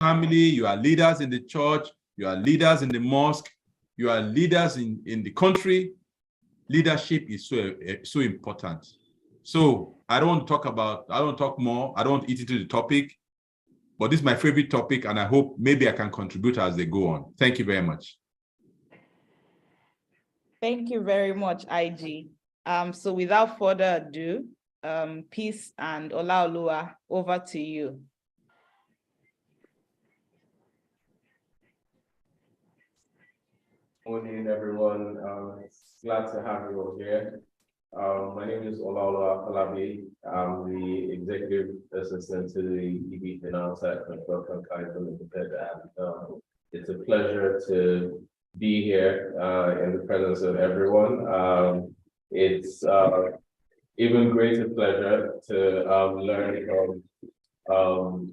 family, you are leaders in the church, you are leaders in the mosque, you are leaders in the country. Leadership is so important. So I don't talk more, I don't eat into the topic, but this is my favorite topic, and I hope maybe I can contribute as they go on. Thank you very much. Thank you very much, IG. So without further ado, Peace and Olaoluwa, over to you. Morning, everyone. Glad to have you all here. My name is Olaoluwa Falabi. I'm the Executive Assistant to the EB Finance at Construction Council Limited, and it's a pleasure to be here in the presence of everyone. It's even greater pleasure to learn from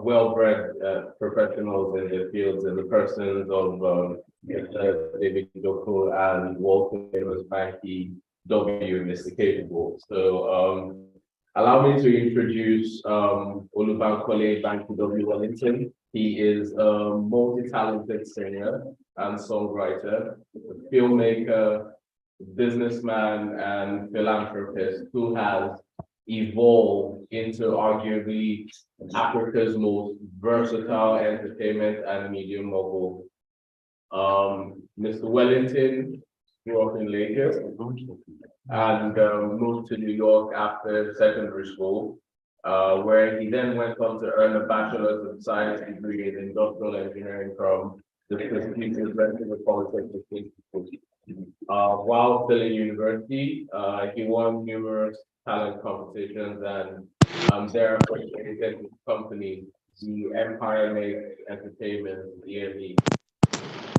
well-bred professionals in their fields, in the persons of David Doko and Walter Banky W, Mr. Capable. So allow me to introduce Olubankole Banky W Wellington. He is a multi-talented singer and songwriter, a filmmaker, businessman, and philanthropist who has evolved into arguably Africa's most versatile entertainment and media mogul. Mr. Wellington grew up in Lagos and moved to New York after secondary school, where he then went on to earn a Bachelor's of Science degree in Industrial Engineering from the prestigious Vancouver Polytechnic Institute. While still in university, he won numerous talent competitions and thereafter created his company, the Empire Makes Entertainment, EME.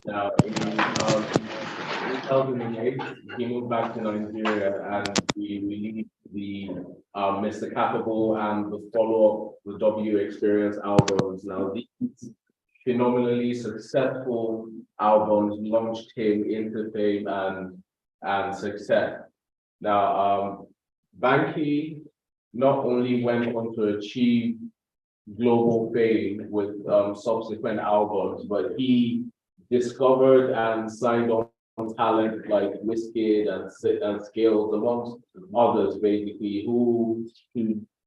Now, in 2008, he moved back to Nigeria and he released the Mr. Capable and the follow-up, the W Experience albums. Now, these phenomenally successful albums launched him into fame and success. Now, Banky not only went on to achieve global fame with subsequent albums, but he discovered and signed on talent like Wizkid and Skills, amongst others, basically, who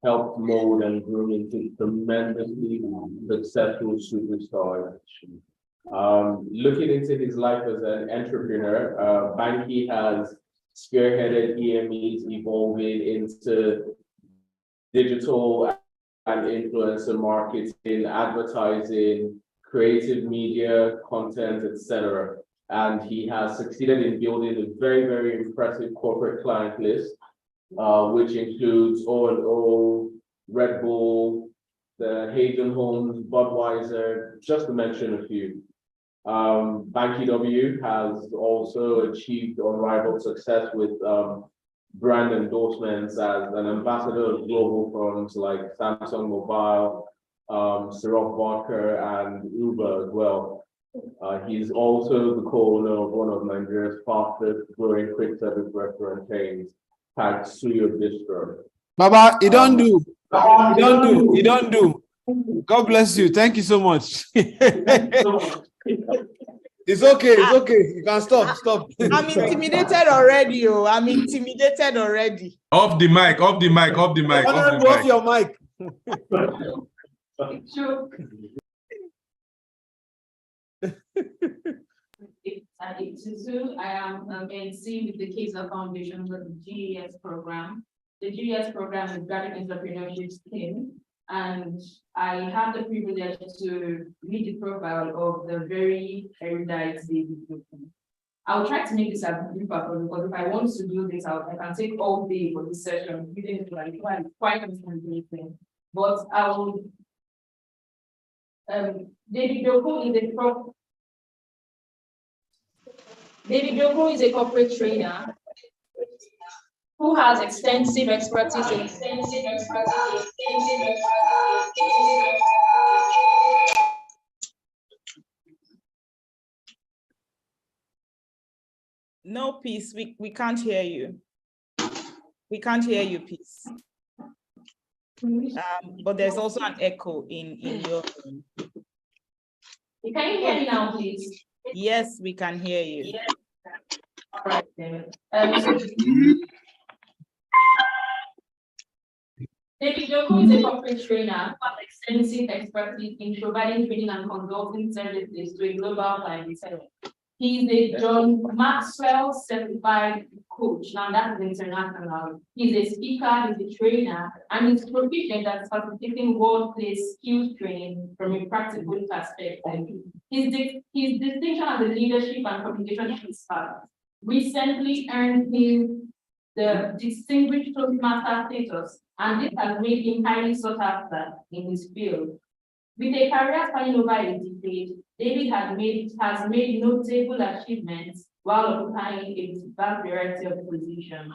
helped mold and groom into tremendously successful superstars. Looking into his life as an entrepreneur, Banky has spearheaded EME's evolving into digital and influencer marketing, advertising, creative media, content, etc. And he has succeeded in building a very, very impressive corporate client list, which includes O&O, Red Bull, the Hayden Homes, Budweiser, just to mention a few. Banky W has also achieved unrivaled success with brand endorsements as an ambassador of global firms like Samsung Mobile, Ciroc Vodka, and Uber as well. He's also the co-owner of one of Nigeria's fastest growing quick service restaurant chains, Suyo Bistro. Baba, you don't do. You don't do. God bless you. Thank you so much. It's okay. It's okay. You can stop. I'm intimidated already. I'm intimidated already. Off the mic. Off your mic. I am MC with the KFSD Foundation with the GES program. The GES program is Graduate Entrepreneurship Scheme, and I have the privilege to read the profile of the very erudite David Doko. I'll try to make this as brief as possible, because if I want to do this, I can take all day for this session, reading it like quite interesting. But I will. David Doko is a corporate trainer who has extensive expertise in No, Peace, we can't hear you. We can't hear you, Peace. But there's also an echo in your room. Can you hear me now, please? Yes, we can hear you. All right, then. So David Joko is a corporate trainer who has extensive expertise in providing training and consulting services to a global clientele. He is a John Maxwell certified coach. Now that is international. He's a speaker, he's a trainer, and he's proficient at facilitating workplace skills training from a practical perspective. His distinction as a leadership and communication expert recently earned him the distinguished Toastmaster status, and this has made him highly sought after in his field. With a career spanning over a decade, David has made notable achievements while occupying a vast variety of positions.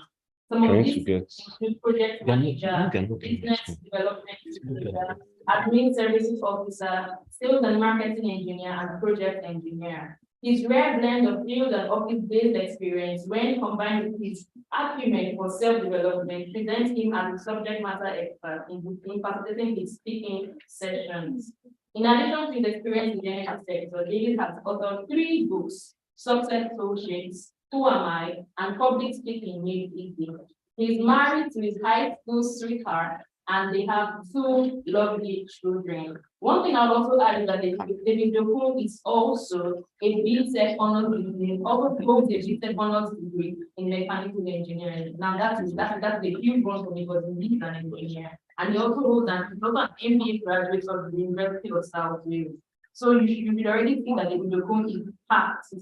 Some of these include project manager, business development manager, admin services officer, sales and marketing engineer, and project engineer. His rare blend of field and office-based experience, when combined with his acumen for self-development, presents him as a subject matter expert in facilitating his speaking sessions. In addition to his experience in the energy sector, David has authored 3 books: Success Associates, Who Am I, and Public Speaking Made Easy. He's married to his high school sweetheart, and they have 2 lovely children. One thing I'll also add is that David Joko is also a BTech honors degree, also holds a BTech honors degree in mechanical engineering. Now that's a huge one for me because he's an engineer. And he also holds an MBA graduate of the University of South Wales. So you should already see that David Joko is packed to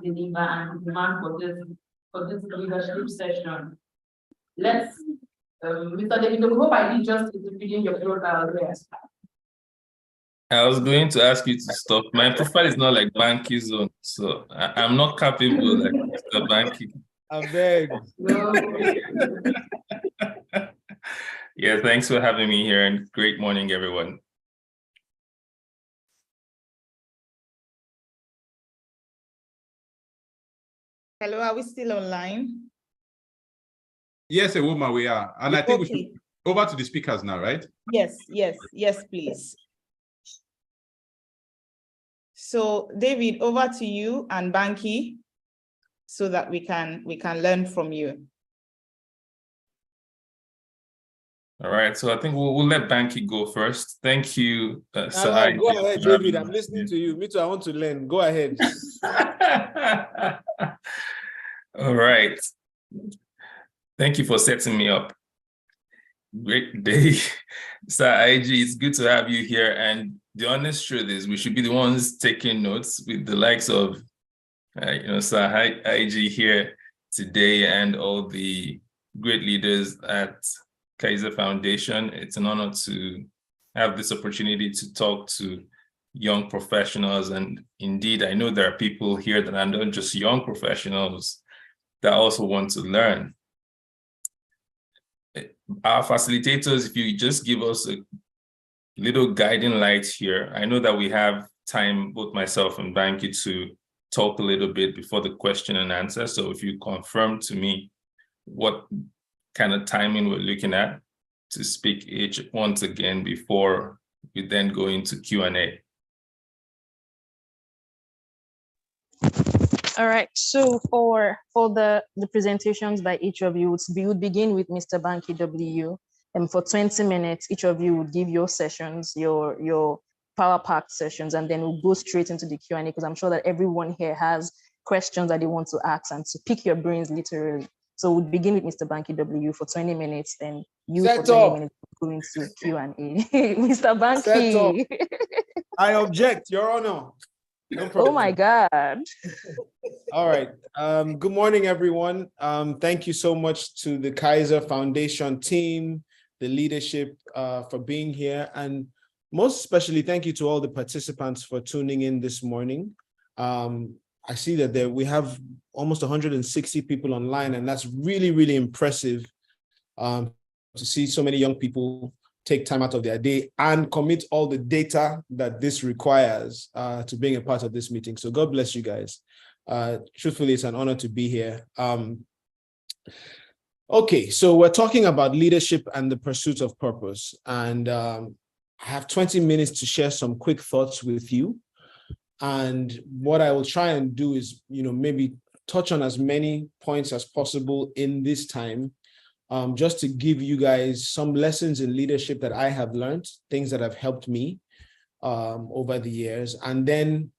deliver and demand for this leadership session. Let's Mr. David Joko, I did just reading your profile here. I was going to ask you to stop. My profile is not like Banky Zone, so I'm not capable like Mr. Banky. I beg. Yeah, thanks for having me here, and great morning, everyone. Hello, are we still online? Yes, a woman, we are. And I think we should over to the speakers now, right? Yes, please. So David, over to you and Banky so that we can learn from you. All right, so I think we'll let Banky go first. Thank you, Sir. Go ahead, David. I'm listening to you. Me too, I want to learn. Go ahead. All right. Thank you for setting me up. Great day. Sir IG, it's good to have you here. And the honest truth is we should be the ones taking notes with the likes of, Sir IG here today and all the great leaders at Kaiser Foundation. It's an honor to have this opportunity to talk to young professionals. And indeed, I know there are people here that are not just young professionals that also want to learn. Our facilitators, if you just give us a little guiding light here. I know that we have time, both myself and Banky, to talk a little bit before the question and answer. So if you confirm to me what kind of timing we're looking at to speak each once again before we then go into Q&A. All right, so for the presentations by each of you, we would begin with Mr. Banky W. And for 20 minutes, each of you would give your sessions, your power-packed sessions, and then we'll go straight into the Q&A because I'm sure that everyone here has questions that they want to ask and to pick your brains literally. So we'll begin with Mr. Banky W for 20 minutes, then you for 20 minutes go into Q&A. Mr. Banky. I object, Your Honor. No problem. Oh my God. All right. Good morning, everyone. Thank you so much to the Kaiser Foundation team, the leadership for being here. And most especially, thank you to all the participants for tuning in this morning. I see that we have almost 160 people online, and that's really, really impressive to see so many young people take time out of their day and commit all the data that this requires to being a part of this meeting. So God bless you guys. Truthfully, it's an honor to be here. Okay, so we're talking about leadership and the pursuit of purpose. And I have 20 minutes to share some quick thoughts with you. And what I will try and do is, maybe touch on as many points as possible in this time, just to give you guys some lessons in leadership that I have learned, things that have helped me over the years. And then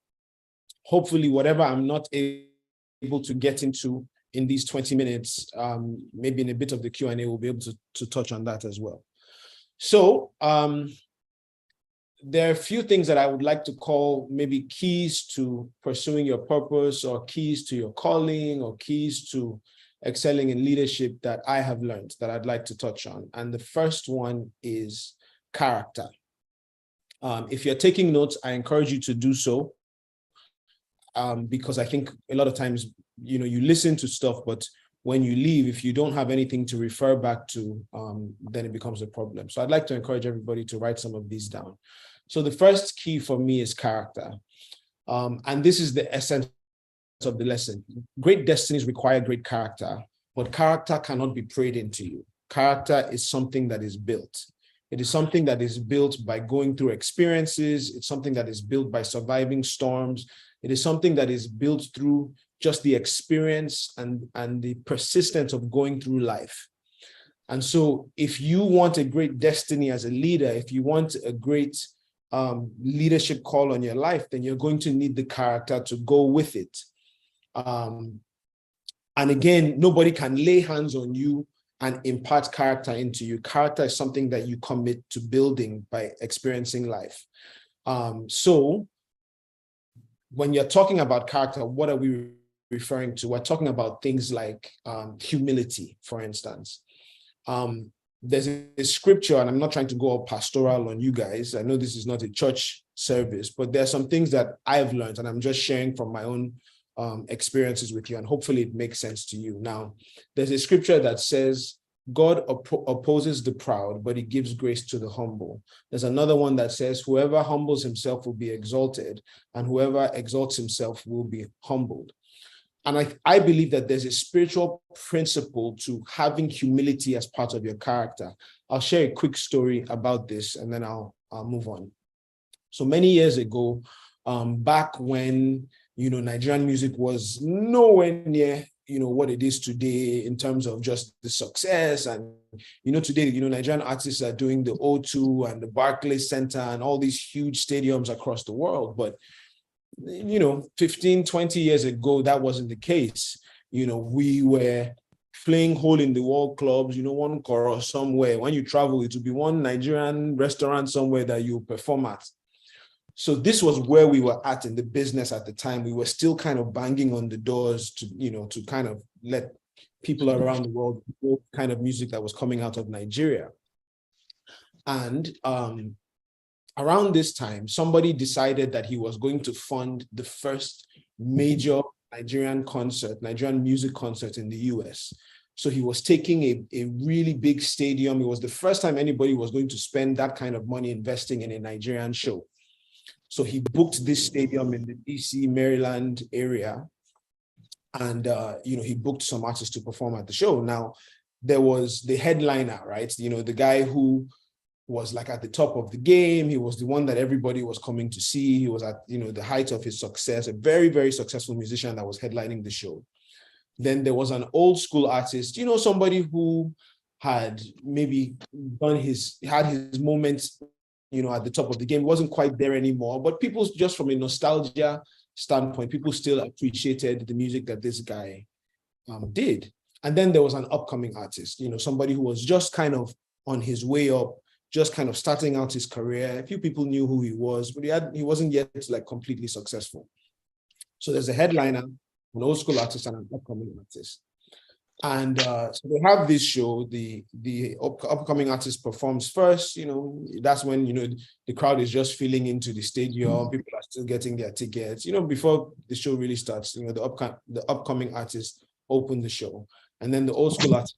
hopefully whatever I'm not able to get into in these 20 minutes, maybe in a bit of the Q&A, we'll be able to touch on that as well. So there are a few things that I would like to call maybe keys to pursuing your purpose, or keys to your calling, or keys to excelling in leadership that I have learned that I'd like to touch on. And the first one is character. If you're taking notes, I encourage you to do so, because I think a lot of times, you listen to stuff, but when you leave, if you don't have anything to refer back to, then it becomes a problem. So I'd like to encourage everybody to write some of these down. So the first key for me is character. And this is the essence of the lesson. Great destinies require great character, but character cannot be prayed into you. Character is something that is built. It is something that is built by going through experiences. It's something that is built by surviving storms. It is something that is built through just the experience and the persistence of going through life. And so if you want a great destiny as a leader, if you want a great leadership call on your life, then you're going to need the character to go with it. And again, nobody can lay hands on you and impart character into you. Character is something that you commit to building by experiencing life. So when you're talking about character, what are we referring to? We're talking about things like humility, for instance. There's a scripture, and I'm not trying to go all pastoral on you guys. I know this is not a church service, but there are some things that I've learned, and I'm just sharing from my own experiences with you, and hopefully it makes sense to you. Now, there's a scripture that says, God opposes the proud, but he gives grace to the humble. There's another one that says, whoever humbles himself will be exalted, and whoever exalts himself will be humbled. And I believe that there's a spiritual principle to having humility as part of your character. I'll share a quick story about this, and then I'll move on. So many years ago, back when, Nigerian music was nowhere near, what it is today in terms of just the success. And, today, Nigerian artists are doing the O2 and the Barclays Center and all these huge stadiums across the world. But 15, 20 years ago, that wasn't the case. We were playing hole in the wall clubs, one chorus somewhere. When you travel, it would be one Nigerian restaurant somewhere that you perform at. So this was where we were at in the business at the time. We were still kind of banging on the doors to kind of let people around the world know the kind of music that was coming out of Nigeria. And around this time, somebody decided that he was going to fund the first major Nigerian music concert in the US. So he was taking a really big stadium. It was the first time anybody was going to spend that kind of money investing in a Nigerian show. So he booked this stadium in the DC, Maryland area. And, he booked some artists to perform at the show. Now, there was the headliner, right? The guy who was like at the top of the game. He was the one that everybody was coming to see. He was at, the height of his success, a very, very successful musician that was headlining the show. Then there was an old school artist, somebody who had maybe had his moments, at the top of the game. He wasn't quite there anymore, but people, just from a nostalgia standpoint, people still appreciated the music that this guy did. And then there was an upcoming artist, somebody who was just kind of on his way up, just kind of starting out his career. A few people knew who he was, but he wasn't yet like completely successful. So there's a headliner, an old school artist, and an upcoming artist. And so they have this show, the upcoming artist performs first, that's when, the crowd is just filling into the stadium. People are still getting their tickets, before the show really starts, the upcoming artist opened the show, and then the old school artist,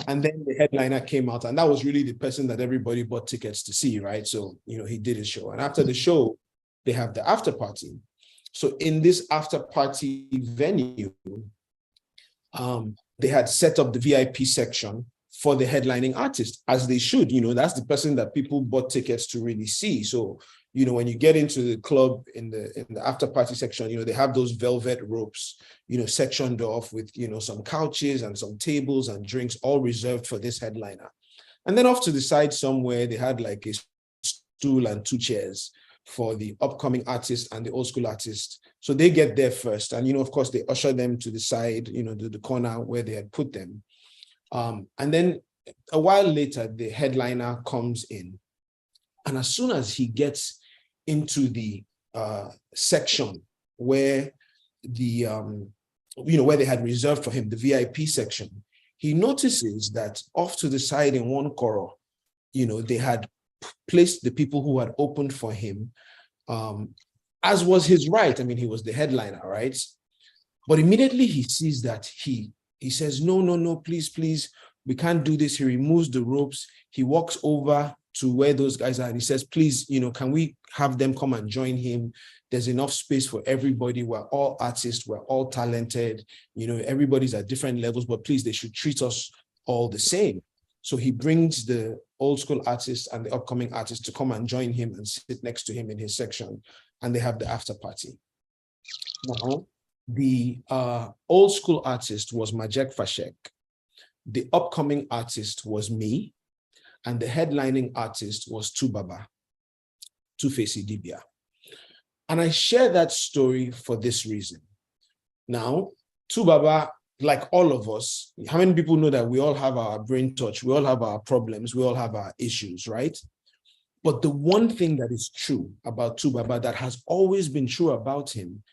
and then the headliner came out, and that was really the person that everybody bought tickets to see, right? So, he did his show, and after the show, they have the after party. So in this after party venue, they had set up the VIP section for the headlining artist, as they should. That's the person that people bought tickets to really see. So, You know, when you get into the club in the after party section, you know, they have those velvet ropes, you know, sectioned off with, you know, some couches and some tables and drinks, all reserved for this headliner. And then off to the side somewhere, they had like a stool and 2 chairs for the upcoming artist and the old school artist. So they get there first. And, you know, of course, they usher them to the side, you know, the corner where they had put them. And then a while later, the headliner comes in. And as soon as he gets into the section where the, you know, where they had reserved for him, the VIP section, he notices that off to the side in one corner, you know, they had placed the people who had opened for him, as was his right. I mean, he was the headliner, right? But immediately he sees that he says, no, please, we can't do this. He removes the ropes. He walks over to where those guys are and he says, please, you know, can we have them come and join him? There's enough space for everybody. We're all artists. We're all talented. You know, everybody's at different levels, but please, they should treat us all the same. So he brings the old school artists and the upcoming artists to come and join him and sit next to him in his section. And they have the after party. Now, the old school artist was Majek Fashek. The upcoming artist was me. And the headlining artist was Tubaba, Two-Face Idibia. And I share that story for this reason. Now, Tubaba, like all of us, how many people know that we all have our brain touch, we all have our problems, we all have our issues, right? But the one thing that is true about Tubaba, that has always been true about him,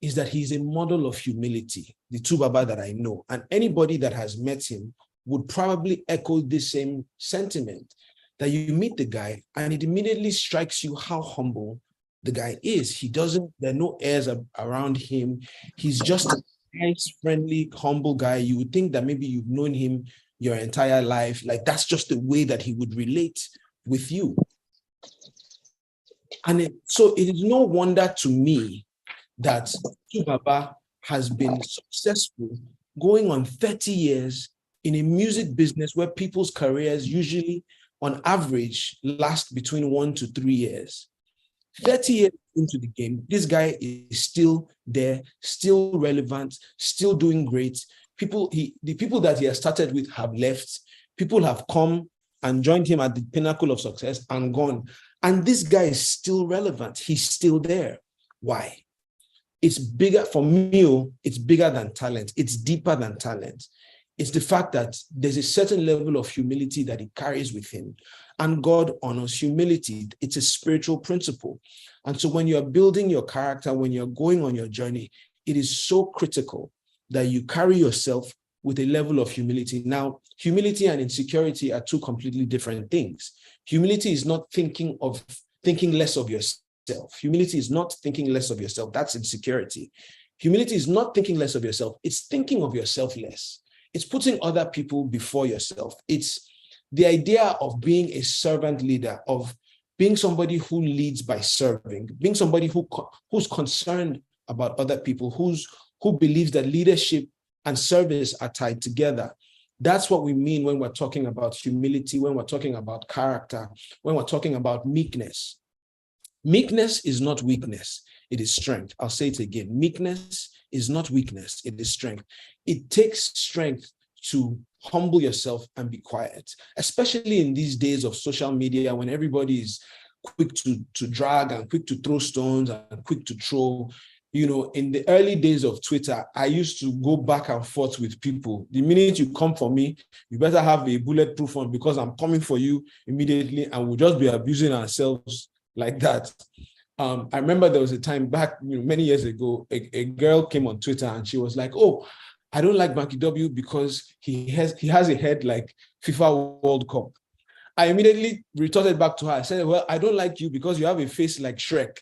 is that he's a model of humility, the Tubaba that I know. And anybody that has met him would probably echo this same sentiment, that you meet the guy and it immediately strikes you how humble the guy is. There are no airs around him. He's just a nice, friendly, humble guy. You would think that maybe you've known him your entire life. Like, that's just the way that he would relate with you. And so it is no wonder to me that Tubaba has been successful going on 30 years in a music business where people's careers usually, on average, last between 1 to 3 years. 30 years into the game, this guy is still there, still relevant, still doing great. The people that he has started with have left. People have come and joined him at the pinnacle of success and gone. And this guy is still relevant. He's still there. Why? It's bigger, for me, it's bigger than talent. It's deeper than talent. It's the fact that there's a certain level of humility that he carries with him. And God honors humility. It's a spiritual principle. And so when you're building your character, when you're going on your journey, it is so critical that you carry yourself with a level of humility. Now, humility and insecurity are two completely different things. Humility is not thinking less of yourself. Humility is not thinking less of yourself. That's insecurity. Humility is not thinking less of yourself. It's thinking of yourself less. It's putting other people before yourself. It's the idea of being a servant leader, of being somebody who leads by serving, being somebody who's concerned about other people, who believes that leadership and service are tied together. That's what we mean when we're talking about humility, when we're talking about character, when we're talking about meekness. Meekness is not weakness, it is strength. I'll say it again. Meekness is not weakness, it is strength. It takes strength to humble yourself and be quiet, especially in these days of social media when everybody is quick to drag and quick to throw stones and quick to troll. You know, in the early days of Twitter, I used to go back and forth with people. The minute you come for me, you better have a bulletproof one because I'm coming for you immediately and we'll just be abusing ourselves like that. I remember there was a time back many years ago, a girl came on Twitter and she was like, oh, I don't like Banky W because he has a head like FIFA World Cup. I immediately retorted back to her. I said, well, I don't like you because you have a face like Shrek.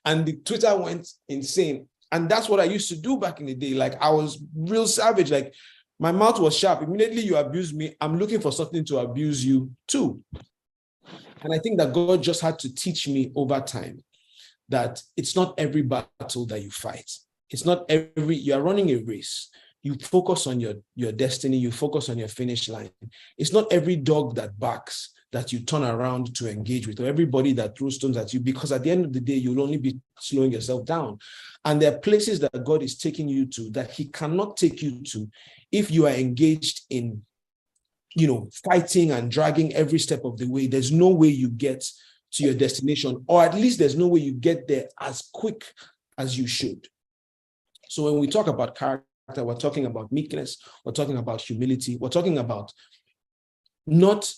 And the Twitter went insane. And that's what I used to do back in the day. Like, I was real savage. Like, my mouth was sharp. Immediately you abuse me, I'm looking for something to abuse you too. And I think that God just had to teach me over time that it's not every battle that you fight. It's not you're running a race. You focus on your destiny. You focus on your finish line. It's not every dog that barks that you turn around to engage with, or everybody that throws stones at you, because at the end of the day, you'll only be slowing yourself down. And there are places that God is taking you to that he cannot take you to if you are engaged in, fighting and dragging every step of the way. There's no way you get to your destination, or at least there's no way you get there as quick as you should. So when we talk about character, we're talking about meekness, we're talking about humility, we're talking about not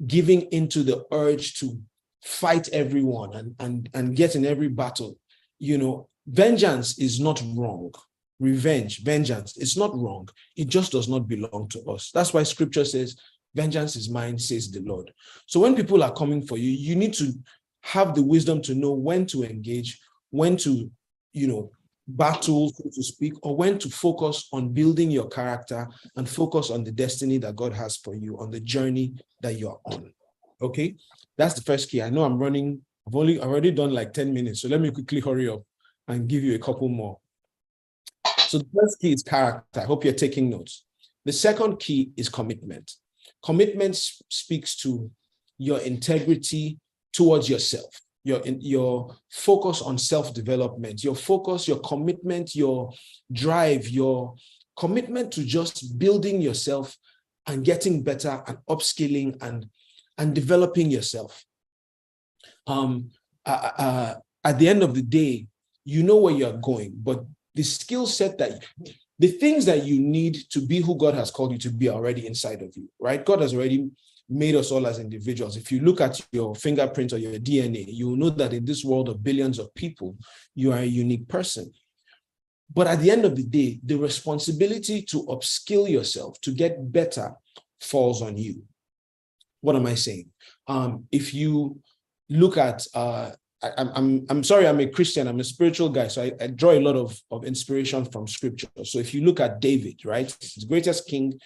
giving into the urge to fight everyone and get in every battle. Vengeance is not wrong. Vengeance, it's not wrong. It just does not belong to us. That's why scripture says, vengeance is mine, says the Lord. So when people are coming for you, you need to have the wisdom to know when to engage, when to, battle, so to speak, or when to focus on building your character and focus on the destiny that God has for you, on the journey that you're on. Okay, that's the first key. I know I'm running, I've already done like 10 minutes, so let me quickly hurry up and give you a couple more. So the first key is character. I hope you're taking notes. The second key is commitment. Commitment speaks to your integrity towards yourself, your focus on self-development, your focus, your commitment, your drive, your commitment to just building yourself and getting better and upskilling and developing yourself. At the end of the day, you know where you're going, but the skill set the things that you need to be who God has called you to be are already inside of you, right? God has already made us all as individuals. If you look at your fingerprint or your DNA, you will know that in this world of billions of people, you are a unique person. But at the end of the day, the responsibility to upskill yourself, to get better, falls on you. What am I saying? If you look at, I'm sorry, I'm a Christian, I'm a spiritual guy, so I draw a lot of inspiration from scripture. So if you look at David, right, the greatest king,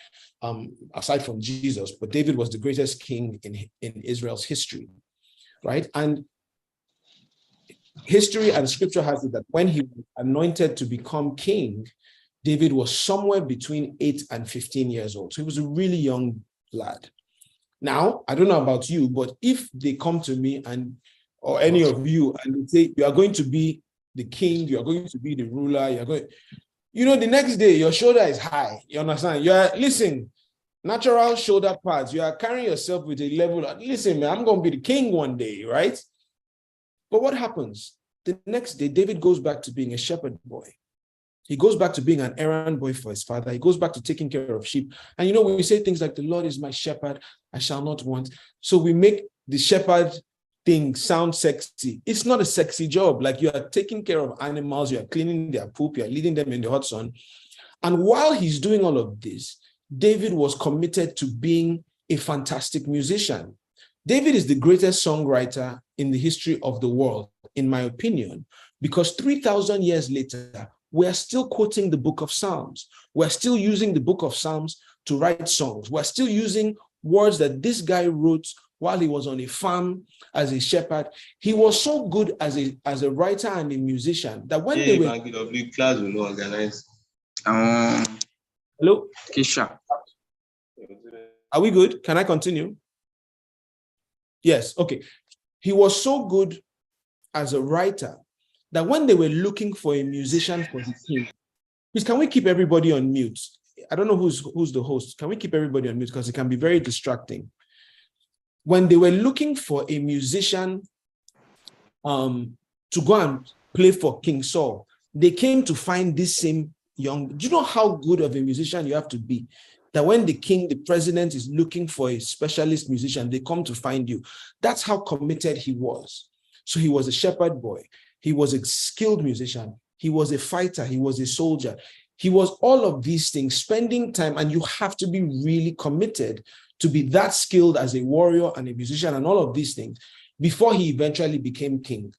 aside from Jesus, but David was the greatest king in Israel's history, right? And history and scripture has it that when he was anointed to become king, David was somewhere between 8 and 15 years old. So he was a really young lad. Now, I don't know about you, but if they come to me or any of you and they say, you are going to be the king, you are going to be the ruler, the next day your shoulder is high. You understand? Listen, natural shoulder pads, you are carrying yourself with a level of, listen, man, I'm going to be the king one day, right? But what happens? The next day, David goes back to being a shepherd boy. He goes back to being an errand boy for his father. He goes back to taking care of sheep. And when we say things like, the Lord is my shepherd, I shall not want. So we make the shepherd thing sound sexy. It's not a sexy job. Like, you are taking care of animals, you are cleaning their poop, you are leading them in the hot sun. And while he's doing all of this, David was committed to being a fantastic musician. David is the greatest songwriter in the history of the world, in my opinion, because 3,000 years later, we're still quoting the book of Psalms. We're still using the book of Psalms to write songs. We're still using words that this guy wrote while he was on a farm as a shepherd. He was so good as a writer and a musician that when they were... class will organize. Hello? Kisha. Are we good? Can I continue? Yes, okay. He was so good as a writer that when they were looking for a musician for the team, please, can we keep everybody on mute? I don't know who's the host. Can we keep everybody on mute? Because it can be very distracting. When they were looking for a musician to go and play for King Saul, they came to find this same young... Do you know how good of a musician you have to be? That when the king, the president, is looking for a specialist musician, they come to find you. That's how committed he was. So he was a shepherd boy. He was a skilled musician. He was a fighter. He was a soldier. He was all of these things, spending time, and you have to be really committed to be that skilled as a warrior and a musician and all of these things before he eventually became king.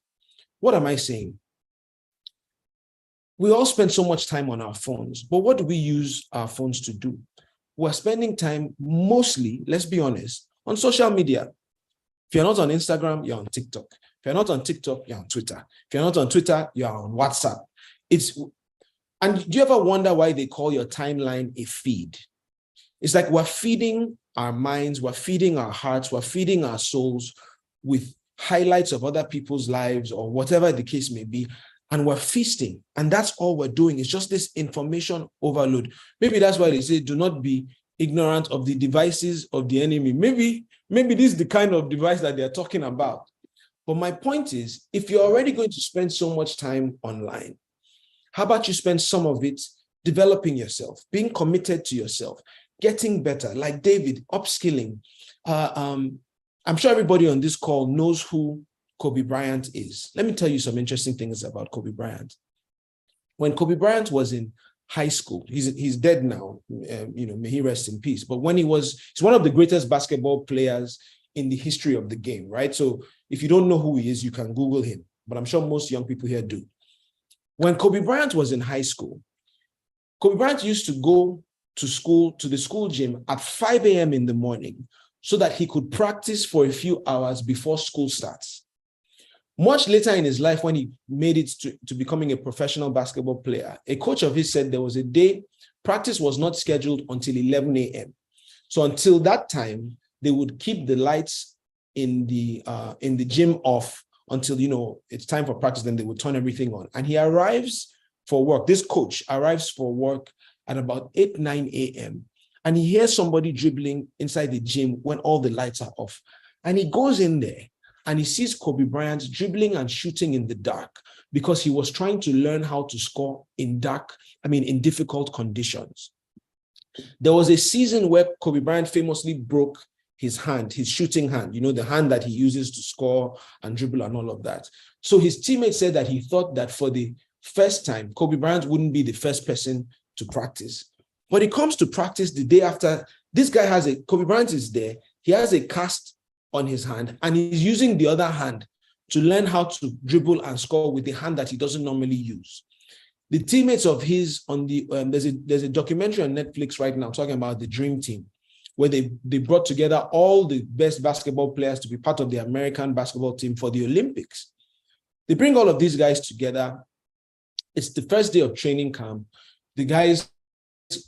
What am I saying? We all spend so much time on our phones, but what do we use our phones to do? We're spending time mostly, let's be honest, on social media. If you're not on Instagram, you're on TikTok. If you're not on TikTok, you're on Twitter. If you're not on Twitter, you're on WhatsApp. And do you ever wonder why they call your timeline a feed? It's like we're feeding our minds, we're feeding our hearts, we're feeding our souls with highlights of other people's lives or whatever the case may be, and we're feasting. And that's all we're doing. It's just this information overload. Maybe that's why they say, do not be ignorant of the devices of the enemy. Maybe this is the kind of device that they're talking about. But my point is, if you're already going to spend so much time online, how about you spend some of it developing yourself, being committed to yourself, getting better, like David, upskilling. I'm sure everybody on this call knows who Kobe Bryant is. Let me tell you some interesting things about Kobe Bryant. When Kobe Bryant was in high school, he's dead now, may he rest in peace. But when he's one of the greatest basketball players in the history of the game, right? So if you don't know who he is, you can Google him, but I'm sure most young people here do. When Kobe Bryant was in high school, Kobe Bryant used to go to school, to the school gym at 5 a.m. in the morning so that he could practice for a few hours before school starts. Much later in his life, when he made it to becoming a professional basketball player, a coach of his said there was a day practice was not scheduled until 11 a.m. So until that time, they would keep the lights in the gym off until, it's time for practice, then they would turn everything on. And he arrives for work. This coach arrives for work at about 8, 9 a.m. And he hears somebody dribbling inside the gym when all the lights are off. And he goes in there and he sees Kobe Bryant dribbling and shooting in the dark because he was trying to learn how to score in difficult conditions. There was a season where Kobe Bryant famously broke his hand, his shooting hand, the hand that he uses to score and dribble and all of that. So his teammates said that he thought that for the first time, Kobe Bryant wouldn't be the first person to practice. But it comes to practice the day after, Kobe Bryant is there, he has a cast on his hand and he's using the other hand to learn how to dribble and score with the hand that he doesn't normally use. The teammates of his there's a documentary on Netflix right now talking about the Dream Team, where they brought together all the best basketball players to be part of the American basketball team for the Olympics. They bring all of these guys together. It's the first day of training camp. The guys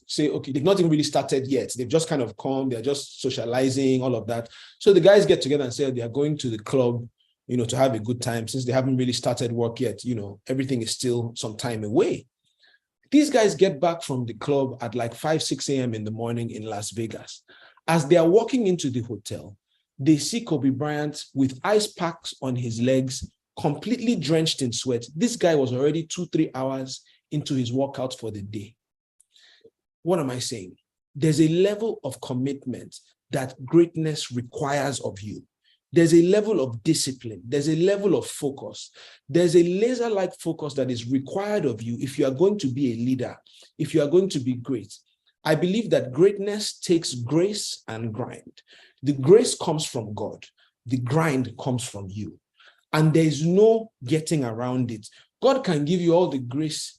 say, okay, they've not even really started yet. They've just kind of come, they're just socializing, all of that. So the guys get together and say they are going to the club, to have a good time since they haven't really started work yet. Everything is still some time away. These guys get back from the club at like 5, 6 a.m. in the morning in Las Vegas. As they are walking into the hotel, they see Kobe Bryant with ice packs on his legs, completely drenched in sweat. This guy was already 2-3 hours into his workout for the day. What am I saying? There's a level of commitment that greatness requires of you. There's a level of discipline. There's a level of focus. There's a laser-like focus that is required of you if you are going to be a leader, if you are going to be great. I believe that greatness takes grace and grind. The grace comes from God. The grind comes from you. And there's no getting around it. God can give you all the grace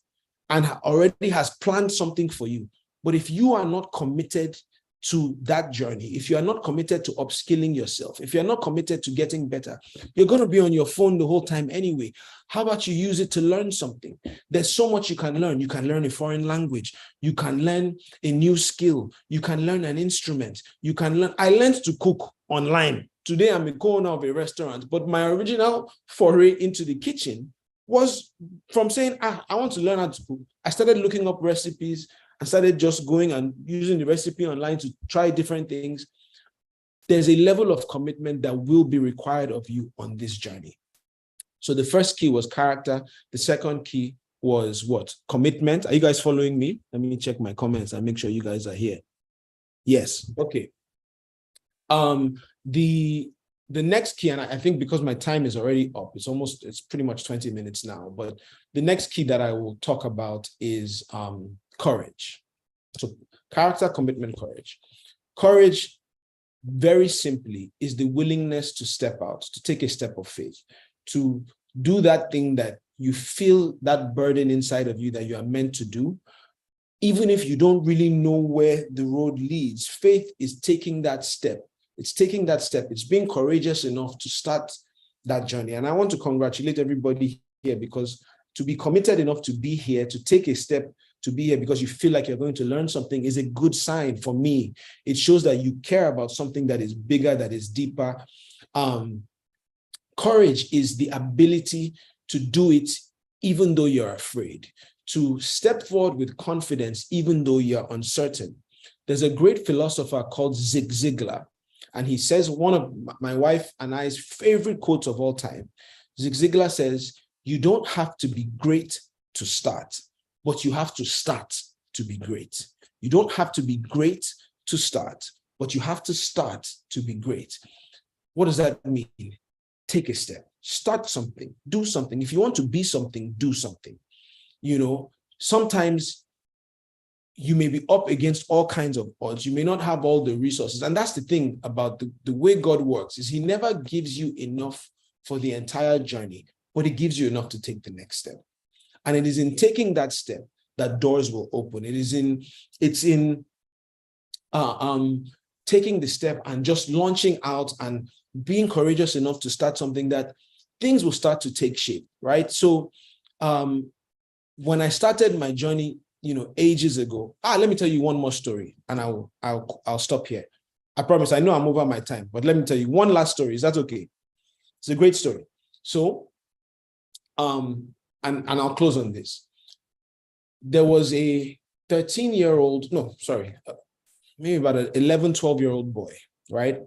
and already has planned something for you. But if you are not committed to that journey, if you are not committed to upskilling yourself, if you're not committed to getting better, you're going to be on your phone the whole time anyway. How about you use it to learn something? There's so much you can learn. You can learn a foreign language. You can learn a new skill. You can learn an instrument. I learned to cook online. Today, I'm a co-owner of a restaurant, but my original foray into the kitchen was from saying, I want to learn how to cook. I started looking up recipes. I started just going and using the recipe online to try different things. There's a level of commitment that will be required of you on this journey. So the first key was character. The second key was what? Commitment. Are you guys following me? Let me check my comments and make sure you guys are here. Yes. Okay. The next key, and I think because my time is already up, it's pretty much 20 minutes now, but the next key that I will talk about is courage. So character, commitment, courage. Courage, very simply, is the willingness to step out, to take a step of faith, to do that thing that you feel that burden inside of you that you are meant to do. Even if you don't really know where the road leads, faith is taking that step. It's taking that step. It's being courageous enough to start that journey. And I want to congratulate everybody here because to be committed enough to be here, to take a step to be here because you feel like you're going to learn something is a good sign for me. It shows that you care about something that is bigger, that is deeper. Courage is the ability to do it even though you're afraid, to step forward with confidence even though you're uncertain. There's a great philosopher called Zig Ziglar, and he says one of my wife and I's favorite quotes of all time. Zig Ziglar says, you don't have to be great to start, but you have to start to be great. You don't have to be great to start, but you have to start to be great. What does that mean? Take a step, start something, do something. If you want to be something, do something. You know, sometimes you may be up against all kinds of odds. You may not have all the resources. And that's the thing about the way God works, is he never gives you enough for the entire journey, but he gives you enough to take the next step. And it is in taking that step that doors will open. It's in taking the step and just launching out and being courageous enough to start something that things will start to take shape, right? So when I started my journey, ages ago, let me tell you one more story and I'll stop here. I promise, I know I'm over my time, but let me tell you one last story. Is that okay? It's a great story. So, and I'll close on this. There was a 13-year-old, maybe about an 11, 12-year-old boy, right?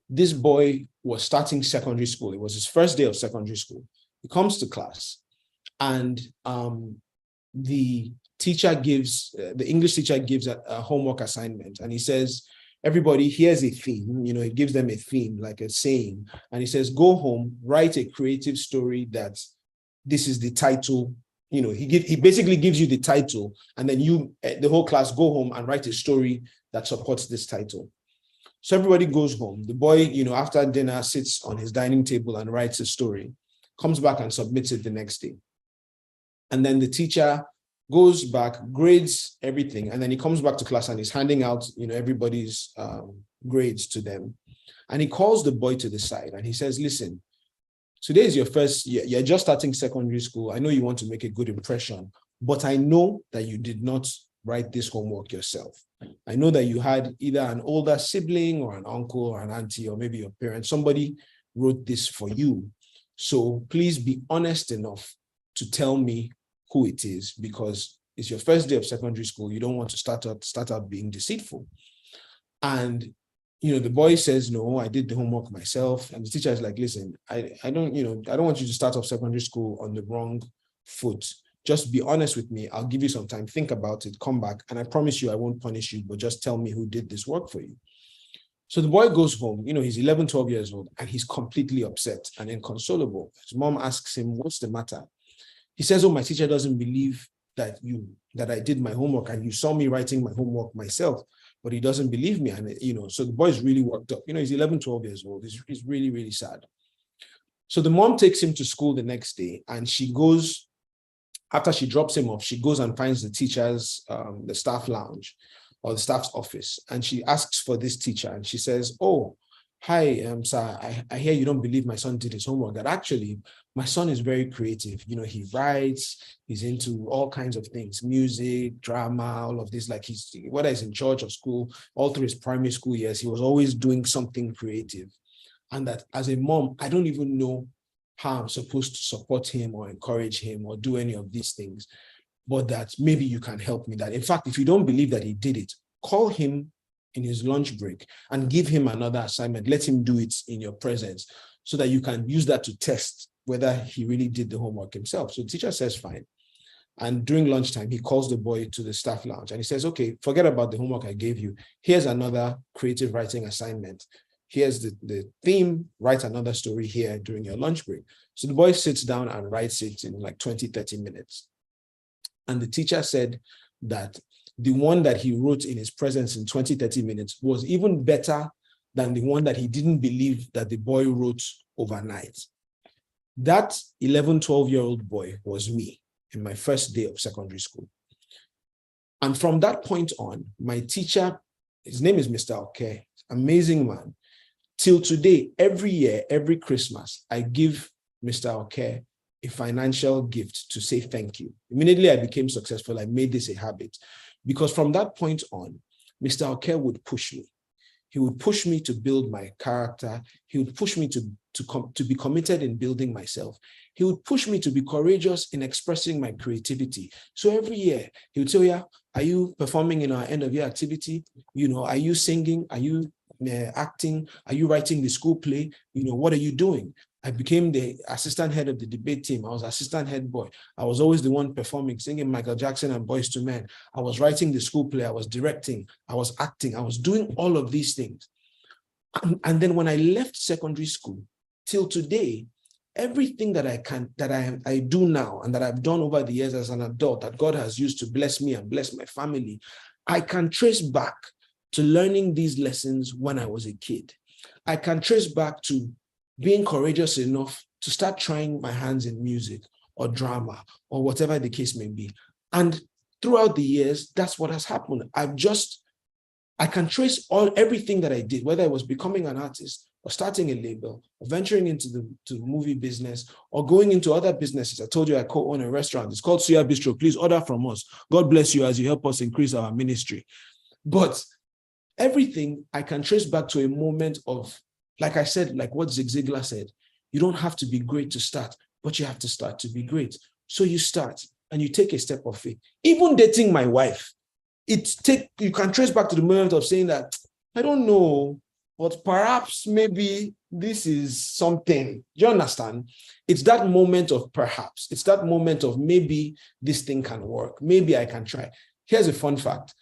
This boy was starting secondary school. It was his first day of secondary school. He comes to class and the teacher gives, the English teacher gives a homework assignment, and he says, everybody, here's a theme. He gives them a theme, like a saying, and he says, go home, write a creative story that this is the title. He basically gives you the title, and then you, the whole class, go home and write a story that supports this title. So everybody goes home. The boy, after dinner, sits on his dining table and writes a story, comes back and submits it the next day. And then the teacher goes back, grades everything, and then he comes back to class and he's handing out, everybody's grades to them. And he calls the boy to the side and he says, listen, today is your first year. You're just starting secondary school. I know you want to make a good impression, but I know that you did not write this homework yourself. I know that you had either an older sibling or an uncle or an auntie or maybe your parents. Somebody wrote this for you. So please be honest enough to tell me who it is, because it's your first day of secondary school. You don't want to start out being deceitful. And the boy says, no, I did the homework myself. And the teacher is like, listen, I don't want you to start off secondary school on the wrong foot. Just be honest with me. I'll give you some time. Think about it. Come back. And I promise you, I won't punish you, but just tell me who did this work for you. So the boy goes home. He's 11, 12 years old, and he's completely upset and inconsolable. His mom asks him, what's the matter? He says, oh, my teacher doesn't believe that I did my homework, and you saw me writing my homework myself, but he doesn't believe me. And, so the boy's really worked up. He's 11, 12 years old. He's really, really sad. So the mom takes him to school the next day, and she goes, after she drops him off, she goes and finds the teacher's, the staff lounge or the staff's office. And she asks for this teacher, and she says, oh, hi, sir, I hear you don't believe my son did his homework. That actually, my son is very creative. He writes, he's into all kinds of things, music, drama, all of this. Like whether he's in church or school, all through his primary school years, he was always doing something creative. And that as a mom, I don't even know how I'm supposed to support him or encourage him or do any of these things, but that maybe you can help me. That in fact, if you don't believe that he did it, call him in his lunch break and give him another assignment. Let him do it in your presence so that you can use that to test whether he really did the homework himself. So the teacher says, fine. And during lunchtime, he calls the boy to the staff lounge and he says, okay, forget about the homework I gave you. Here's another creative writing assignment. Here's the theme, write another story here during your lunch break. So the boy sits down and writes it in like 20, 30 minutes. And the teacher said that the one that he wrote in his presence in 20, 30 minutes was even better than the one that he didn't believe that the boy wrote overnight. That 11, 12-year-old boy was me in my first day of secondary school. And from that point on, my teacher, his name is Mr. Okay, amazing man. Till today, every year, every Christmas, I give Mr. Okay a financial gift to say thank you. Immediately I became successful, I made this a habit. Because from that point on, Mr. Oke would push me. He would push me to build my character. He would push me to be committed in building myself. He would push me to be courageous in expressing my creativity. So every year he would say, oh yeah, are you performing in our end of year activity? You know, are you singing? Are you acting? Are you writing the school play? You know, what are you doing? I became the assistant head of the debate team. I was assistant head boy. I was always the one performing, singing Michael Jackson and Boys to Men. I was writing the school play. I was directing. I was acting. I was doing all of these things. And then when I left secondary school till today, everything that I do now and that I've done over the years as an adult that God has used to bless me and bless my family, I can trace back to learning these lessons when I was a kid. I can trace back to being courageous enough to start trying my hands in music or drama or whatever the case may be. And throughout the years, that's what has happened. I can trace everything that I did, whether it was becoming an artist or starting a label or venturing into the movie business or going into other businesses. I told you I co-own a restaurant. It's called Suya Bistro. Please order from us. God bless you as you help us increase our ministry. But everything I can trace back to a moment of, like I said, like what Zig Ziglar said, you don't have to be great to start, but you have to start to be great. So you start and you take a step of faith. Even dating my wife, you can trace back to the moment of saying that, I don't know, but perhaps maybe this is something. Do you understand? It's that moment of perhaps. It's that moment of maybe this thing can work. Maybe I can try. Here's a fun fact.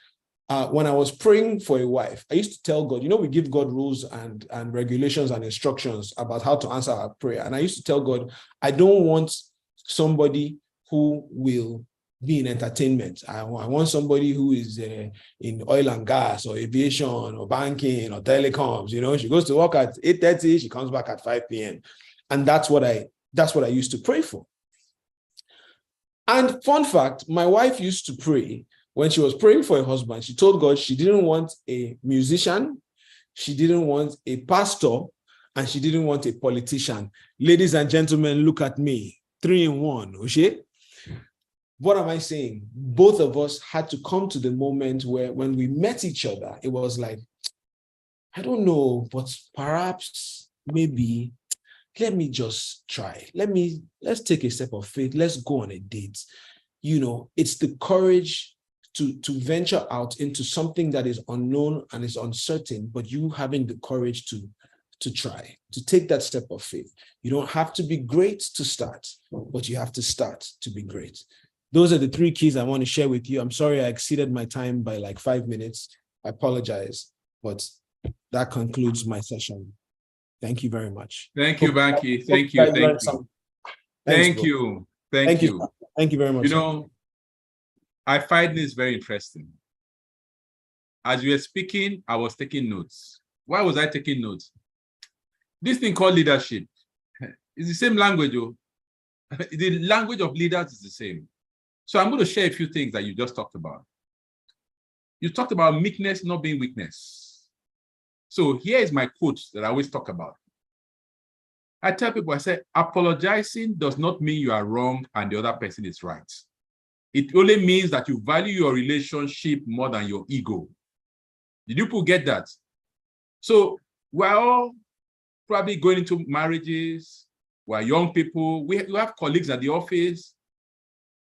When I was praying for a wife, I used to tell God, we give God rules and regulations and instructions about how to answer our prayer. And I used to tell God, I don't want somebody who will be in entertainment. I want somebody who is in oil and gas or aviation or banking or telecoms. She goes to work at 8:30, she comes back at 5 p.m. And that's what I used to pray for. And fun fact, my wife used to pray. When she was praying for a husband, she told God she didn't want a musician, she didn't want a pastor, and she didn't want a politician. Ladies and gentlemen, look at me. 3 in 1, okay? What am I saying? Both of us had to come to the moment where when we met each other, it was like, I don't know, but perhaps, maybe, let me just try. Let's take a step of faith. Let's go on a date. It's the courage to venture out into something that is unknown and is uncertain, but you having the courage to try, to take that step of faith. You don't have to be great to start, but you have to start to be great. Those are the 3 keys I want to share with you. I'm sorry I exceeded my time by like 5 minutes. I apologize, but that concludes my session. Thank you very much. Thank you, Banky. Thank you. Thank you. Thank you. Thank you very much. I find this very interesting. As you were speaking, I was taking notes. Why was I taking notes? This thing called leadership is the same language. The language of leaders is the same. So I'm going to share a few things that you just talked about. You talked about meekness not being weakness. So here is my quote that I always talk about. I tell people, I say, apologizing does not mean you are wrong and the other person is right. It only means that you value your relationship more than your ego. Did you people get that? So we're all probably going into marriages. We're young people. We have colleagues at the office.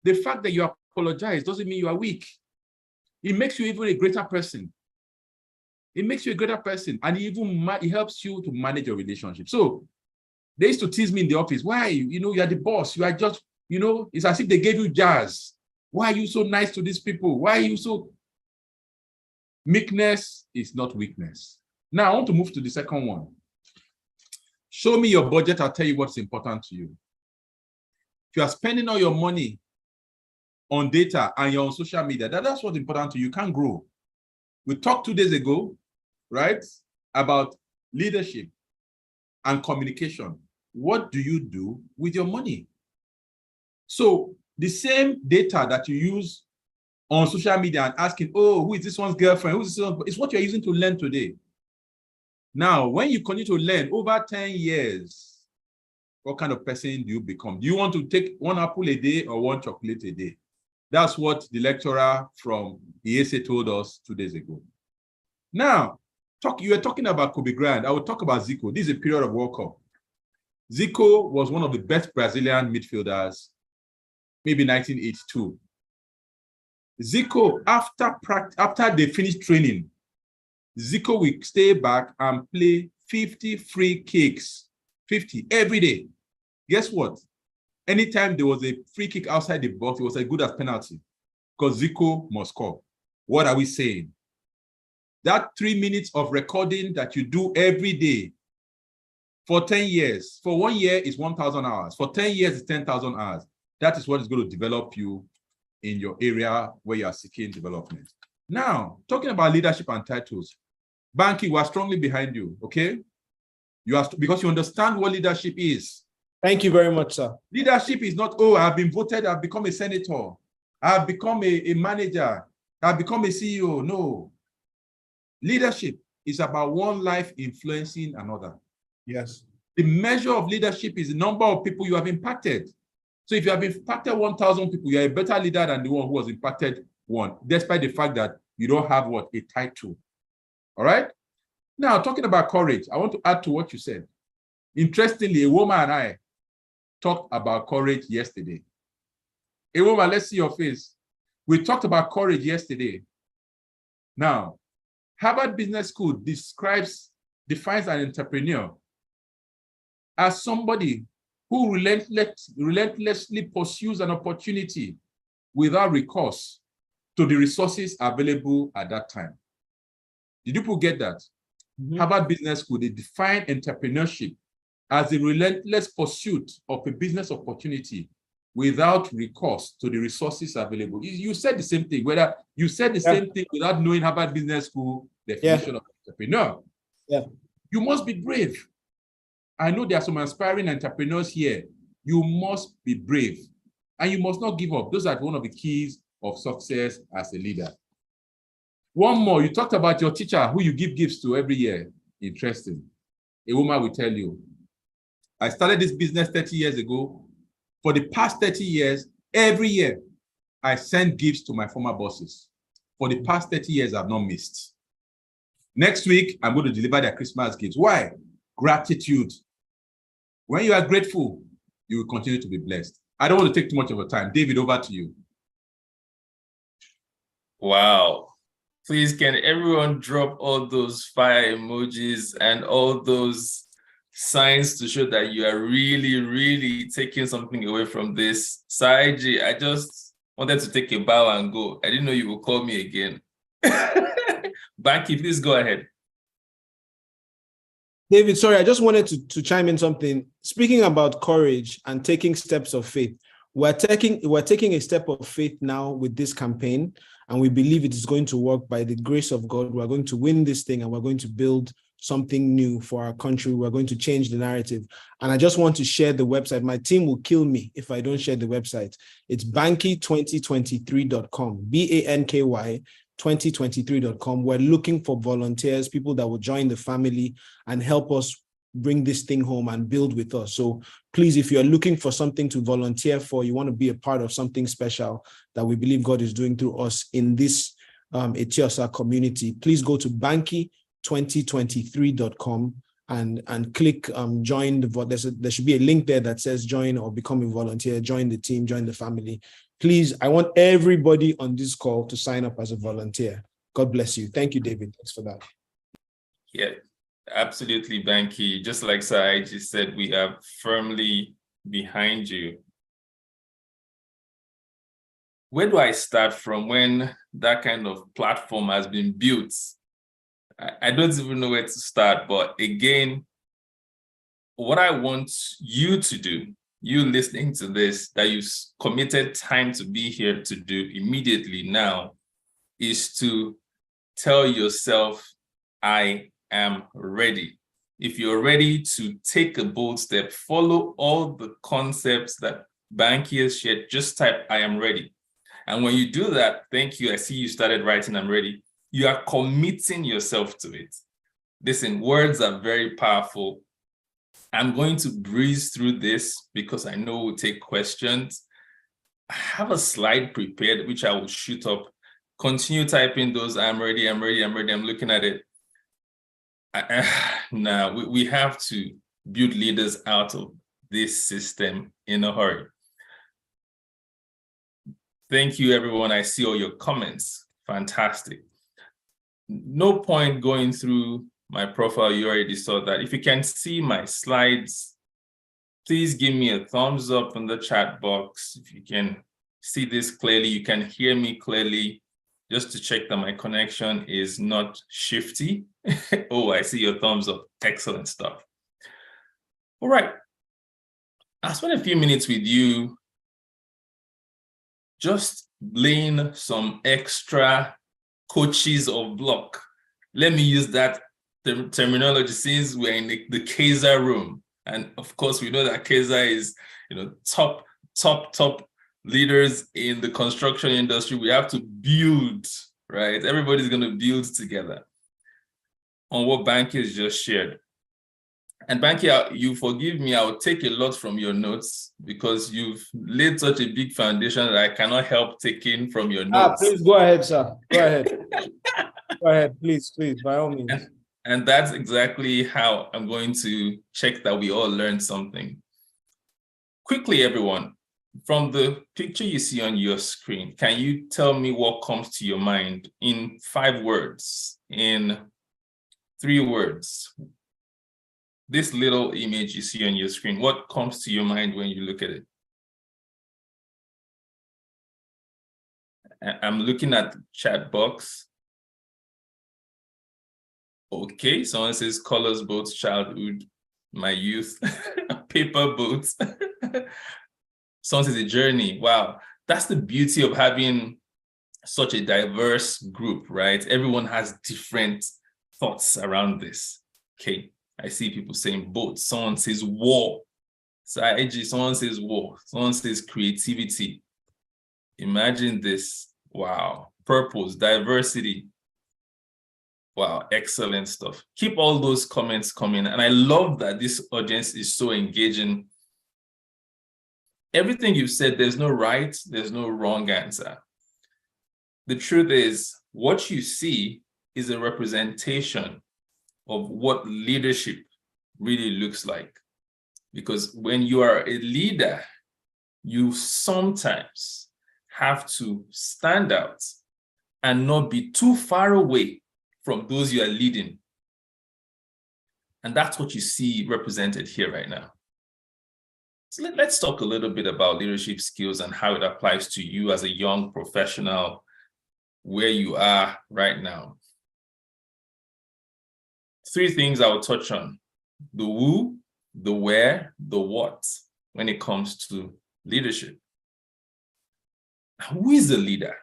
The fact that you apologize doesn't mean you are weak. It makes you even a greater person. It makes you a greater person. And it helps you to manage your relationship. So they used to tease me in the office. Why? You are the boss. You are just, it's as if they gave you jazz. Why are you so nice to these people? Why are you so... Meekness is not weakness. Now, I want to move to the second one. Show me your budget. I'll tell you what's important to you. If you are spending all your money on data and you're on social media, that's what's important to you. You can't grow. We talked 2 days ago, right, about leadership and communication. What do you do with your money? So the same data that you use on social media and asking, oh, who is this one's girlfriend? Who is this one? It's what you're using to learn today. Now, when you continue to learn over 10 years, what kind of person do you become? Do you want to take 1 apple a day or 1 chocolate a day? That's what the lecturer from ESA told us 2 days ago. Now, you were talking about Kobe Bryant. I will talk about Zico. This is a period of World Cup. Zico was one of the best Brazilian midfielders, maybe 1982. Zico, after they finished training, Zico will stay back and play 50 free kicks, 50 every day. Guess what? Anytime there was a free kick outside the box, it was as good as penalty because Zico must score. What are we saying? That 3 minutes of recording that you do every day for 10 years, for 1 year is 1,000 hours. For 10 years, it's 10,000 hours. That is what is going to develop you in your area where you are seeking development. Now, talking about leadership and titles, Banky, we are strongly behind you, okay? Because you understand what leadership is. Thank you very much, sir. Leadership is not, oh, I've been voted, I've become a senator, I've become a manager, I've become a CEO. No. Leadership is about one life influencing another. Yes. The measure of leadership is the number of people you have impacted. So if you have impacted 1,000 people, you're a better leader than the one who has impacted 1, despite the fact that you don't have what? A title. All right? Now, talking about courage, I want to add to what you said. Interestingly, a woman and I talked about courage yesterday. A woman, let's see your face. We talked about courage yesterday. Now, Harvard Business School defines an entrepreneur as somebody who relentlessly pursues an opportunity without recourse to the resources available at that time. Did you people get that? Mm-hmm. Harvard Business School, they define entrepreneurship as the relentless pursuit of a business opportunity without recourse to the resources available. You said the same thing, whether you said the same thing without knowing Harvard Business School definition of entrepreneur. Yeah. You must be brave. I know there are some aspiring entrepreneurs here. You must be brave and you must not give up. Those are one of the keys of success as a leader. One more, you talked about your teacher who you give gifts to every year. Interesting. A woman will tell you, I started this business 30 years ago. For the past 30 years, every year, I send gifts to my former bosses. For the past 30 years, I've not missed. Next week, I'm going to deliver their Christmas gifts. Why? Gratitude. When you are grateful, you will continue to be blessed. I don't want to take too much of your time. David, over to you. Wow. Please, can everyone drop all those fire emojis and all those signs to show that you are really, really taking something away from this? Saiji, I just wanted to take a bow and go. I didn't know you would call me again. Banky, please go ahead. David, sorry, I just wanted to chime in something. Speaking about courage and taking steps of faith, we're taking a step of faith now with this campaign, and we believe it is going to work by the grace of God. We're going to win this thing, and we're going to build something new for our country. We're going to change the narrative. And I just want to share the website. My team will kill me if I don't share the website. It's banky2023.com, BANKY 2023.com. We're looking for volunteers, people that will join the family and help us bring this thing home and build with us. So please, if you're looking for something to volunteer for, you want to be a part of something special that we believe God is doing through us in this Etiosa community, please go to banky2023.com and click join. There should be a link there that says join or become a volunteer, join the team, join the family. Please, I want everybody on this call to sign up as a volunteer. God bless you. Thank you, David. Thanks for that. Yeah, absolutely, Banky. Just like Saiji said, we are firmly behind you. Where do I start from when that kind of platform has been built? I don't even know where to start, but again, what I want you to do, you listening to this, that you committed time to be here to do immediately now, is to tell yourself, I am ready. If you're ready to take a bold step, follow all the concepts that Banky has shared, just type, I am ready. And when you do that, thank you, I see you started writing, I'm ready. You are committing yourself to it. Listen, words are very powerful. I'm going to breeze through this because I know we'll take questions. I have a slide prepared, which I will shoot up. Continue typing those. I'm ready. I'm looking at it. Now, we have to build leaders out of this system in a hurry. Thank you, everyone. I see all your comments. Fantastic. No point going through my profile. You already saw that. If you can see my slides, please give me a thumbs up in the chat box. If you can see this clearly, you can hear me clearly, just to check that my connection is not shifty. Oh, I see your thumbs up. Excellent stuff. All right. I'll spend a few minutes with you just laying some extra coaches of block. Let me use that terminology since we're in the Kaiser room. And of course, we know that Kaiser is, top leaders in the construction industry. We have to build, right? Everybody's going to build together on what Banky has just shared. And Banky, you forgive me, I'll take a lot from your notes because you've laid such a big foundation that I cannot help taking from your notes. Please go ahead, sir. Go ahead. Go ahead, please, by all means. And that's exactly how I'm going to check that we all learned something. Quickly, everyone, from the picture you see on your screen, can you tell me what comes to your mind in 5 words, in 3 words? This little image you see on your screen, what comes to your mind when you look at it? I'm looking at the chat box. Okay, someone says colors, boats, childhood, my youth, paper boats. Someone says a journey. Wow, that's the beauty of having such a diverse group, right? Everyone has different thoughts around this. Okay, I see people saying boats. Someone says war. So someone says war. Someone says creativity. Imagine this. Wow, purpose, diversity. Wow, excellent stuff. Keep all those comments coming. And I love that this audience is so engaging. Everything you've said, there's no right, there's no wrong answer. The truth is, what you see is a representation of what leadership really looks like. Because when you are a leader, you sometimes have to stand out and not be too far away from those you are leading. And that's what you see represented here right now. So let's talk a little bit about leadership skills and how it applies to you as a young professional, where you are right now. 3 things I will touch on: the who, the where, the what, when it comes to leadership. Who is a leader?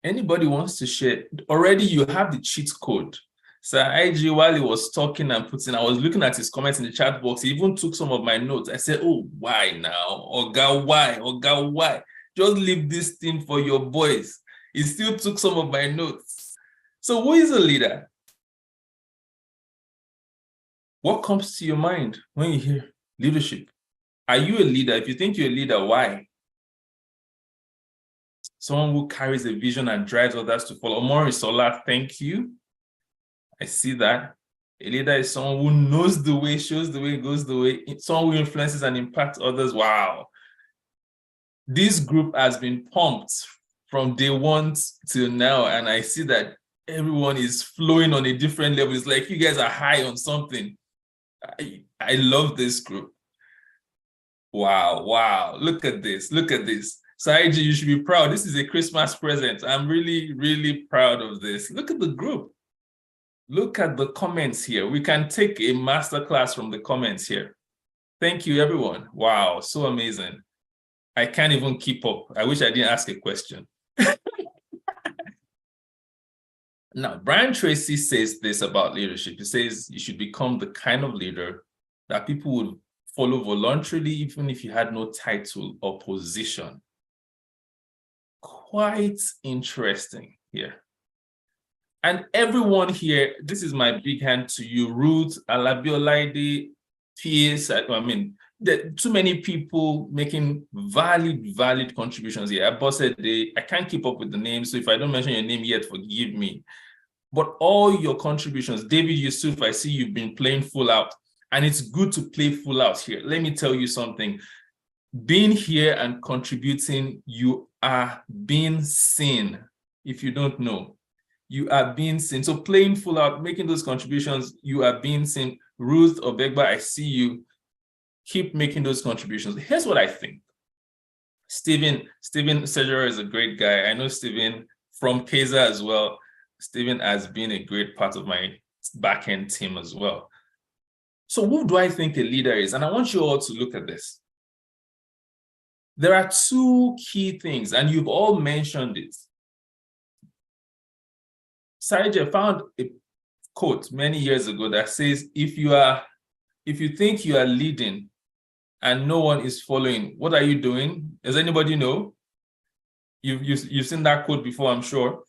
Anybody wants to share? Already you have the cheat code. So IG, while he was talking and putting, I was looking at his comments in the chat box. He even took some of my notes. I said, oh, why now? Oga, why? Oga, why? Just leave this thing for your boys. He still took some of my notes. So who is a leader? What comes to your mind when you hear leadership? Are you a leader? If you think you're a leader, why? Someone who carries a vision and drives others to follow. Omorisola, thank you. I see that. A leader is someone who knows the way, shows the way, goes the way, someone who influences and impacts others. Wow. This group has been pumped from day 1 till now, and I see that everyone is flowing on a different level. It's like you guys are high on something. I love this group. Wow, wow. Look at this. Look at this. So IG, you should be proud. This is a Christmas present. I'm really, really proud of this. Look at the group. Look at the comments here. We can take a masterclass from the comments here. Thank you, everyone. Wow, so amazing. I can't even keep up. I wish I didn't ask a question. Now, Brian Tracy says this about leadership. He says you should become the kind of leader that people would follow voluntarily, even if you had no title or position. Quite interesting here. And everyone here, this is my big hand to you, Ruth, Alabiolaide, Pierce, there are too many people making valid contributions here. I can't keep up with the names, so if I don't mention your name yet, forgive me. But all your contributions, David Yusuf, I see you've been playing full out, and it's good to play full out here. Let me tell you something. Being here and contributing, you are being seen. If you don't know, you are being seen. So playing full out, making those contributions, you are being seen. Ruth Obegba, I see you. Keep making those contributions. Here's what I think. Stephen Segerer is a great guy. I know Stephen from Kaiser as well. Stephen has been a great part of my back-end team as well. So who do I think a leader is? And I want you all to look at this. There are two key things, and you've all mentioned it. Saige found a quote many years ago that says, if you think you are leading and no one is following, what are you doing? Does anybody know? You've seen that quote before, I'm sure.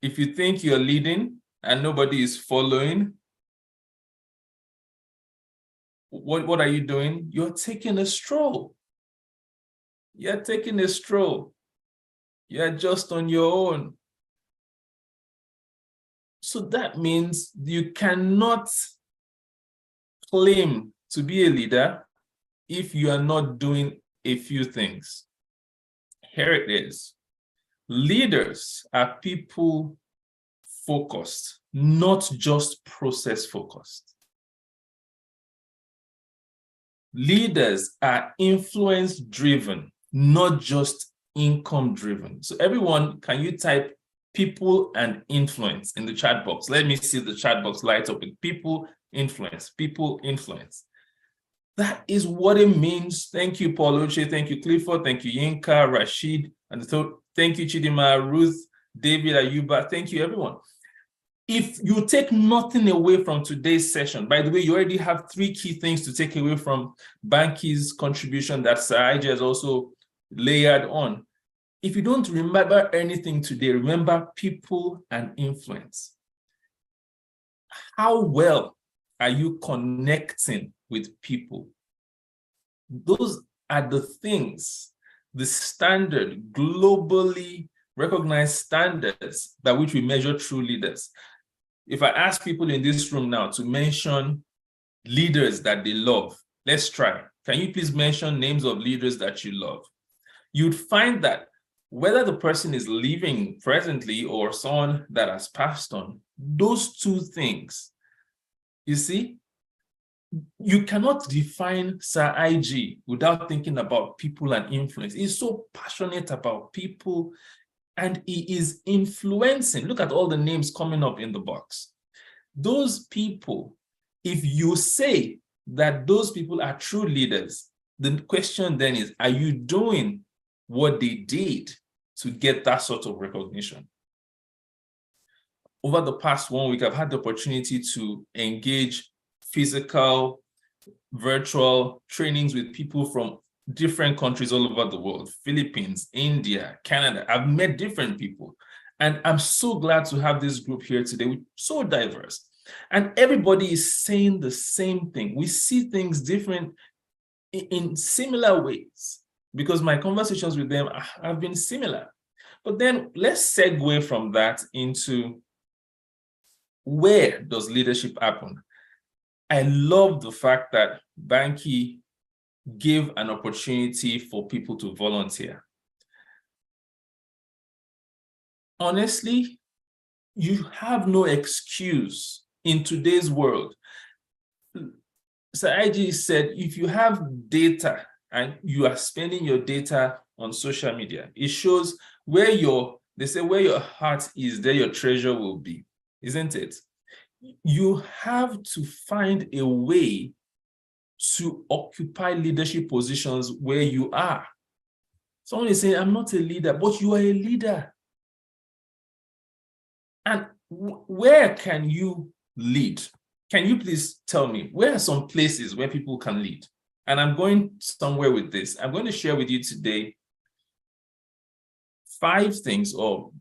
If you think you're leading and nobody is following, what are you doing? You're taking a stroll. You're taking a stroll. You're just on your own. So that means you cannot claim to be a leader if you are not doing a few things. Here it is. Leaders are people focused, not just process focused. Leaders are influence driven, not just income driven. So everyone, can you type people and influence in the chat box? Let me see the chat box light up with people, influence, people, influence. That is what it means. Thank you, Paul Oche. Thank you, Clifford. Thank you, Yinka, Rashid. And thank you, Chidima, Ruth, David, Ayuba. Thank you, everyone. If you take nothing away from today's session, by the way, you already have 3 key things to take away from Banky's contribution that Saige has also layered on. If you don't remember anything today, remember people and influence. How well are you connecting with people? Those are the things, the standard, globally recognized standards by which we measure true leaders. If I ask people in this room now to mention leaders that they love, let's try. Can you please mention names of leaders that you love? You'd find that whether the person is living presently or someone that has passed on, those two things, you see, you cannot define Sir IG without thinking about people and influence. He's so passionate about people and he is influencing. Look at all the names coming up in the box. Those people, if you say that those people are true leaders, the question then is, are you doing what they did to get that sort of recognition? Over the past 1 week, I've had the opportunity to engage physical, virtual trainings with people from different countries all over the world, Philippines, India, Canada. I've met different people. And I'm so glad to have this group here today. We're so diverse. And everybody is saying the same thing. We see things different in similar ways because my conversations with them have been similar. But then let's segue from that into where does leadership happen? I love the fact that Banky gave an opportunity for people to volunteer. Honestly, you have no excuse in today's world. So IG said, if you have data and you are spending your data on social media, it shows where they say where your heart is, there your treasure will be, isn't it? You have to find a way to occupy leadership positions where you are. Someone is saying, I'm not a leader, but you are a leader. And where can you lead? Can you please tell me, where are some places where people can lead? And I'm going somewhere with this. I'm going to share with you today 5 things, or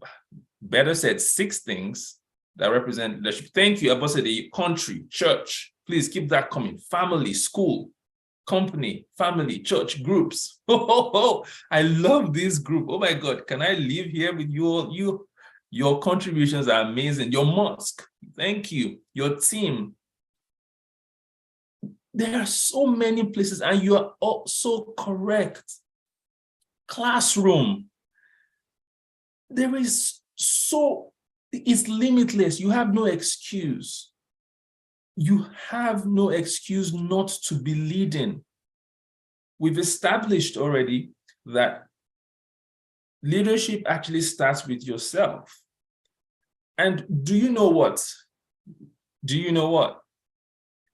better said, 6 things that represent leadership. Thank you, Abosede, country, church. Please keep that coming. Family, school, company, family, church, groups. Oh, I love this group. Oh my God, can I live here with you all? Your contributions are amazing. Your mosque, thank you. Your team. There are so many places, and you are also correct. Classroom. There is it's limitless. You have no excuse. You have no excuse not to be leading. We've established already that leadership actually starts with yourself. And do you know what? Do you know what?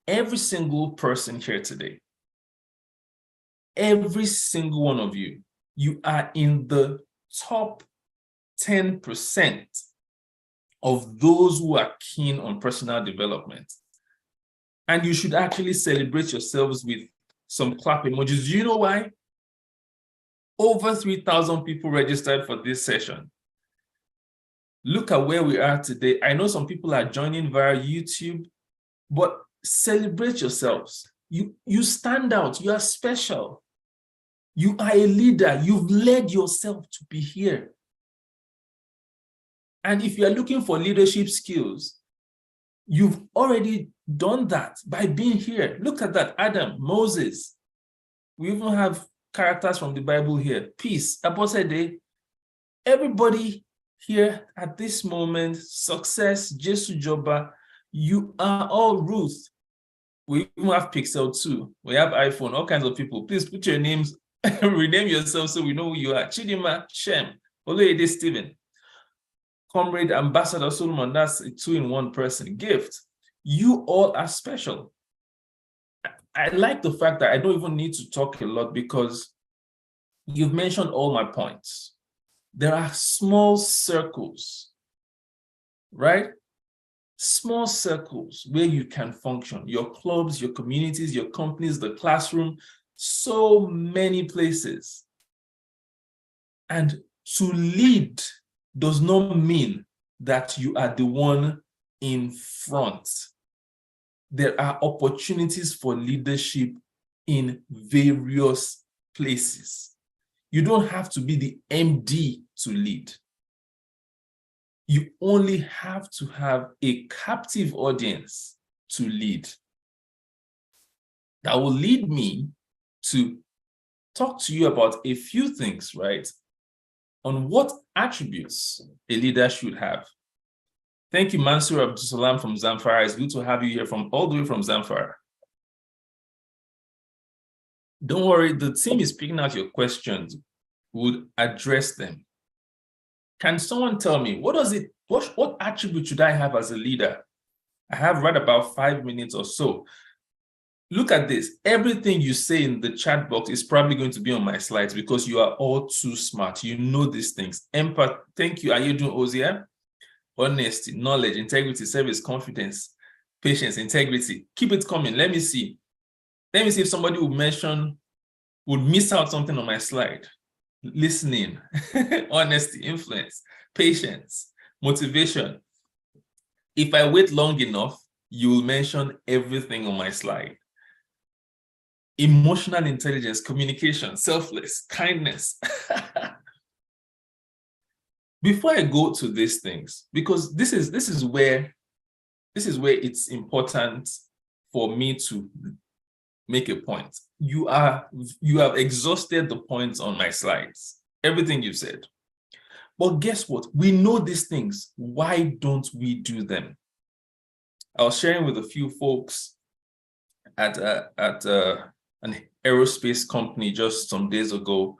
Every single person here today, every single one of you, you are in the top 10% of those who are keen on personal development. And you should actually celebrate yourselves with some clap emojis. Do you know why? Over 3,000 people registered for this session. Look at where we are today. I know some people are joining via YouTube, but celebrate yourselves. You stand out. You are special. You are a leader. You've led yourself to be here. And if you are looking for leadership skills, you've already done that by being here. Look at that. Adam, Moses. We even have characters from the Bible here. Peace, Abosede. Everybody here at this moment, Success, Jesu Joba, you are all Ruth. We even have Pixel too. We have iPhone, all kinds of people. Please put your names, rename yourself so we know who you are. Chidima, Shem, Oloyede Stephen, Comrade Ambassador Solomon, that's a two-in-one person. Gift, you all are special. I like the fact that I don't even need to talk a lot because you've mentioned all my points. There are small circles, right? Small circles where you can function. Your clubs, your communities, your companies, the classroom, so many places. And to lead does not mean that you are the one in front. There are opportunities for leadership in various places. You don't have to be the MD to lead. You only have to have a captive audience to lead. That will lead me to talk to you about a few things, right, on what attributes a leader should have. Thank you, Mansour Abdusalam from Zamfara. It's good to have you here from all the way from Zamfara. Don't worry, the team is picking out your questions. We'll address them. Can someone tell me, what attribute should I have as a leader? I have right about 5 minutes or so. Look at this. Everything you say in the chat box is probably going to be on my slides because you are all too smart. You know these things. Empathy. Thank you. Are you doing Ozia? Honesty, knowledge, integrity, service, confidence, patience, integrity. Keep it coming. Let me see. Let me see if somebody would miss out something on my slide. Listening, honesty, influence, patience, motivation. If I wait long enough, you will mention everything on my slide. Emotional intelligence, communication, selfless, kindness. Before I go to these things, because this is where it's important for me to make a point. You have exhausted the points on my slides, everything you've said. But guess what? We know these things. Why don't we do them? I was sharing with a few folks at an aerospace company just some days ago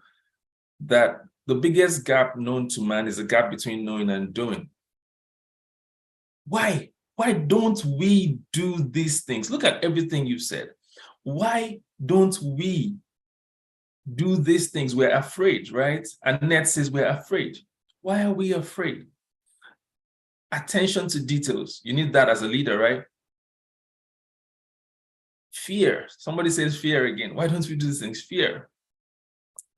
that the biggest gap known to man is the gap between knowing and doing. Why? Why don't we do these things? Look at everything you've said. Why don't we do these things? We're afraid, right? Annette says we're afraid. Why are we afraid? Attention to details. You need that as a leader, right? Fear. Somebody says fear again. Why don't we do these things? Fear.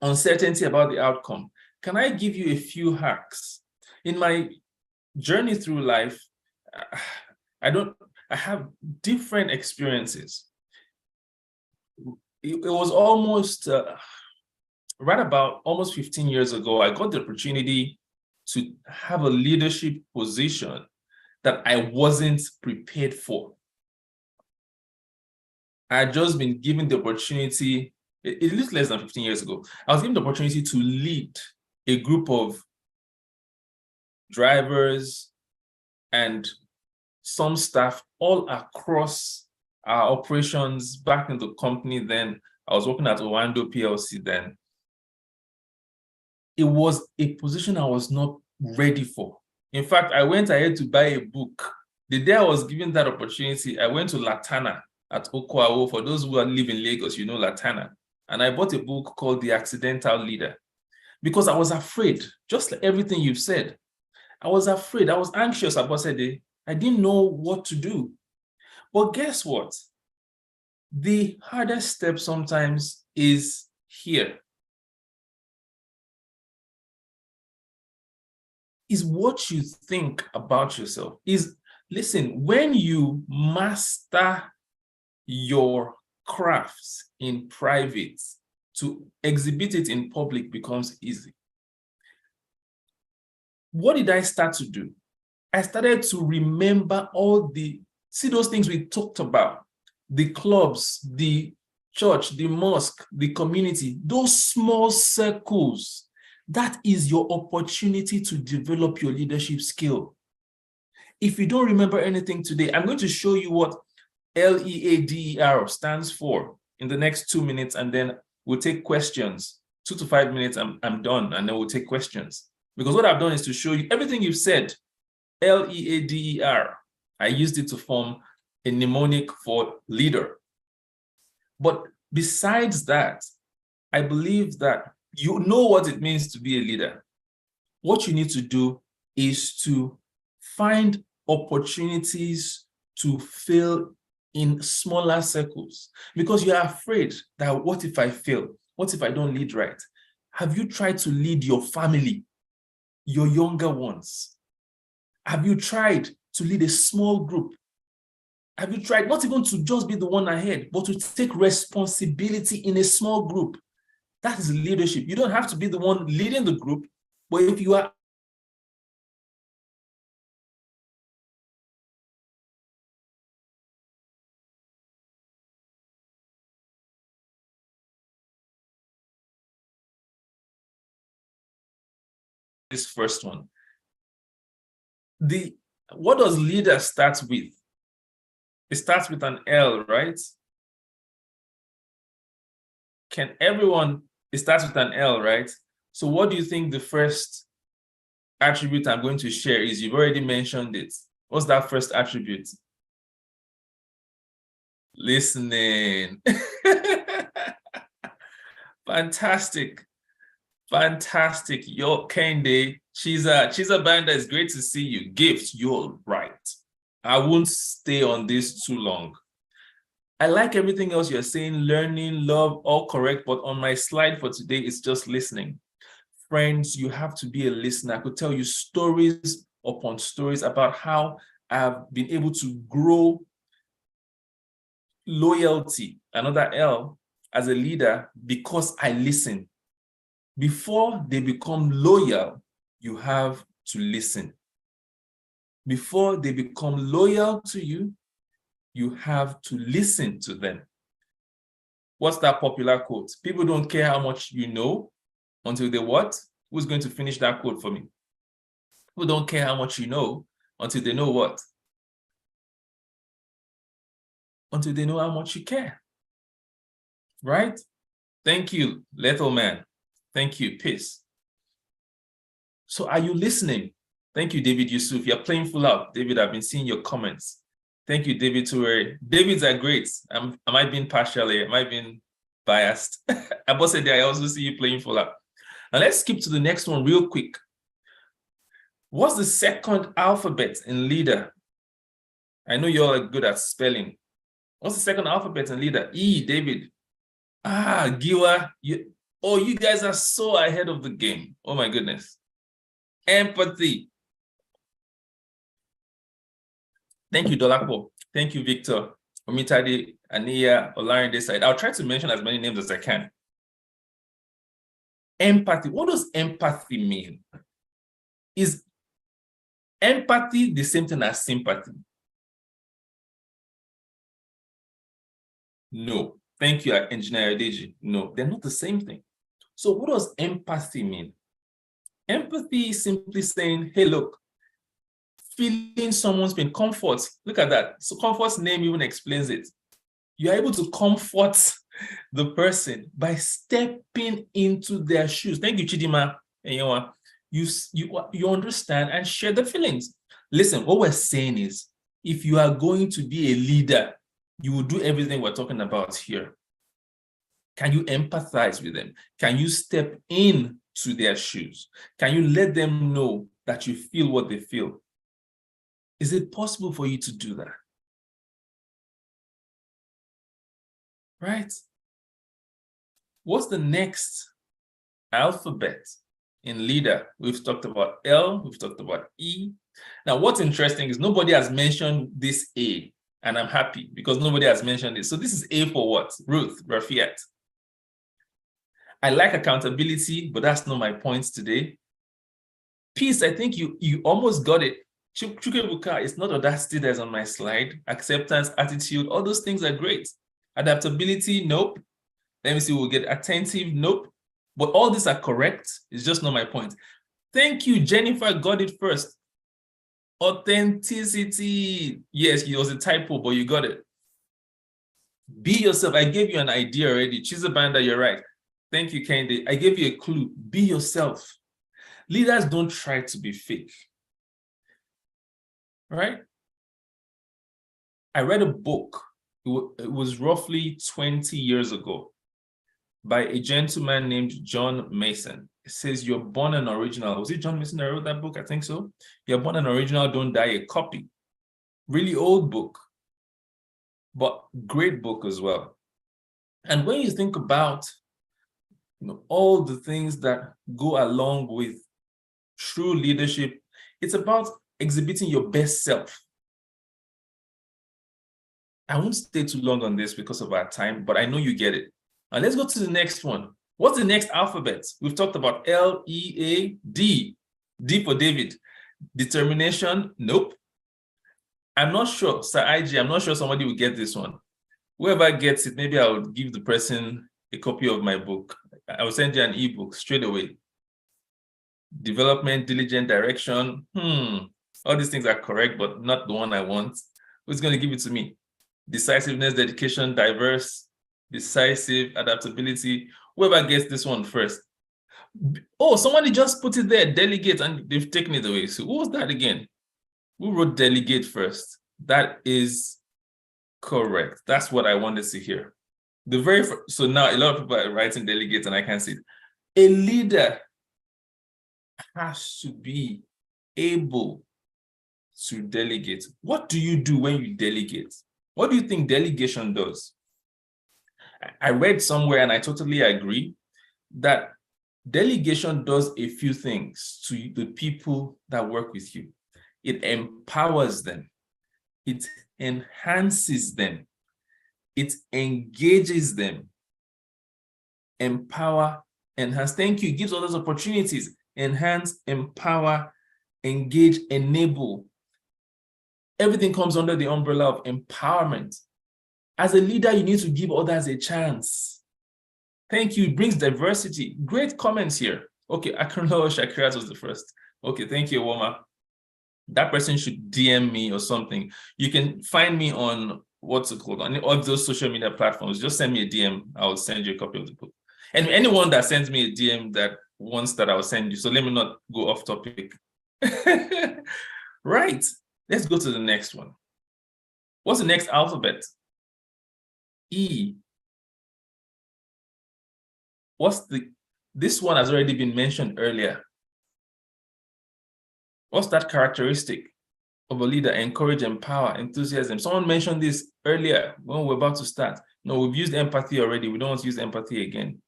Uncertainty about the outcome. Can I give you a few hacks? In my journey through life, I have different experiences. It was almost right about almost 15 years ago, I got the opportunity to have a leadership position that I wasn't prepared for. I had just been given the opportunity, a little less than 15 years ago, I was given the opportunity to lead a group of drivers and some staff all across our operations back in the company then. I was working at Owando PLC then. It was a position I was not ready for. In fact, I went ahead to buy a book. The day I was given that opportunity, I went to Latana at Okwawo. For those who live in Lagos, you know Latana. And I bought a book called The Accidental Leader because I was afraid, just like everything you've said. I was afraid. I was anxious about it. I didn't know what to do. But guess what? The hardest step sometimes is here. Is what you think about yourself. Listen, when you master your crafts in private, to exhibit it in public becomes easy. What did I start to do? I started to remember see those things we talked about, the clubs, the church, the mosque, the community, those small circles. That is your opportunity to develop your leadership skill. If you don't remember anything today, I'm going to show you what LEADER stands for in the next 2 minutes, and then we'll take questions. 2 to 5 minutes, I'm done, and then we'll take questions. Because what I've done is to show you everything you've said, LEADER. I used it to form a mnemonic for leader. But besides that, I believe that you know what it means to be a leader. What you need to do is to find opportunities to fill in smaller circles, because you're afraid that what if I fail? What if I don't lead right? Have you tried to lead your family, your younger ones? Have you tried to lead a small group? Have you tried not even to just be the one ahead, but to take responsibility in a small group? That is leadership. You don't have to be the one leading the group, but if you are this first one. What does leader start with? It starts with an L, right? It starts with an L, right? So what do you think the first attribute I'm going to share is? You've already mentioned it. What's that first attribute? Listening. Fantastic. Fantastic. Yo, Kende, Chiza Banda, it's great to see you. Gift, you're right. I won't stay on this too long. I like everything else you're saying, learning, love, all correct, but on my slide for today, it's just listening. Friends, you have to be a listener. I could tell you stories upon stories about how I've been able to grow loyalty, another L, as a leader because I listen. Before they become loyal, you have to listen. Before they become loyal to you, you have to listen to them. What's that popular quote? People don't care how much you know until they what? Who's going to finish that quote for me? People don't care how much you know until they know what? Until they know how much you care. Right? Thank you, little man. Thank you, peace. So are you listening? Thank you, David Yusuf. You're playing full out. David, I've been seeing your comments. Thank you, David Toure. Davids are great. Am I being partial here? Am I being biased? I also see you playing full out. Now let's skip to the next one real quick. What's the second alphabet in leader? I know you're good at spelling. What's the second alphabet in leader? E, David. Giwa. You guys are so ahead of the game. Oh my goodness. Empathy. Thank you, Dolapo. Thank you, Victor. Omitade, Ania, Olarin this side. I'll try to mention as many names as I can. Empathy. What does empathy mean? Is empathy the same thing as sympathy? No. Thank you, Engineer Adeji. No, they're not the same thing. So what does empathy mean? Empathy is simply saying, hey, look, feeling someone's pain, comfort. Look at that. So comfort's name even explains it. You're able to comfort the person by stepping into their shoes. Thank you, Chidima. You understand and share the feelings. Listen, what we're saying is, if you are going to be a leader, you will do everything we're talking about here. Can you empathize with them? Can you step in to their shoes? Can you let them know that you feel what they feel? Is it possible for you to do that? Right? What's the next alphabet in leader? We've talked about L, we've talked about E. Now, what's interesting is nobody has mentioned this A, and I'm happy because nobody has mentioned it. So this is A for what? Ruth, Rafiat. I like accountability, but that's not my point today. Peace, I think you almost got it. Chukwuebuka is not audacity that's on my slide. Acceptance, attitude, all those things are great. Adaptability, nope. Let me see, we'll get attentive, nope. But all these are correct. It's just not my point. Thank you, Jennifer got it first. Authenticity. Yes, it was a typo, but you got it. Be yourself. I gave you an idea already. Chizabanda, you're right. Thank you, Kendi. I gave you a clue. Be yourself. Leaders don't try to be fake. Right? I read a book. It was roughly 20 years ago by a gentleman named John Mason. It says, you're born an original. Was it John Mason that wrote that book? I think so. You're born an original, don't die a copy. Really old book, but great book as well. And when you think about all the things that go along with true leadership, it's about exhibiting your best self. I won't stay too long on this because of our time, but I know you get it. And let's go to the next one. What's the next alphabet? We've talked about L, E, A, D. D for David. Determination, nope. I'm not sure, Sir IG, I'm not sure somebody will get this one. Whoever gets it, maybe I'll give the person a copy of my book. I will send you an ebook straight away. Development, diligent, direction. All these things are correct, but not the one I want. Who's going to give it to me? Decisiveness, dedication, diverse, decisive, adaptability. Whoever gets this one first. Oh, somebody just put it there, delegate, and they've taken it away. So who was that again? Who wrote delegate first? That is correct. That's what I wanted to hear. The very first, so now a lot of people are writing delegate and I can't see it. A leader has to be able to delegate. What do you do when you delegate? What do you think delegation does? I read somewhere, and I totally agree, that delegation does a few things to the people that work with you. It empowers them. It enhances them. It engages them. Empower, enhance. Thank you. It gives others opportunities. Enhance, empower, engage, enable. Everything comes under the umbrella of empowerment. As a leader, you need to give others a chance. Thank you. It brings diversity. Great comments here. Okay, Akunlo Shakirat was the first. Okay, thank you, Woma. That person should DM me or something. You can find me on, what's it called, on all those social media platforms. Just send me a DM. I'll send you a copy of the book. And anyone that sends me a DM that wants that, I'll send you. So let me not go off topic. Right. Let's go to the next one. What's the next alphabet? E. This one has already been mentioned earlier. What's that characteristic of a leader? Encourage, empower, enthusiasm. Someone mentioned this earlier when we're about to start. No, we've used empathy already. We don't want to use empathy again.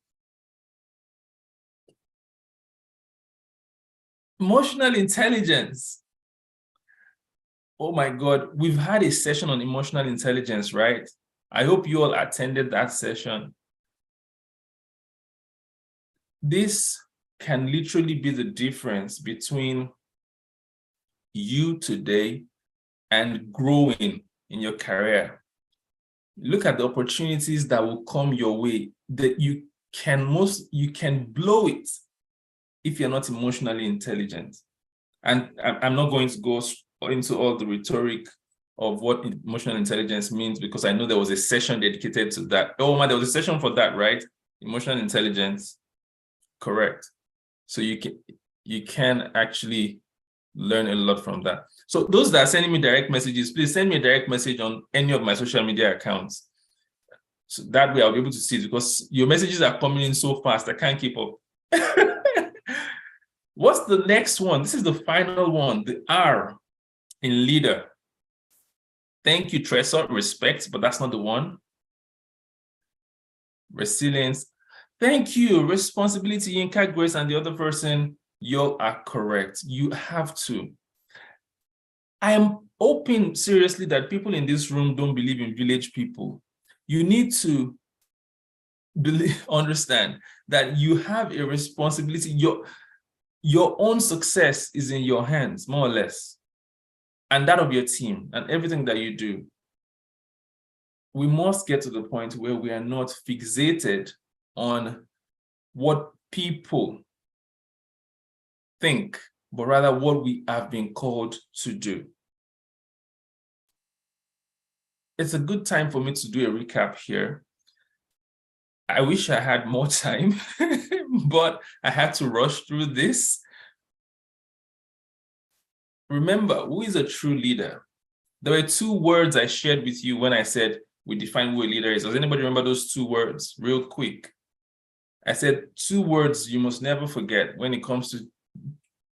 Emotional intelligence. Oh my God, we've had a session on emotional intelligence, right? I hope you all attended that session. This can literally be the difference between you today and growing in your career. Look at the opportunities that will come your way that you can blow it if you're not emotionally intelligent. And I'm not going to go into all the rhetoric of what emotional intelligence means, because I know there was a session dedicated to that. Oh man, there was a session for that, right? Emotional intelligence, correct. So you can actually learn a lot from that. So those that are sending me direct messages, please send me a direct message on any of my social media accounts. So that way I'll be able to see it, because your messages are coming in so fast, I can't keep up. What's the next one? This is the final one, the R in leader. Thank you, Tresor. Respect, but that's not the one. Resilience. Thank you. Responsibility, Yinka, Grace, and the other person. You are correct. You have to. I am hoping seriously that people in this room don't believe in village people. You need to understand that you have a responsibility. Your own success is in your hands, more or less, and that of your team and everything that you do. We must get to the point where we are not fixated on what people think, but rather what we have been called to do. It's a good time for me to do a recap here. I wish I had more time, but I had to rush through this. Remember, who is a true leader? There were two words I shared with you when I said we define who a leader is. Does anybody remember those two words real quick? I said two words you must never forget when it comes to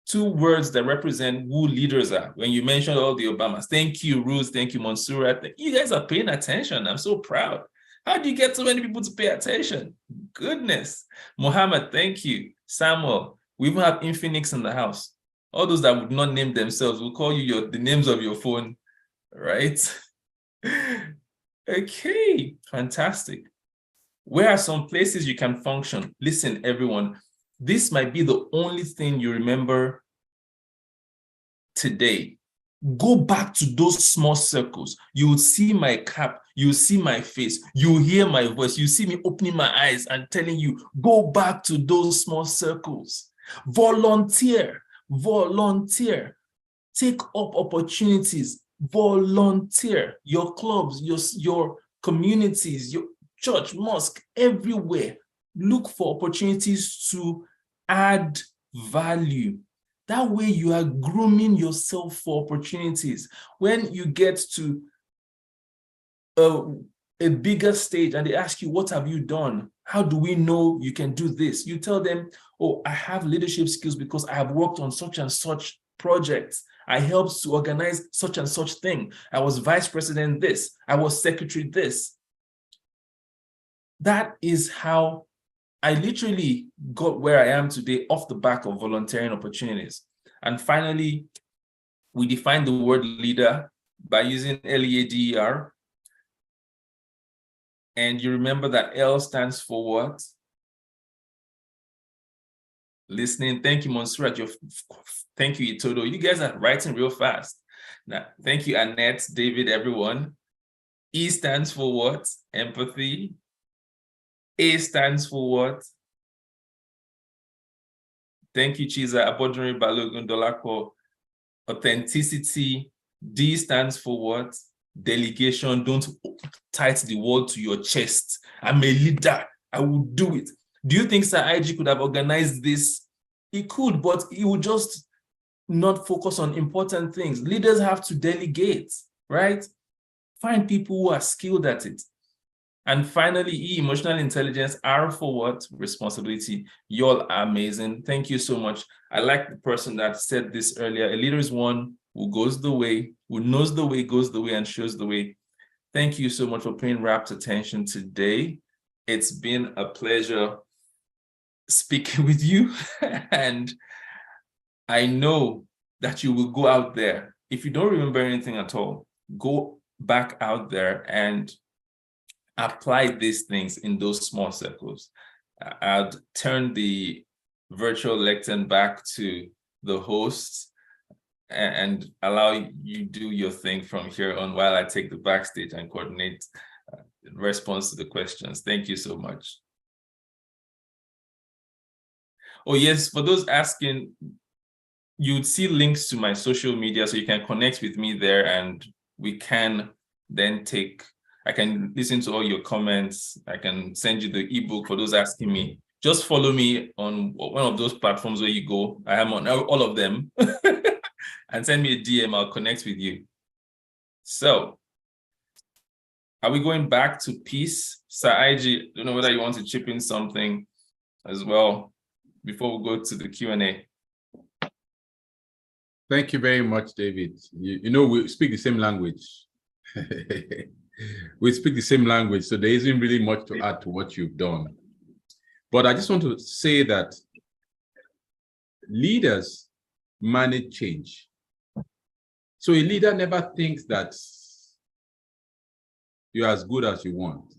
two words that represent who leaders are. When you mentioned all the Obamas, thank you, Ruth, thank you, Mansoura. You guys are paying attention. I'm so proud. How do you get so many people to pay attention? Goodness. Mohammed, thank you. Samuel, we even have Infinix in the house. All those that would not name themselves will call you the names of your phone, right? Okay, fantastic. Where are some places you can function? Listen, everyone, this might be the only thing you remember today. Go back to those small circles. You will see my cap, you will see my face, you will hear my voice, you see me opening my eyes and telling you, go back to those small circles. Volunteer, volunteer. Take up opportunities, volunteer. Your clubs, your communities, your church, mosque, everywhere. Look for opportunities to add value. That way you are grooming yourself for opportunities. When you get to a bigger stage and they ask you, what have you done? How do we know you can do this? You tell them, oh, I have leadership skills because I have worked on such and such projects. I helped to organize such and such thing. I was vice president this. I was secretary this. That is how I literally got where I am today off the back of volunteering opportunities. And finally, we define the word leader by using LEADER. And you remember that L stands for what? Listening. Thank you, Monserrat. Thank you, Itodo. You guys are writing real fast. Now, thank you, Annette, David, everyone. E stands for what? Empathy. A stands for what? Thank you, Chiza Abodunri Balogun Dolako. Authenticity. D stands for what? Delegation. Don't tight the word to your chest. I'm a leader. I will do it. Do you think Sir IG could have organized this? He could, but he would just not focus on important things. Leaders have to delegate, right? Find people who are skilled at it. And finally, E, emotional intelligence, R for what? Responsibility. Y'all are amazing. Thank you so much. I like the person that said this earlier. A leader is one who goes the way, who knows the way, goes the way, and shows the way. Thank you so much for paying rapt attention today. It's been a pleasure speaking with you. And I know that you will go out there if you don't remember anything at all, go back out there and apply these things in those small circles. I'd turn the virtual lectern back to the host and allow you do your thing from here on while I take the backstage and coordinate response to the questions. Thank you so much. Oh yes, for those asking, you'd see links to my social media so you can connect with me there, and we can then I can listen to all your comments. I can send you the ebook for those asking me. Just follow me on one of those platforms where you go. I am on all of them. And send me a DM, I'll connect with you. So, are we going back to peace? Sir IG, I don't know whether you want to chip in something as well before we go to the Q&A. Thank you very much, David. You know, we speak the same language. We speak the same language, so there isn't really much to add to what you've done. But I just want to say that leaders manage change. So a leader never thinks that you're as good as you want.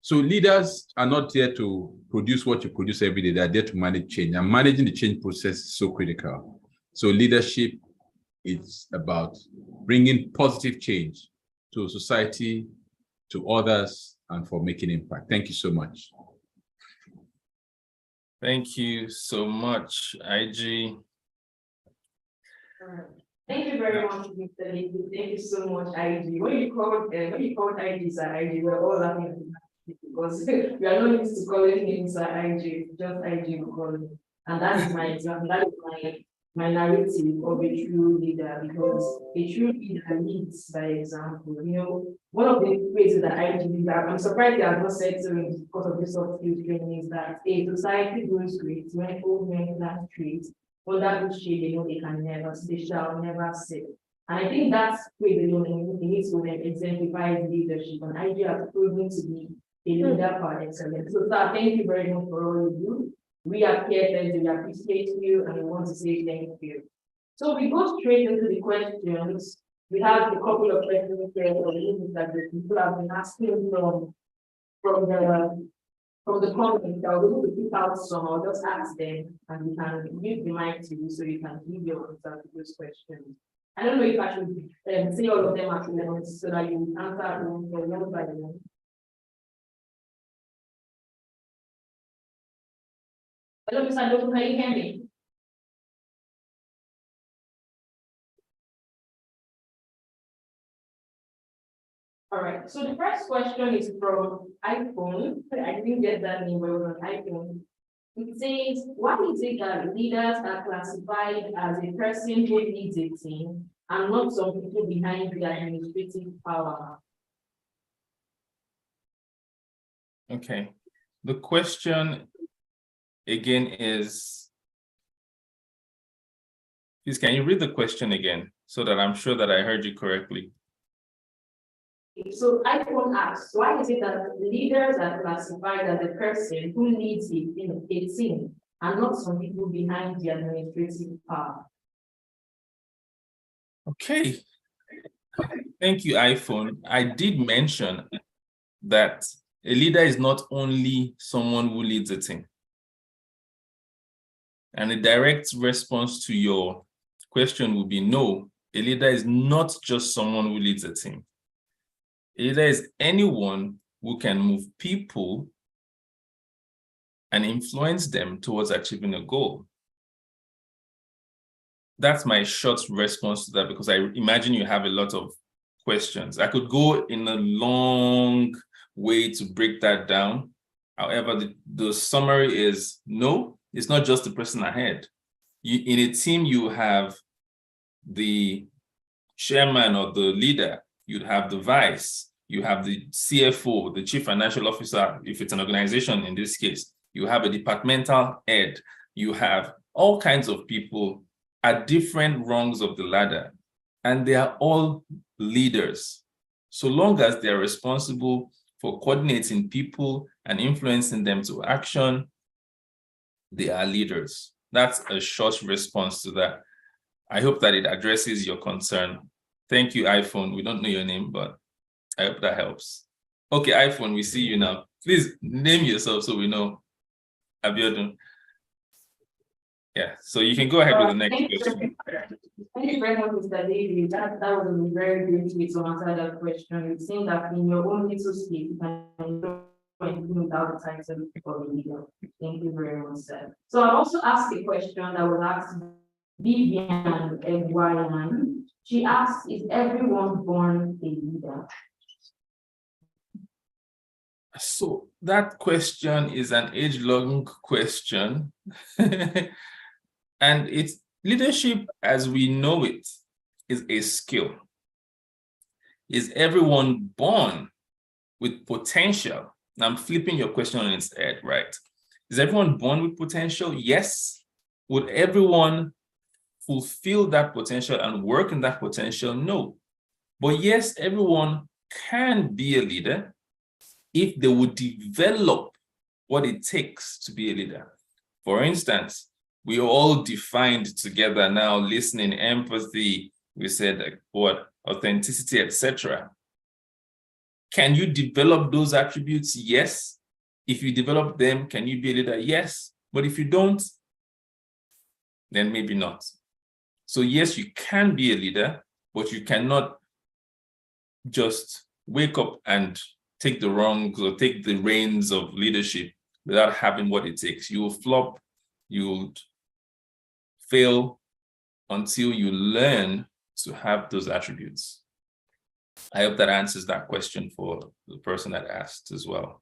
So leaders are not there to produce what you produce every day. They're there to manage change. And managing the change process is so critical. So leadership is about bringing positive change to society, to others, and for making impact. Thank you so much. Thank you so much, IG. Thank you very much, Mr. Lee. Thank you so much, IG. When you called IG, Sir IG, we're all laughing because we are not used to calling him Sir IG, just IG we call him. And that is my example, that is my narrative of a true leader, because a true leader leads by example. You know, one of the ways that I believe that I'm surprised they have not said so because of this soft skills training is that a society grows great when old men plant trees, but that which they know they can never, they shall never say. And I think that's where the needs to exemplify leadership, and IG has proven to be a leader par excellence. So thank you very much for all you do. We are KFSD, we appreciate you, and we want to say thank you. So we go straight into the questions. We have a couple of questions here that the people have been asking from the comments. I'll be able to pick out some. I'll just ask them, and we can give the mic to you so you can give your answer to those questions. I don't know if I should say all of them at once so that you answer one by one. Hello, Mr. Doku, can you hear me? All right, so the first question is from iPhone. I didn't get that name, but it was on iPhone. It says, why is it that leaders are classified as a person who leads a team and not some people behind the administrative power? Okay, the question again is, please can you read the question again so that I'm sure that I heard you correctly? So iPhone asks, why is it that leaders are classified as a person who leads a team and not some people behind the administrative power? Okay, thank you, iPhone. I did mention that a leader is not only someone who leads a team. And a direct response to your question would be no, a leader is not just someone who leads a team. A leader is anyone who can move people and influence them towards achieving a goal. That's my short response to that, because I imagine you have a lot of questions. I could go in a long way to break that down. However, the summary is no, it's not just the person ahead. In a team, you have the chairman or the leader, you'd have the vice, you have the CFO, the chief financial officer, if it's an organization in this case, you have a departmental head, you have all kinds of people at different rungs of the ladder, and they are all leaders. So long as they're responsible for coordinating people and influencing them to action, they are leaders. That's a short response to that. I hope that it addresses your concern. Thank you, iPhone. We don't know your name, but I hope that helps. Okay, iPhone, we see you now. Please name yourself so we know. Abiodun. Yeah, so you can go ahead with the next question. Thank you very much, Mr. David. That was a very great way to answer that question. It seems that in your own little state, you can without the title of the leader. Thank you very much, sir. So I also asked a question that was asked Vivian FYN. She asked, is everyone born a leader? So that question is an age-long question. And it's leadership as we know it is a skill. Is everyone born with potential? Now I'm flipping your question on its head, right? Is everyone born with potential? Yes. Would everyone fulfill that potential and work in that potential? No. But yes, everyone can be a leader if they would develop what it takes to be a leader. For instance, we all defined together now listening, empathy, we said like what, authenticity, etc. Can you develop those attributes? Yes. If you develop them, can you be a leader? Yes. But if you don't, then maybe not. So yes, you can be a leader, but you cannot just wake up and take the reins or take the reins of leadership without having what it takes. You will flop, you'll fail until you learn to have those attributes. I hope that answers that question for the person that asked as well.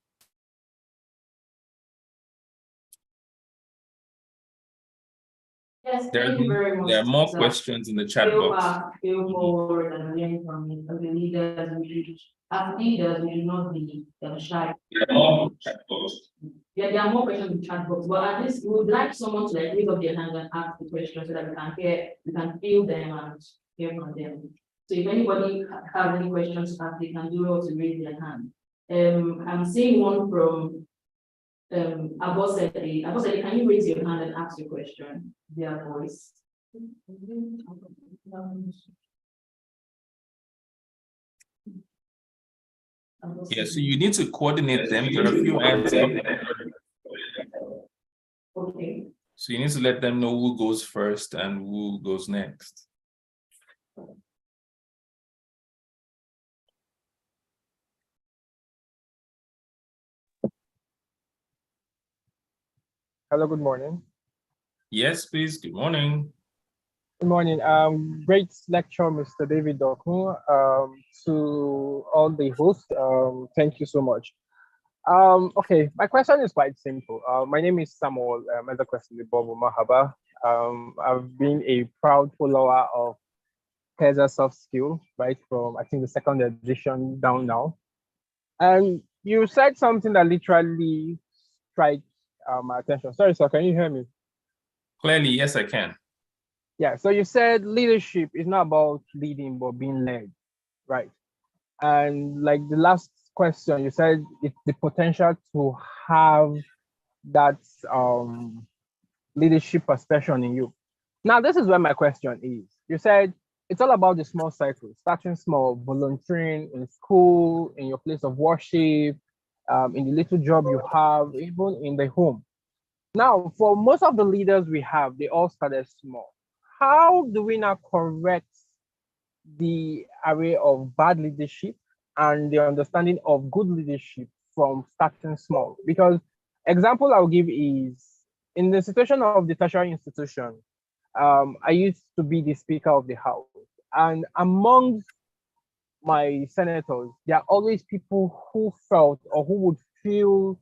Yes, There thank you very much. are more questions in the chat box. Feel more than learning from it. As leaders, we should not be shy. There are more chat box. Yeah, there are more questions in the chat box, but at least we would like someone to like raise up their hand and ask the question so that we can feel them and hear from them. So if anybody has any questions to ask, they can do it to raise their hand. I'm seeing one from Abosede. Abosede, can you raise your hand and ask your question via voice? Yeah, so you need to coordinate them. There are a few hands up. Okay. So you need to let them know who goes first and who goes next. Hello, good morning. Yes, please. Good morning. Good morning. Great lecture, Mr. David Dokun. To all the hosts, thank you so much. Okay, my question is quite simple. My name is Samuel Bobo Mahaba. I've been a proud follower of KEZA Soft Skill, right, from I think the second edition down now. And you said something that literally struck my attention. Sorry, sir, can you hear me? Clearly, yes, I can. Yeah, so you said leadership is not about leading, but being led, right? And like the last question, you said it's the potential to have that leadership perception in you. Now, this is where my question is. You said it's all about the small cycles, starting small, volunteering in school, in your place of worship, in the little job you have, even in the home. Now, for most of the leaders we have, they all started small. How do we now correct the array of bad leadership and the understanding of good leadership from starting small? Because example I'll give is in the situation of the tertiary institution, I used to be the Speaker of the House, and amongst my senators, there are always people who felt or who would feel,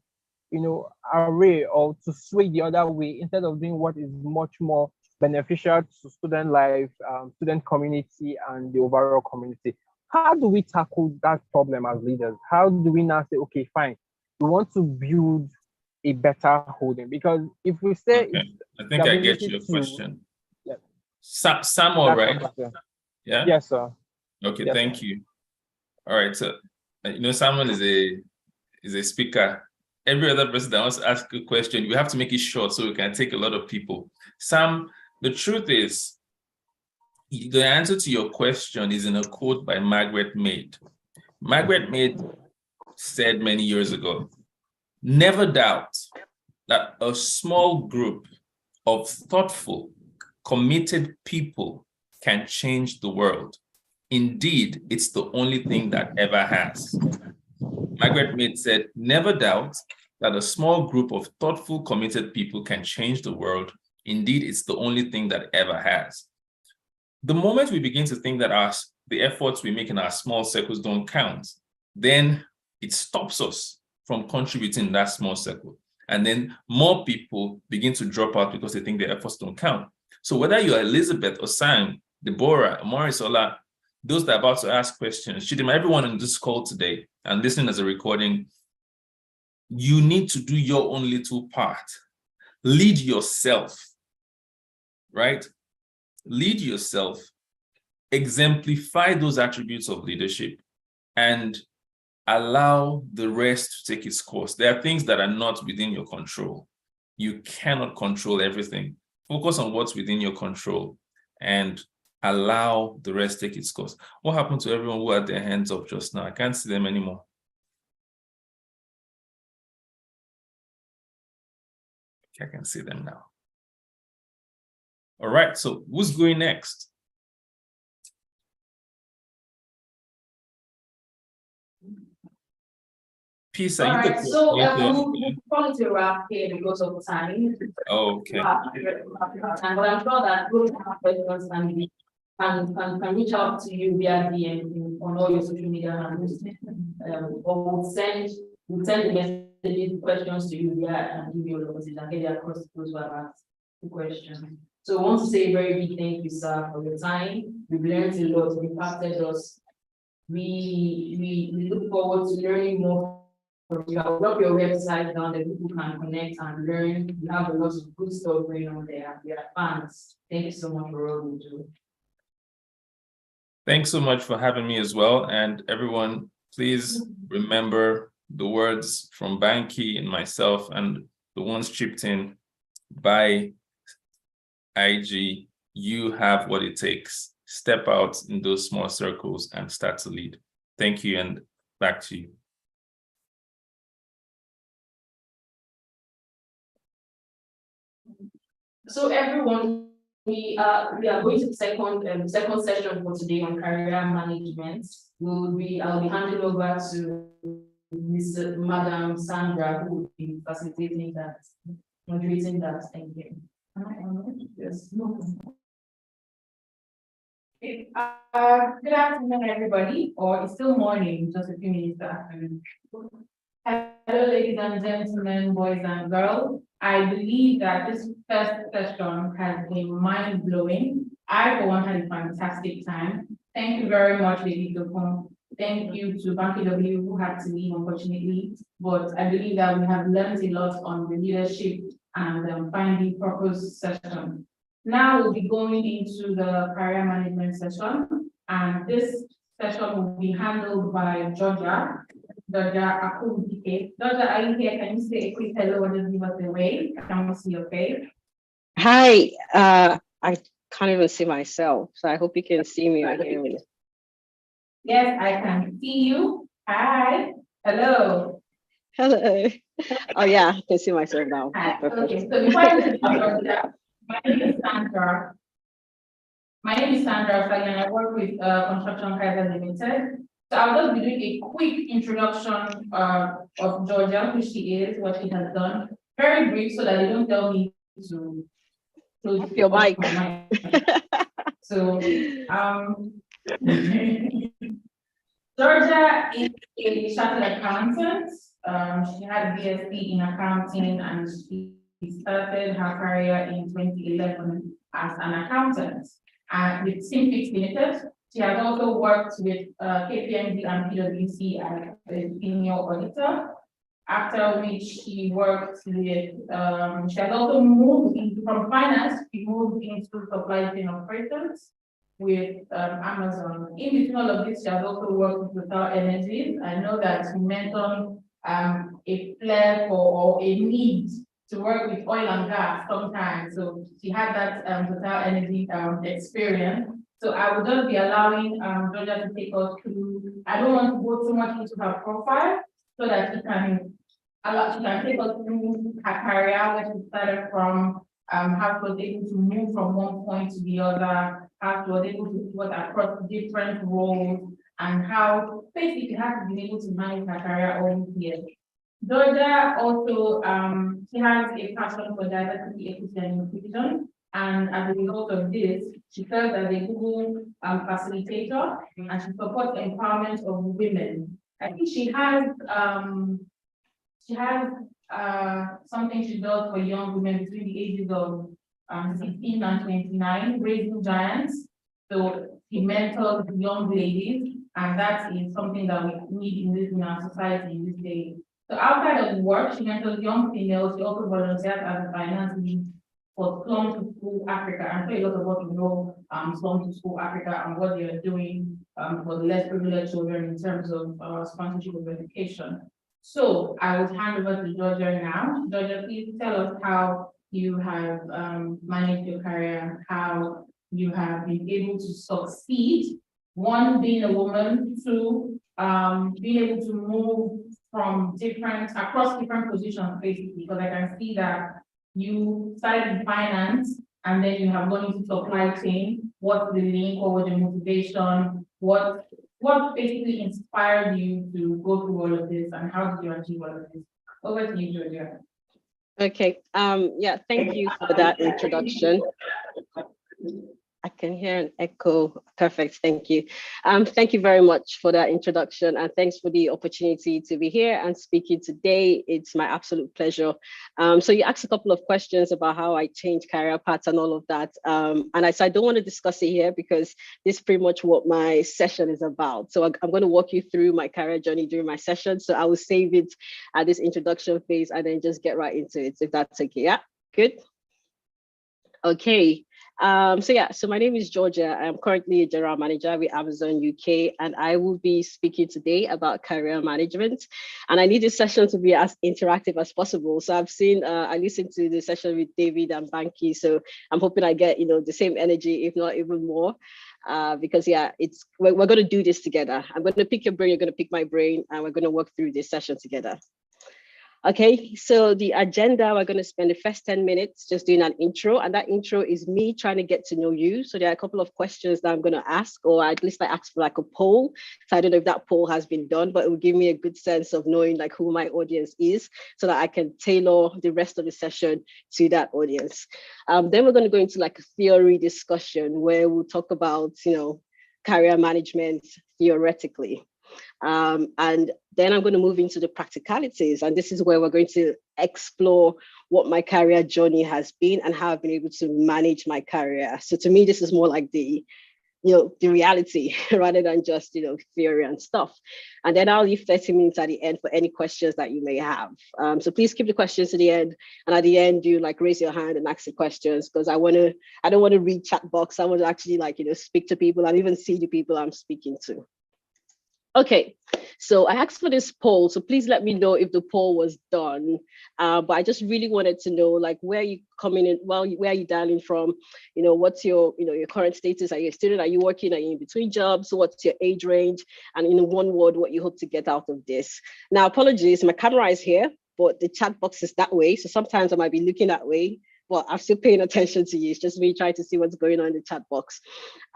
array or to sway the other way instead of doing what is much more beneficial to student life, student community, and the overall community. How do we tackle that problem as leaders? How do we now say, okay, fine, we want to build a better holding? Because if we say, okay, I think I get your question. Yeah. Samuel, right? Yeah. Yes, sir. Okay, yes, thank sir. you. All right, so Samuel is a speaker. Every other person that wants to ask a question, we have to make it short so we can take a lot of people. Sam, the truth is, The answer to your question is in a quote by Margaret Mead. Margaret Mead said many years ago, never doubt that a small group of thoughtful, committed people can change the world. Indeed, it's the only thing that ever has. Margaret Mead said, never doubt that a small group of thoughtful, committed people can change the world. Indeed, it's the only thing that ever has. The moment we begin to think that the efforts we make in our small circles don't count, then it stops us from contributing in that small circle. And then more people begin to drop out because they think their efforts don't count. So whether you're Elizabeth, Osang, Deborah, Morisola, those that are about to ask questions, Chidima, everyone on this call today and listening as a recording, you need to do your own little part. Lead yourself, right? Lead yourself, exemplify those attributes of leadership, and allow the rest to take its course. There are things that are not within your control. You cannot control everything. Focus on what's within your control and allow the rest take its course. What happened to everyone who had their hands up just now? I can't see them anymore. I can see them now. All right, so who's going next? Peace. All right, so we'll probably to wrap here because of time. Okay. But I'm sure that those questions can reach out to you via DM on all your social media handles. Or we'll send the messages, questions to you via email or message and get it across to those who have asked the question. So I want to say a very big thank you, sir, for your time. We've learned a lot, you've impacted us. We look forward to learning more from you. I'll drop your website down that people can connect and learn. You have a lot of good stuff going on there. We are fans. Thank you so much for all you do. Thanks so much for having me as well. And everyone, please remember the words from Banky and myself and the ones chipped in by IG. You have what it takes. Step out in those small circles and start to lead. Thank you, and back to you. So everyone, we are going to the second session for today on career management. I'll be handing over to Madam Sandra, who will be facilitating that, moderating that. Thank you. Yes. Good afternoon, everybody, or it's still morning, just a few minutes after. Hello, ladies and gentlemen, boys and girls. I believe that this first session has been mind-blowing. I, for one, had a fantastic time. Thank you very much, Lady Dokon. Thank you to Banky W, who had to leave, unfortunately. But I believe that we have learned a lot on the leadership and finding purpose session. Now we'll be going into the career management session, and this session will be handled by Georgia Akubike. Georgia, are you here? Can you say a quick hello or just give us a wave? Can we see your face? Hi, I can't even see myself, so I hope you can see me or hear me. Yes, I can see you. Hi, hello. Hello. Oh yeah, I can see myself now. Hi. Perfect. Okay, so before I get started, my name is Sandra. My name is Sandra and I work with Construction Kaiser Limited. So I'll just be doing a quick introduction of Georgia, who she is, what she has done. Very brief so that they don't tell me to your mic. So Georgia is a chartered accountant. She had a BSc in accounting and she started her career in 2011 as an accountant with Simfix Limited. She has also worked with KPMG and PwC as a senior auditor, after which she worked with, she has also moved into, from finance, she moved into supply chain operations with Amazon. In between all of this, she has also worked with Total Energies. I know that she mentioned a flair for or a need to work with oil and gas sometimes. So she had that Total Energy experience. So I will just be allowing Georgia to take us through. I don't want to go too much into her profile so that she can take us through her career, where she started from, how she was able to move from one point to the other, how she was able to work across different roles, and how basically has been able to manage her career all these years. Georgia also, she has a passion for diversity, equity, and inclusion. And as a result of this, she serves as a Google facilitator, and she supports the empowerment of women. I think she has something she does for young women between the ages of 16 and 29, raising giants. So she mentors young ladies, and that is something that we need in our society in this day. So outside of work, she mentors young females. She also volunteers as a finance lead for Slum to School Africa. I'm sure a lot of what you know Slum to School Africa and what they are doing for the less privileged children in terms of sponsorship of education. So I will hand over to Georgia now. Georgia, please tell us how you have managed your career, how you have been able to succeed. One, being a woman. Two, being able to move from across different positions, basically, because I can see that you started in finance and then you have gone into supply chain. What's the link? What was your motivation? What basically inspired you to go through all of this, and how did you achieve all of this? Over to you, Georgia. Okay. Yeah, thank you for that introduction. I can hear an echo. Perfect. Thank you. Thank you very much for that introduction, and thanks for the opportunity to be here and speaking today. It's my absolute pleasure. So you asked a couple of questions about how I changed career paths and all of that. And I don't want to discuss it here because this is pretty much what my session is about. So I'm going to walk you through my career journey during my session. So I will save it at this introduction phase and then just get right into it, if that's okay. Yeah, good. Okay. So my name is Georgia. I'm currently a general manager with Amazon UK, and I will be speaking today about career management. And I need this session to be as interactive as possible. So I listened to the session with David and Banky, so I'm hoping I get, the same energy, if not even more. Because we're going to do this together. I'm going to pick your brain, you're going to pick my brain, and we're going to work through this session together. Okay, so the agenda, we're going to spend the first 10 minutes just doing an intro, and that intro is me trying to get to know you. So there are a couple of questions that I'm going to ask, or at least I ask for like a poll. So I don't know if that poll has been done, but it will give me a good sense of knowing like who my audience is so that I can tailor the rest of the session to that audience. Then we're going to go into like a theory discussion where we'll talk about, career management theoretically. And then I'm going to move into the practicalities, and this is where we're going to explore what my career journey has been and how I've been able to manage my career. So to me, this is more like the reality rather than just, theory and stuff. And then I'll leave 30 minutes at the end for any questions that you may have. So please keep the questions to the end. And at the end, you raise your hand and ask the questions, because I don't want to read chat box. I want to actually speak to people and even see the people I'm speaking to. Okay, so I asked for this poll, so please let me know if the poll was done. But I just really wanted to know, where are you coming in? Well, where are you dialing from? What's your, your current status? Are you a student? Are you working? Are you in between jobs? What's your age range? And in one word, what you hope to get out of this. Now, apologies, my camera is here, but the chat box is that way. So sometimes I might be looking that way. Well, I'm still paying attention to you. It's just me trying to see what's going on in the chat box.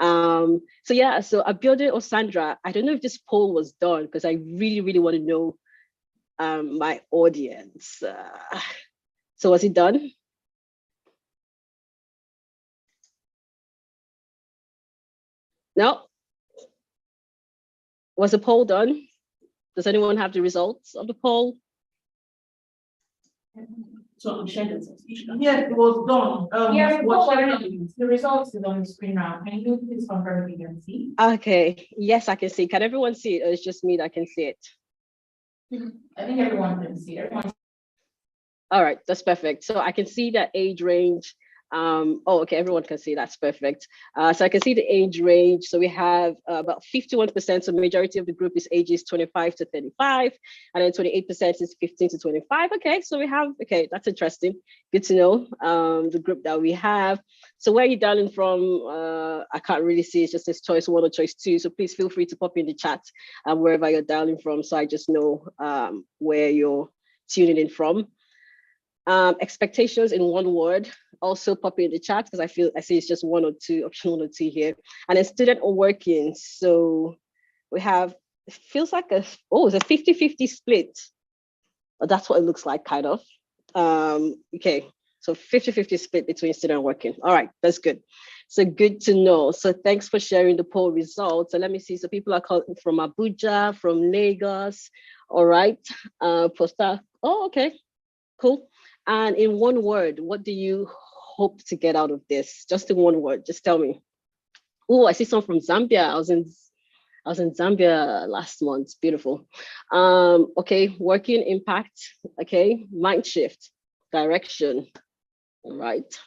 So Abiodun or Sandra, I don't know if this poll was done because I really, really want to know my audience. So was it done? No? Was the poll done? Does anyone have the results of the poll? So yes, it was done. Yes, the results is on the screen now. Can you please confirm if you can see? Okay, yes, I can see. Can everyone see it, or it's just me that can see it? I think everyone can see it. All right, that's perfect. So I can see that age range Oh, okay, everyone can see, that's perfect. So I can see the age range. So we have about 51%, so majority of the group is ages 25 to 35, and then 28% is 15 to 25. Okay, so we have, okay, that's interesting. Good to know the group that we have. So where are you dialing from? I can't really see, it's just this choice 1 or choice 2. So please feel free to pop in the chat wherever you're dialing from, so I just know where you're tuning in from. Expectations in one word, also pop in the chat, because I see it's just 1 or 2, option 1 or 2 here. And then student or working. So we have, it feels like it's a 50-50 split. That's what it looks like, kind of. Okay, so 50-50 split between student and working. All right, that's good. So good to know. So thanks for sharing the poll results. So let me see. So people are calling from Abuja, from Lagos. All right, Posta. Oh, okay, cool. And in one word, what do you hope to get out of this? Just in one word, just tell me. Oh, I see some from Zambia. I was in Zambia last month. Beautiful. Okay, working impact. Okay, mind shift, direction. All right.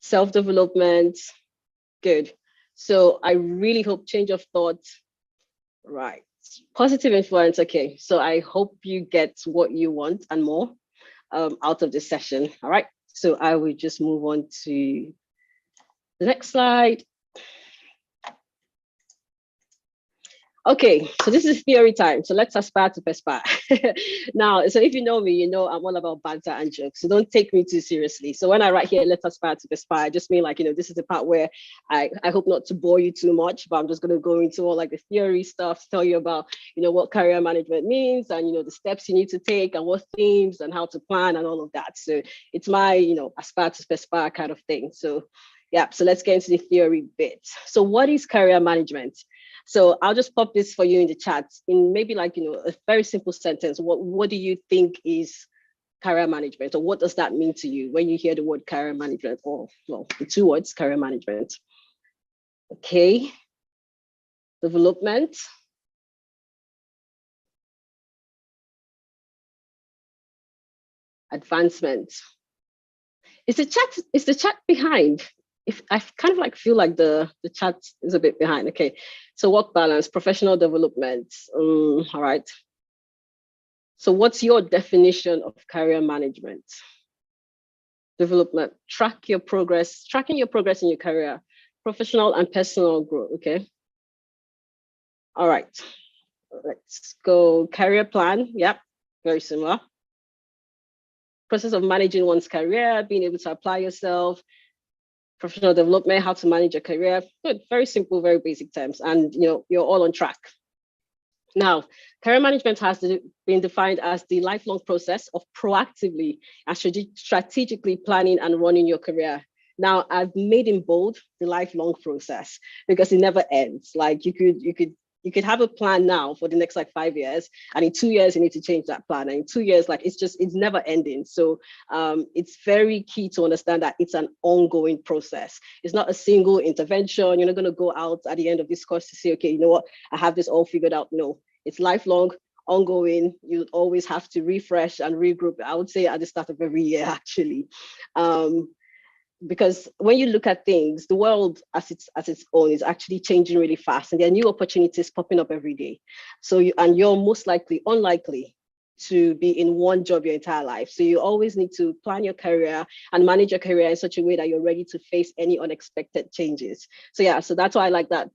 Self-development. Good. So I really hope change of thought. Right. Positive influence. Okay, so I hope you get what you want and more out of this session. All right, so I will just move on to the next slide. Okay, so this is theory time. So let's aspire to perspire. Now, so if you know me, you know I'm all about banter and jokes. So don't take me too seriously. So when I write here, let's aspire to perspire, I just mean like, this is the part where I hope not to bore you too much, but I'm just going to go into all like the theory stuff, tell you about, what career management means and, the steps you need to take and what themes and how to plan and all of that. So it's my, aspire to perspire kind of thing. So yeah, so let's get into the theory bit. So what is career management? So I'll just pop this for you in the chat in maybe like, a very simple sentence. What do you think is career management, or what does that mean to you when you hear the word career management, or well, the 2 words, career management? Okay, development. Advancement. Is the chat behind? If I kind of like feel like the chat is a bit behind. Okay, so work balance, professional development. All right. So what's your definition of career management? Development, tracking your progress in your career, professional and personal growth. Okay. All right. Let's go. Career plan. Yep. Very similar. Process of managing one's career, being able to apply yourself. Professional development, how to manage your career. Good, very simple, very basic terms. And you're all on track. Now, career management has been defined as the lifelong process of proactively and strategically planning and running your career. Now, I've made in bold the lifelong process because it never ends. Like you could have a plan now for the next like 5 years, and in 2 years you need to change that plan. And in 2 years, like it's never ending. So it's very key to understand that it's an ongoing process. It's not a single intervention. You're not going to go out at the end of this course to say, okay, you know what, I have this all figured out. No, it's lifelong, ongoing. You always have to refresh and regroup. I would say at the start of every year, actually. Because when you look at things, the world as its own is actually changing really fast, and there are new opportunities popping up every day. So you're most likely unlikely to be in one job your entire life. So you always need to plan your career and manage your career in such a way that you're ready to face any unexpected changes. So yeah, so that's why I like that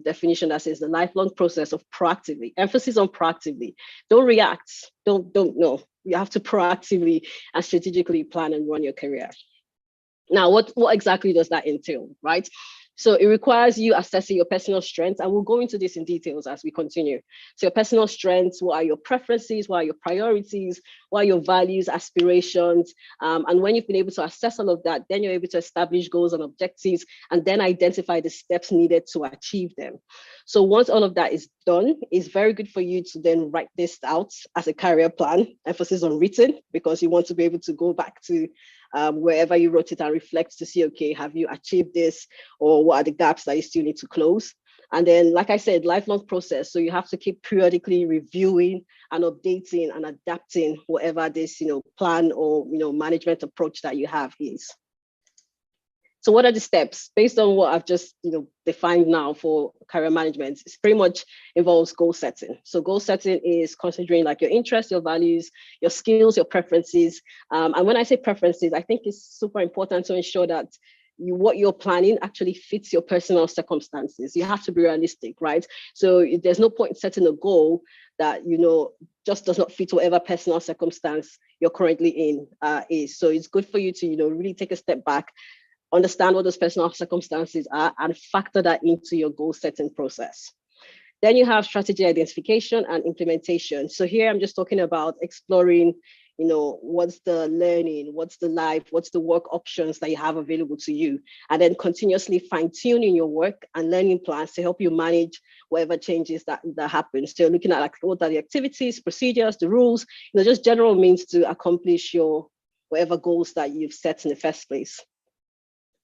definition that says the lifelong process of proactively, emphasis on proactively. Don't react, don't know. You have to proactively and strategically plan and run your career. Now, what exactly does that entail, right? So it requires you assessing your personal strengths, and we'll go into this in details as we continue. So your personal strengths, what are your preferences, what are your priorities, what are your values, aspirations, and when you've been able to assess all of that, then you're able to establish goals and objectives, and then identify the steps needed to achieve them. So once all of that is done, it's very good for you to then write this out as a career plan, emphasis on written, because you want to be able to go back to wherever you wrote it and reflect to see, okay, have you achieved this, or what are the gaps that you still need to close? And then, like I said, lifelong process. So you have to keep periodically reviewing and updating and adapting whatever this, plan or, management approach that you have is. So what are the steps based on what I've just, defined now for career management? It pretty much involves goal setting. So goal setting is considering like your interests, your values, your skills, your preferences. And when I say preferences, I think it's super important to ensure that what you're planning actually fits your personal circumstances. You have to be realistic, right? So there's no point in setting a goal that, just does not fit whatever personal circumstance you're currently in is. So it's good for you to, really take a step back, understand what those personal circumstances are, and factor that into your goal setting process. Then you have strategy identification and implementation. So here I'm just talking about exploring, what's the learning, what's the life, what's the work options that you have available to you, and then continuously fine-tuning your work and learning plans to help you manage whatever changes that happen. So you're looking at like what are the activities, procedures, the rules, just general means to accomplish your whatever goals that you've set in the first place.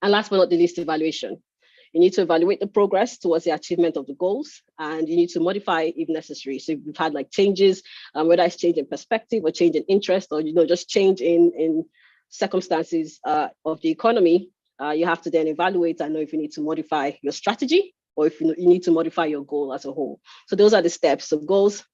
And last but not the least, evaluation. You need to evaluate the progress towards the achievement of the goals, and you need to modify if necessary. So if you've had like changes, whether it's change in perspective or change in interest, or just change in circumstances of the economy, you have to then evaluate and know if you need to modify your strategy or if you need to modify your goal as a whole. So those are the steps. So goals,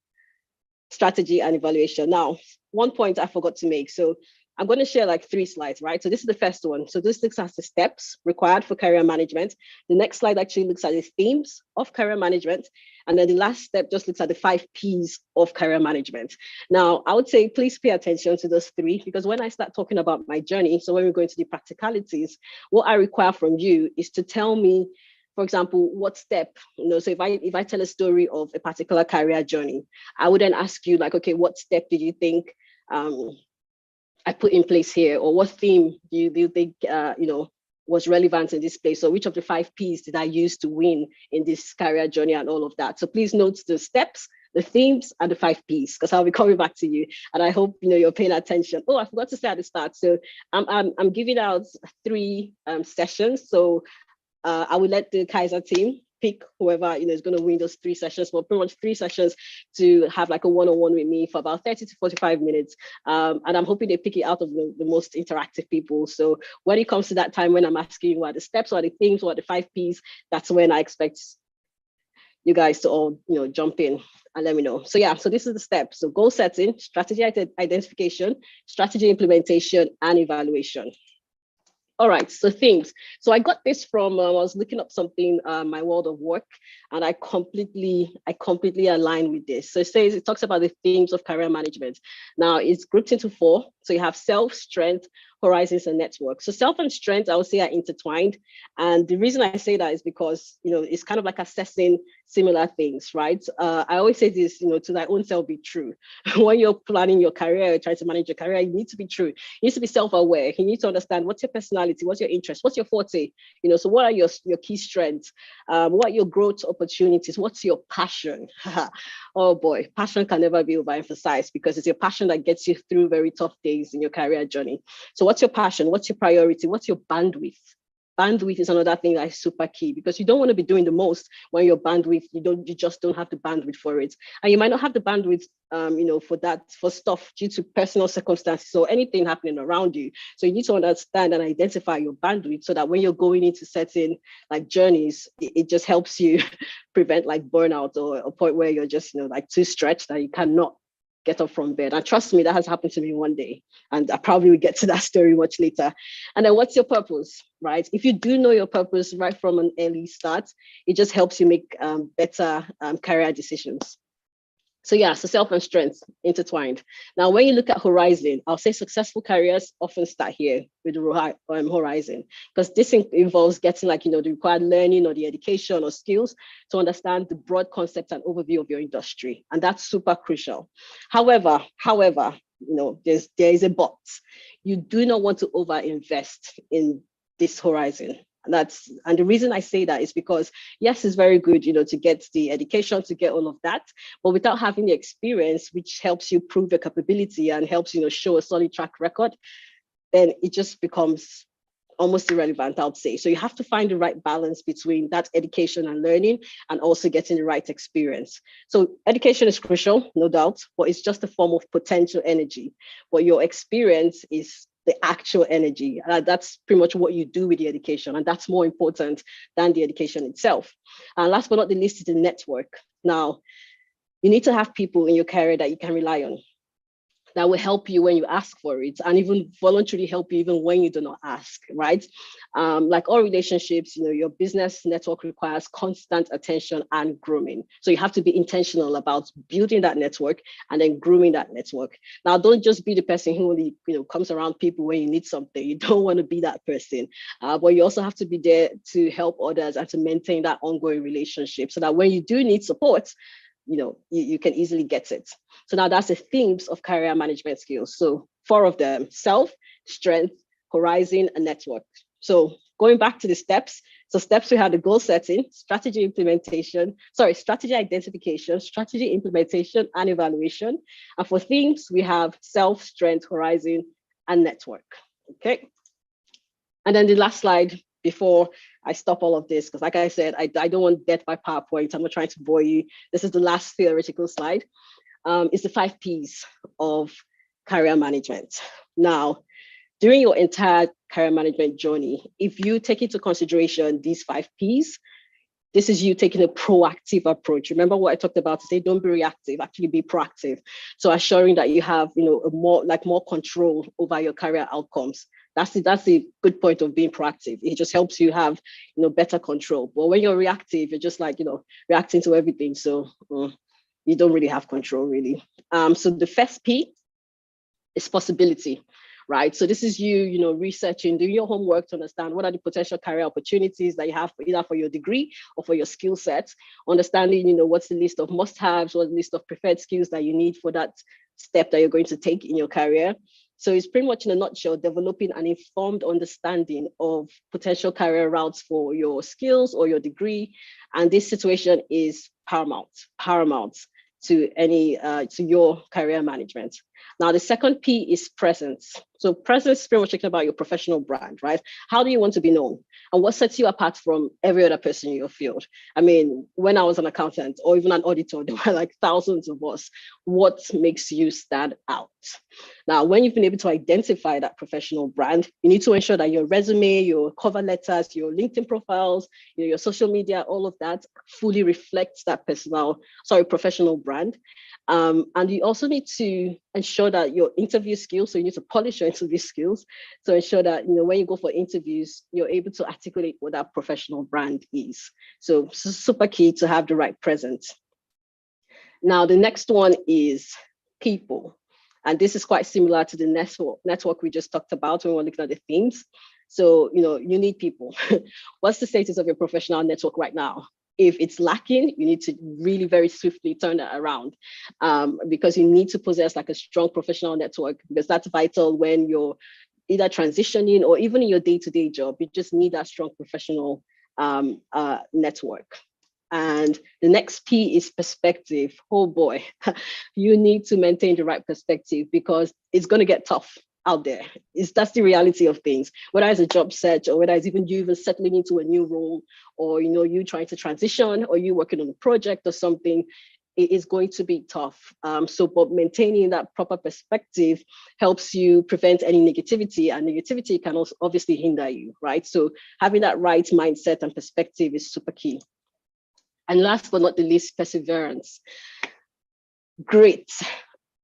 strategy, and evaluation. Now, one point I forgot to make. So I'm going to share like 3 slides, right? So this is the first one. So this looks at the steps required for career management. The next slide actually looks at the themes of career management. And then the last step just looks at the 5 Ps of career management. Now, I would say, please pay attention to those 3, because when I start talking about my journey, so when we go into the practicalities, what I require from you is to tell me, for example, what step, so if I tell a story of a particular career journey, I would then ask you like, okay, what step did you think I put in place here, or what theme do you think was relevant in this place? So which of the 5 Ps did I use to win in this career journey and all of that? So please note the steps, the themes, and the 5 Ps, because I'll be coming back to you. And I hope you're paying attention. Oh, I forgot to say at the start. So I'm giving out 3 sessions. So I will let the Kaiser team pick whoever is going to win those 3 sessions, but pretty much 3 sessions to have like a one-on-one with me for about 30 to 45 minutes. And I'm hoping they pick it out of the most interactive people. So when it comes to that time, when I'm asking you what are the steps, what are the things, what are the 5 Ps, that's when I expect you guys to all jump in and let me know. So yeah, so this is the steps. So goal setting, strategy identification, strategy implementation, and evaluation. All right, so themes. So I got this from, I was looking up something, my world of work, and I completely align with this. So it talks about the themes of career management. Now it's grouped into 4. So you have self, strength, horizons, and network. So self and strength, I would say, are intertwined. And the reason I say that is because, it's kind of like assessing similar things, right? I always say this, to thy own self be true. When you're planning your career, trying to manage your career, you need to be true. You need to be self-aware. You need to understand what's your personality, what's your interest, what's your forte, so what are your key strengths, what are your growth opportunities, what's your passion? Oh boy, passion can never be overemphasized, because it's your passion that gets you through very tough days in your career journey. So what's your passion? What's your priority? What's your bandwidth? Bandwidth is another thing that is super key, because you don't want to be doing the most when your bandwidth, you just don't have the bandwidth for it. And you might not have the bandwidth, for stuff due to personal circumstances or anything happening around you. So you need to understand and identify your bandwidth, so that when you're going into certain like journeys, it just helps you prevent like burnout, or a point where you're just, like too stretched that you cannot get up from bed. And trust me, that has happened to me one day. And I probably will get to that story much later. And then what's your purpose, right? If you do know your purpose right from an early start, it just helps you make better career decisions. So yeah, so self and strength intertwined. Now, when you look at horizon, I'll say successful careers often start here with the horizon, because this involves getting like, the required learning or the education or skills to understand the broad concept and overview of your industry. And that's super crucial. However, there is a but. You do not want to overinvest in this horizon. And the reason I say that is because, yes, it's very good, to get the education, to get all of that, but without having the experience, which helps you prove your capability and helps, show a solid track record, then it just becomes almost irrelevant, I would say. So you have to find the right balance between that education and learning and also getting the right experience. So education is crucial, no doubt, but it's just a form of potential energy. But your experience is the actual energy. That's pretty much what you do with the education, and that's more important than the education itself. And last but not the least is the network. Now, you need to have people in your career that you can rely on, that will help you when you ask for it, and even voluntarily help you even when you do not ask, right? Like all relationships, your business network requires constant attention and grooming. So you have to be intentional about building that network and then grooming that network. Now, don't just be the person who only comes around people when you need something. You don't want to be that person, but you also have to be there to help others and to maintain that ongoing relationship so that when you do need support, you can easily get it. So now that's the themes of career management skills. So 4 of them: self, strength, horizon, and network. So going back to the steps. So steps, we had the goal setting, strategy identification, strategy implementation, and evaluation. And for themes, we have self, strength, horizon, and network. Okay. And then the last slide before I stop all of this, because like I said, I don't want death by PowerPoint. I'm not trying to bore you. This is the last theoretical slide. It's the 5 Ps of career management. Now, during your entire career management journey, if you take into consideration these 5 Ps, this is you taking a proactive approach. Remember what I talked about today? Don't be reactive, actually be proactive. So assuring that you have, more control over your career outcomes. That's the good point of being proactive. It just helps you have, better control. But when you're reactive, you're just reacting to everything. So you don't really have control, really. So the first P is possibility, right? So this is you, researching, doing your homework to understand what are the potential career opportunities that you have either for your degree or for your skill sets, understanding, what's the list of must-haves, what's the list of preferred skills that you need for that step that you're going to take in your career. So it's pretty much, in a nutshell, developing an informed understanding of potential career routes for your skills or your degree. And this situation is paramount to your career management. Now, the second P is presence. So presence is pretty much talking about your professional brand, right? How do you want to be known? And what sets you apart from every other person in your field? I mean, when I was an accountant or even an auditor, there were like thousands of us. What makes you stand out? Now, when you've been able to identify that professional brand, you need to ensure that your resume, your cover letters, your LinkedIn profiles, your social media, all of that fully reflects that professional brand. And you also need to ensure that your interview skills, so you need to polish your interview skills. So ensure that, when you go for interviews, you're able to articulate what that professional brand is. So super key to have the right presence. Now, the next one is people. And this is quite similar to the network we just talked about when we're looking at the themes. So, you need people. What's the status of your professional network right now? If it's lacking, you need to really very swiftly turn that around, because you need to possess like a strong professional network, because that's vital when you're either transitioning or even in your day-to-day job. You just need that strong professional network. And the next P is perspective. Oh boy, you need to maintain the right perspective because it's going to get tough out there. That's the reality of things, whether it's a job search or whether it's even you settling into a new role, or you trying to transition, or you working on a project or something. It is going to be tough. But maintaining that proper perspective helps you prevent any negativity, and negativity can also obviously hinder you, right? So having that right mindset and perspective is super key. And last but not the least, perseverance. Grit.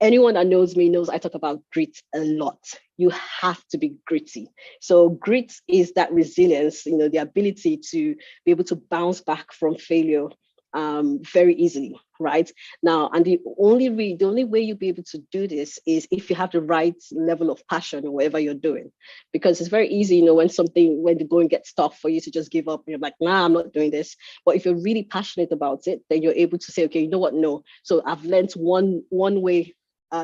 Anyone that knows me knows I talk about grit a lot. You have to be gritty. So grit is that resilience, the ability to be able to bounce back from failure very easily, right? Now, and the only way you'll be able to do this is if you have the right level of passion in whatever you're doing. Because it's very easy, when the going gets tough, for you to just give up. You're like, nah, I'm not doing this. But if you're really passionate about it, then you're able to say, okay, you know what? No. So I've learned one way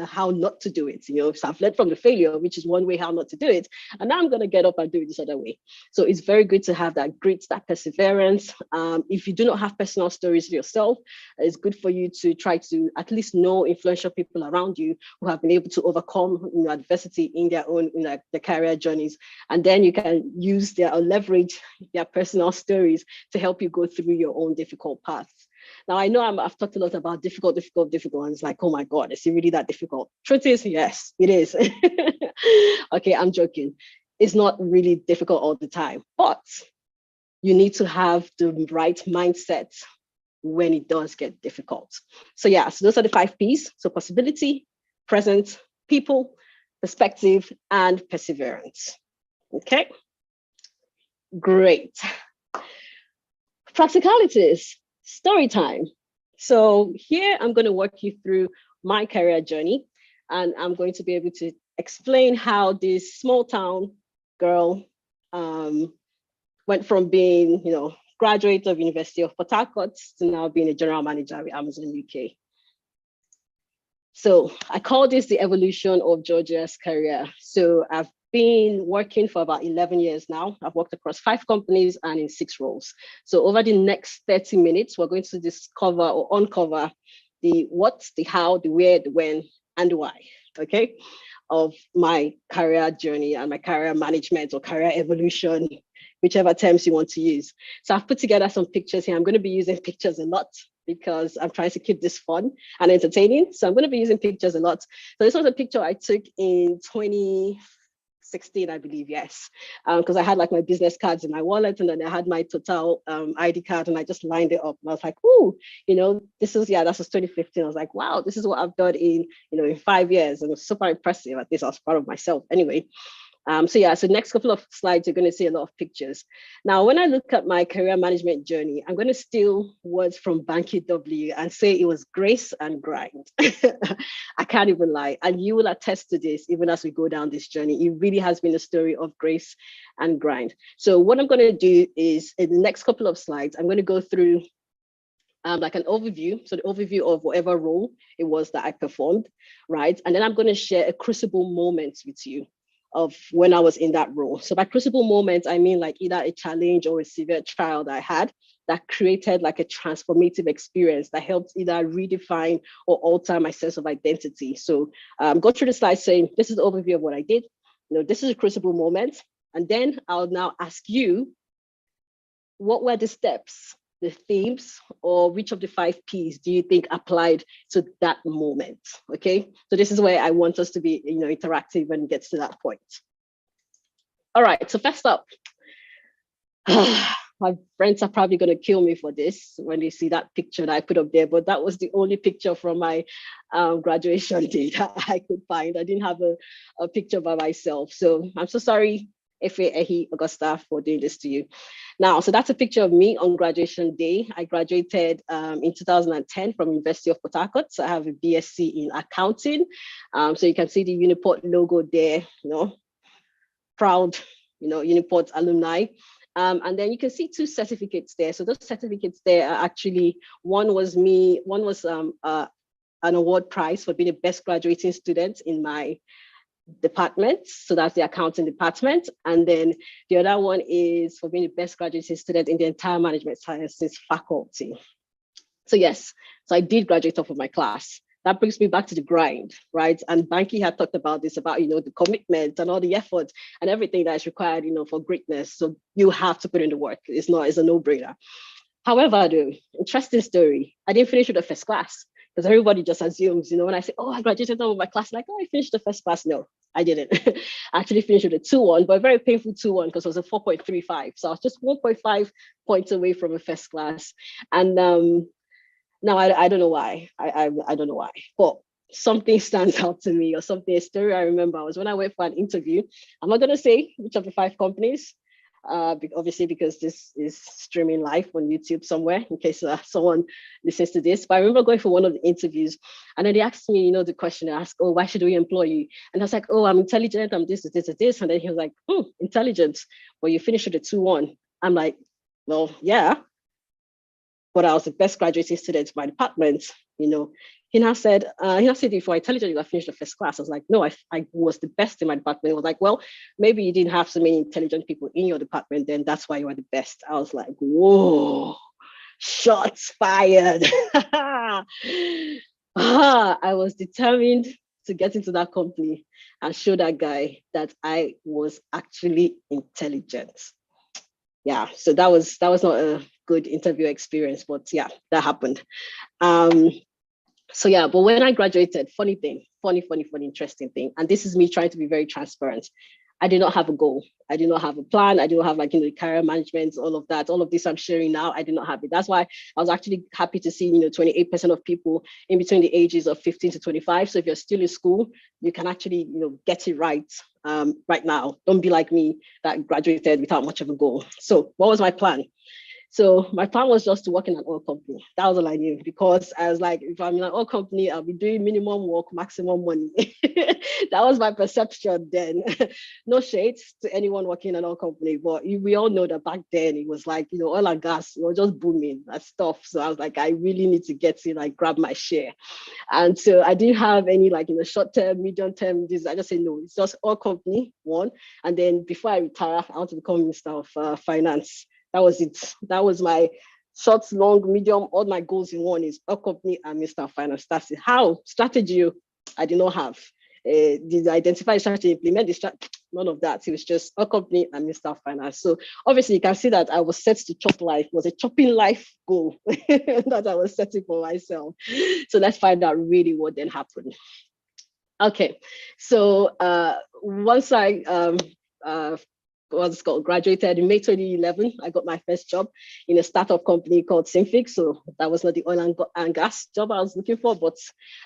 how not to do it. So I've learned from the failure, which is one way how not to do it. And now I'm going to get up and do it this other way. So it's very good to have that grit, that perseverance. If you do not have personal stories yourself, it's good for you to try to at least know influential people around you who have been able to overcome adversity in their own their career journeys. And then you can use their or leverage their personal stories to help you go through your own difficult paths. Now, I know I've talked a lot about difficult, and it's like, oh my God, is it really that difficult? Truth is, yes, it is. Okay, I'm joking. It's not really difficult all the time, but you need to have the right mindset when it does get difficult. So yeah, so those are the 5 P's. So possibility, present, people, perspective, and perseverance. Okay, great. Practicalities. Story time. So here I'm going to walk you through my career journey, and I'm going to be able to explain how this small town girl went from being, graduate of University of Port Harcourt to now being a general manager with Amazon UK. So I call this the evolution of Georgia's career. So I've been working for about 11 years now. I've worked across 5 companies and in 6 roles. So over the next 30 minutes, we're going to discover or uncover the what, the how, the where, the when, and the why, okay, of my career journey and my career management or career evolution, whichever terms you want to use. So I've put together some pictures here. I'm going to be using pictures a lot because I'm trying to keep this fun and entertaining. So I'm going to be using pictures a lot. So this was a picture I took in 2016, I believe, yes. Because I had like my business cards in my wallet, and then I had my Total ID card, and I just lined it up. And I was like, ooh, this is, that was 2015. I was like, wow, this is what I've done in 5 years. And it was super impressive. At least I was proud of myself anyway. So next couple of slides, you're going to see a lot of pictures. Now, when I look at my career management journey, I'm going to steal words from Banky W and say it was grace and grind. I can't even lie. And you will attest to this even as we go down this journey. It really has been a story of grace and grind. So what I'm going to do is in the next couple of slides, I'm going to go through like an overview. So the overview of whatever role it was that I performed, right? And then I'm going to share a crucible moment with you of when I was in that role. So by crucible moments, I mean like either a challenge or a severe trial that I had that created like a transformative experience that helped either redefine or alter my sense of identity. So go through the slide saying, this is the overview of what I did. This is a crucible moment. And then I'll now ask you, what were the steps, the themes, or which of the 5 Ps do you think applied to that moment? Okay, so this is where I want us to be, interactive when it gets to that point. All right, so first up, my friends are probably going to kill me for this when they see that picture that I put up there, but that was the only picture from my graduation day that I could find. I didn't have a picture by myself, so I'm so sorry, Efe, Augusta, for doing this to you. Now, so that's a picture of me on graduation day. I graduated in 2010 from University of Port Harcourt. So I have a BSc in accounting. So you can see the Uniport logo there, proud, Uniport alumni. And then you can see 2 certificates there. So those certificates there are actually, one was an award prize for being the best graduating student in my department. So that's the accounting department. And then the other one is for being the best graduating student in the entire management sciences faculty. So yes, so I did graduate off of my class. That brings me back to the grind, right? And Banky had talked about this, about, the commitment and all the effort and everything that is required, for greatness. So you have to put in the work. It's a no-brainer. However, the interesting story, I didn't finish with the first class. Because everybody just assumes, when I say, oh, I graduated with my class, like, oh, I finished the first class. No, I didn't. I actually finished with a 2-1, but a very painful 2-1 because it was a 4.35. So I was just 1.5 points away from a first class. And now I don't know why. I don't know why, but something stands out to me, or something, a story I remember was when I went for an interview. I'm not going to say which of the 5 companies, obviously because this is streaming live on YouTube somewhere in case someone listens to this. But I remember going for one of the interviews, and then they asked me, the question, they asked, oh, why should we employ you? And I was like, oh, I'm intelligent, I'm this. And then he was like, intelligent, well, you finished with a 2-1. I'm like, well, yeah, but I was the best graduating student in my department, he now said, if you're intelligent, you got finished the first class. I was like, no, I was the best in my department. He was like, well, maybe you didn't have so many intelligent people in your department, then that's why you are the best. I was like, whoa, shots fired. I was determined to get into that company and show that guy that I was actually intelligent. Yeah, so that was not a good interview experience, but yeah, that happened. So yeah, but when I graduated, funny, interesting thing. And this is me trying to be very transparent. I did not have a goal. I did not have a plan. I did not have career management, all of that. All of this I'm sharing now, I did not have it. That's why I was actually happy to see, 28% of people in between the ages of 15 to 25. So if you're still in school, you can actually, get it right right now. Don't be like me that graduated without much of a goal. So what was my plan? So my plan was just to work in an oil company. That was all I knew, because I was like, if I'm in an oil company, I'll be doing minimum work, maximum money. That was my perception then. No shades to anyone working in an oil company, but we all know that back then it was like, oil and gas, it was just booming and stuff. So I was like, I really need to get in, grab my share. And so I didn't have any short term, medium term, this. I just said, no, it's just oil company, one. And then before I retire, I want to become Minister of Finance. That was it. That was my short, long, medium, all my goals in one is a company and Minister of Finance. That's it. How? Strategy, I did not have. Did I identify strategy, implement the strategy? None of that. It was just a company and Minister of Finance. So obviously you can see that I was set to chop life. It was a chopping life goal that I was setting for myself. So let's find out really what then happened. Okay, so once I graduated in May 2011, I got my first job in a startup company called Synfix. So that was not the oil and gas job I was looking for, but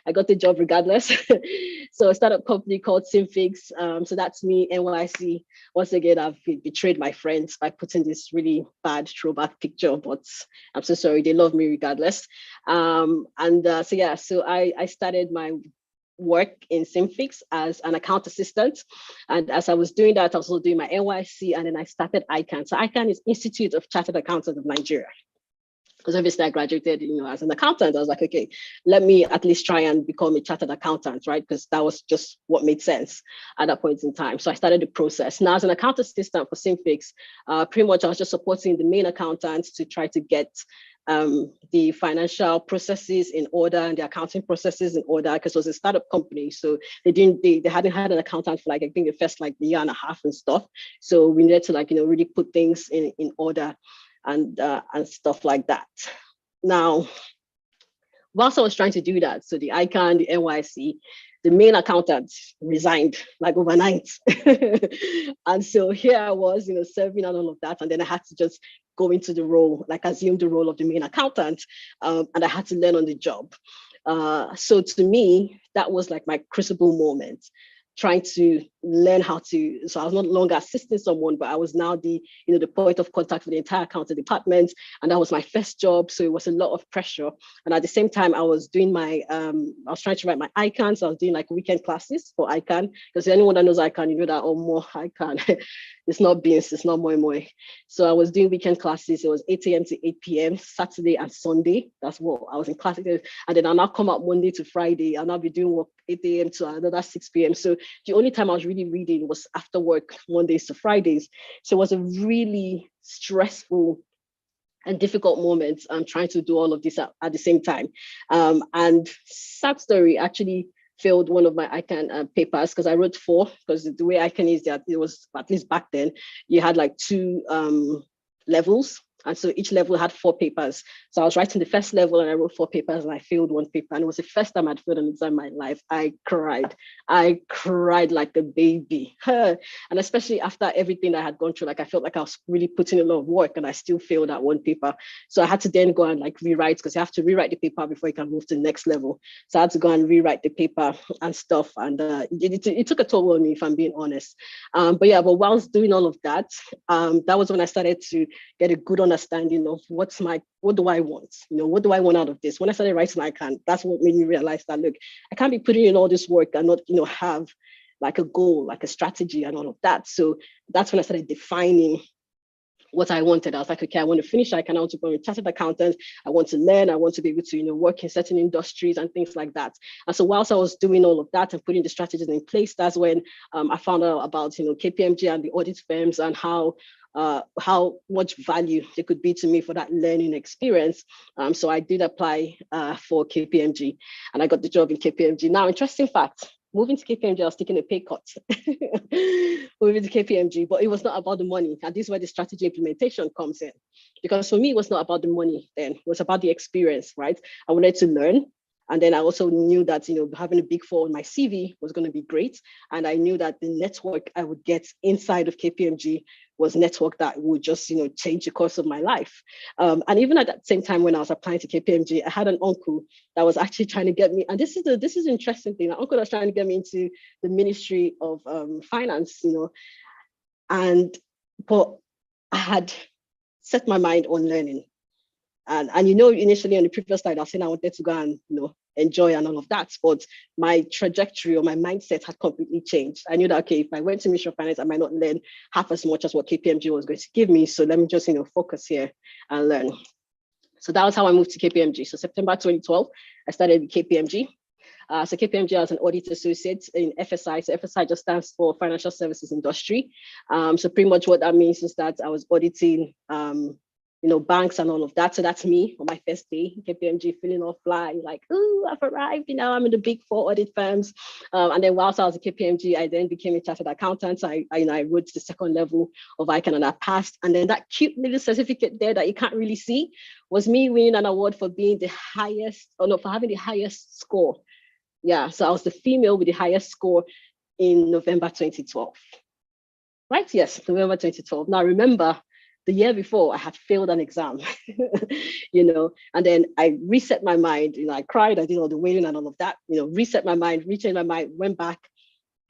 I got the job regardless. So a startup company called Synfix. So that's me, NYC. Once again, I've betrayed my friends by putting this really bad throwback picture, but I'm so sorry, they love me regardless. So I started my work in Synfix as an account assistant. And as I was doing that, I was also doing my NYC, and then I started ICANN. So ICANN is Institute of Chartered Accountants of Nigeria. Because obviously I graduated, as an accountant. I was like, okay, let me at least try and become a chartered accountant, right? Because that was just what made sense at that point in time. So I started the process. Now, as an account assistant for Synfix, pretty much I was just supporting the main accountants to try to get the financial processes in order and the accounting processes in order, because it was a startup company. So they hadn't had an accountant for I think the first year and a half and stuff. So we needed to really put things in order and stuff like that. Now, whilst I was trying to do that, so the ICANN, the NYC, the main accountant resigned overnight. And so here I was, serving and all of that. And then I had to just go into the role, assume the role of the main accountant. And I had to learn on the job. So to me, that was my crucible moment, trying to learn how to, so I was no longer assisting someone, but I was now the point of contact for the entire accounting department. And that was my first job. So it was a lot of pressure. And at the same time, I was doing my, I was trying to write my ICANN. So I was doing weekend classes for ICANN, because anyone that knows ICANN, you know that, more ICANN. It's not beans, it's not moi. So I was doing weekend classes. It was 8 a.m. to 8 p.m, Saturday and Sunday. That's what I was in classes. And then I'll now come out Monday to Friday. I'll now be doing work 8 a.m. to another 6 p.m. So the only time I was really reading was after work, Mondays to Fridays. So it was a really stressful and difficult moment. I'm trying to do all of this at the same time. And sad story, actually failed one of my ICANN papers because I wrote 4, because the way ICANN is that it was, at least back then, you had 2 levels. And so each level had 4 papers. So I was writing the first level and I wrote 4 papers and I failed 1 paper. And it was the first time I'd failed an exam in my life. I cried like a baby. And especially after everything I had gone through, I felt like I was really putting a lot of work and I still failed that 1 paper. So I had to then go and rewrite, because you have to rewrite the paper before you can move to the next level. So I had to go and rewrite the paper and stuff. And it took a toll on me, if I'm being honest. But whilst doing all of that, that was when I started to get a good understanding of what do I want? What do I want out of this? When I started writing ICANN, that's what made me realize that, look, I can't be putting in all this work and not, have a goal, a strategy and all of that. So that's when I started defining what I wanted. I was like, okay, I want to finish. I can also become a chartered accountant. I want to learn. I want to be able to, work in certain industries and things like that. And so whilst I was doing all of that and putting the strategies in place, that's when I found out about, KPMG and the audit firms and how much value there could be to me for that learning experience. So I did apply for KPMG, and I got the job in KPMG. Now, interesting fact, moving to KPMG, I was taking a pay cut. Moving to KPMG, but it was not about the money. And this is where the strategy implementation comes in. Because for me, it was not about the money then. It was about the experience, right? I wanted to learn. And then I also knew that, having a big four on my CV was going to be great. And I knew that the network I would get inside of KPMG was network that would just, change the course of my life. And even at that same time, when I was applying to KPMG, I had an uncle that was actually trying to get me. And this is an interesting thing. My uncle was trying to get me into the Ministry of Finance, but I had set my mind on learning. And initially on the previous slide, I was saying I wanted to go and, enjoy and all of that, but my trajectory or my mindset had completely changed. I knew that, okay, if I went to Ministry of Finance, I might not learn half as much as what KPMG was going to give me. So let me just, focus here and learn. So that was how I moved to KPMG. So September 2012, I started with KPMG. So KPMG as an audit associate in FSI. So FSI just stands for Financial Services Industry. So pretty much what that means is that I was auditing banks and all of that. So that's me on my first day, KPMG, feeling all fly, like, ooh, I've arrived, I'm in the big four audit firms. And then whilst I was at KPMG, I then became a chartered accountant. So I wrote the second level of ICANN and I passed. And then that cute little certificate there that you can't really see was me winning an award for being for having the highest score. Yeah, so I was the female with the highest score in November 2012. Right, yes, November 2012. Now remember, the year before I had failed an exam, and then I reset my mind, I cried, I did all the wailing and all of that, reset my mind, rechanged my mind, went back,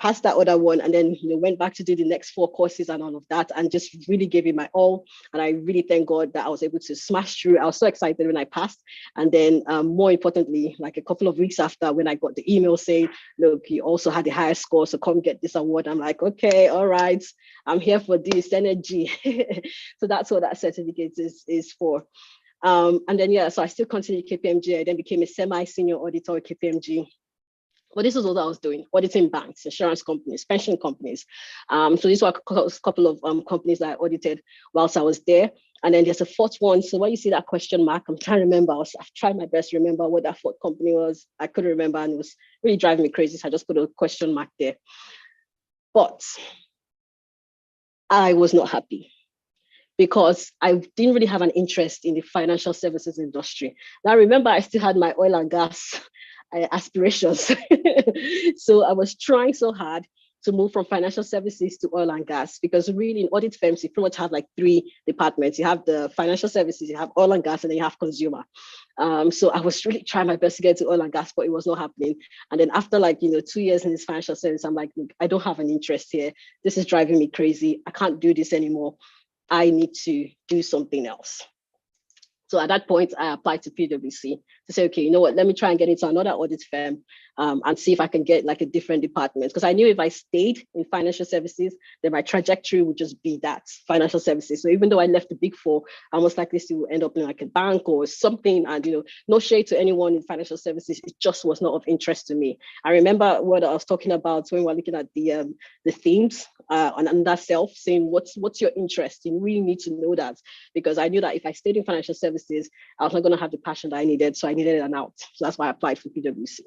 passed that other one, and then, went back to do the next 4 courses and all of that, and just really gave it my all. And I really thank God that I was able to smash through. I was so excited when I passed. And then more importantly, like a couple of weeks after, when I got the email saying, look, you also had the highest score, so come get this award. I'm like, okay, all right, I'm here for this energy. So that's what that certificate is for. And then, so I still continued KPMG. I then became a semi-senior auditor at KPMG. But this is what I was doing, auditing banks, insurance companies, pension companies. So these were a couple of companies that I audited whilst I was there. And then there's a 4th one. So when you see that question mark, I'm trying to remember, I've tried my best to remember what that 4th company was. I couldn't remember, and it was really driving me crazy. So I just put a question mark there. But I was not happy, because I didn't really have an interest in the financial services industry. Now, remember, I still had my oil and gas aspirations. So I was trying so hard to move from financial services to oil and gas, because really in audit firms, you pretty much have like 3 departments. You have the financial services, you have oil and gas, and then you have consumer. So I was really trying my best to get to oil and gas, but it was not happening. And then after 2 years in this financial service, I'm like, look, I don't have an interest here. This is driving me crazy. I can't do this anymore. I need to do something else. So at that point, I applied to PwC to say, okay, you know what, let me try and get into another audit firm and see if I can get like a different department. Because I knew if I stayed in financial services, then my trajectory would just be that, financial services. So even though I left the big four, I most likely still end up in like a bank or something. And, no shade to anyone in financial services, it just was not of interest to me. I remember what I was talking about when we were looking at the themes on that self, saying, what's your interest? You really need to know that, because I knew that if I stayed in financial services, I was not going to have the passion that I needed. So I needed an out. So that's why I applied for PwC.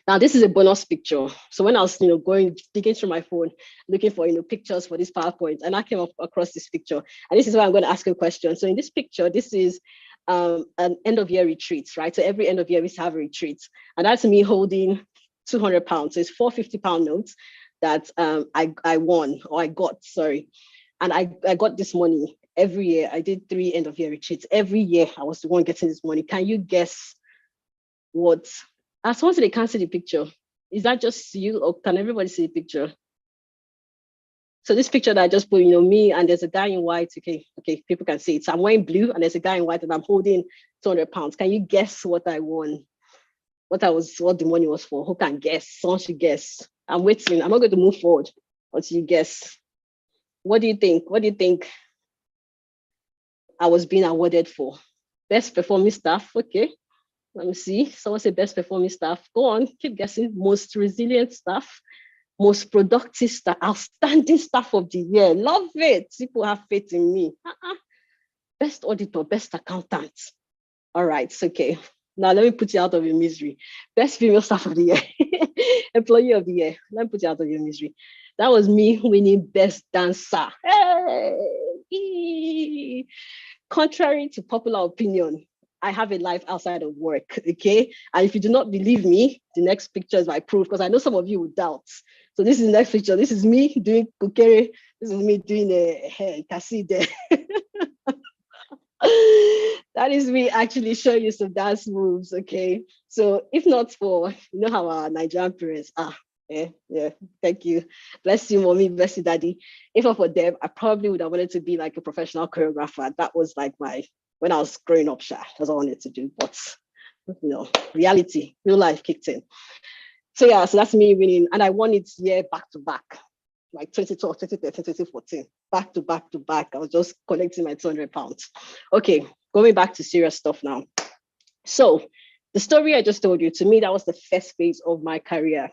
Now, this is a bonus picture. So when I was, digging through my phone, looking for, pictures for this PowerPoint, and I came across this picture. And this is why I'm going to ask you a question. So in this picture, this is an end of year retreat, right? So every end of year we have a retreat. And that's me holding 200 pounds. So it's 450 pound notes that I won, or I got, sorry. And I got this money every year. I did 3 end of year retreats. Every year I was the one getting this money. Can you guess what? As long as they can't see the picture, is that just you, or can everybody see the picture? So this picture that I just put, me, and there's a guy in white. Okay, people can see it. So I'm wearing blue, and there's a guy in white, and I'm holding 200 pounds. Can you guess what I won? What the money was for? Who can guess? Someone should guess. I'm waiting. I'm not going to move forward until you guess. What do you think? What do you think? I was being awarded for. Best performing staff, okay. Let me see. Someone said best performing staff. Go on, keep guessing. Most resilient staff, most productive staff, outstanding staff of the year. Love it. People have faith in me. Best auditor, best accountant. All right, okay. Now let me put you out of your misery. Best female staff of the year, employee of the year. Let me put you out of your misery. That was me winning best dancer. Hey! Contrary to popular opinion, I have a life outside of work, okay? And if you do not believe me, the next picture is my proof, because I know some of you would doubt. So this is the next picture. This is me doing kukere. This is me doing a hair. You can see there. That is me actually showing you some dance moves, okay? So if not for, you know how our Nigerian parents are, yeah, thank you. Bless you, mommy, bless you, daddy. If not for them, I probably would have wanted to be like a professional choreographer. That was like when I was growing up, that's what I wanted to do. But, reality, real life kicked in. So yeah, so that's me winning. And I won it back to back, like 2012, 2013, 2014, back to back to back. I was just collecting my 200 pounds. Okay, going back to serious stuff now. So the story I just told you, to me, that was the first phase of my career.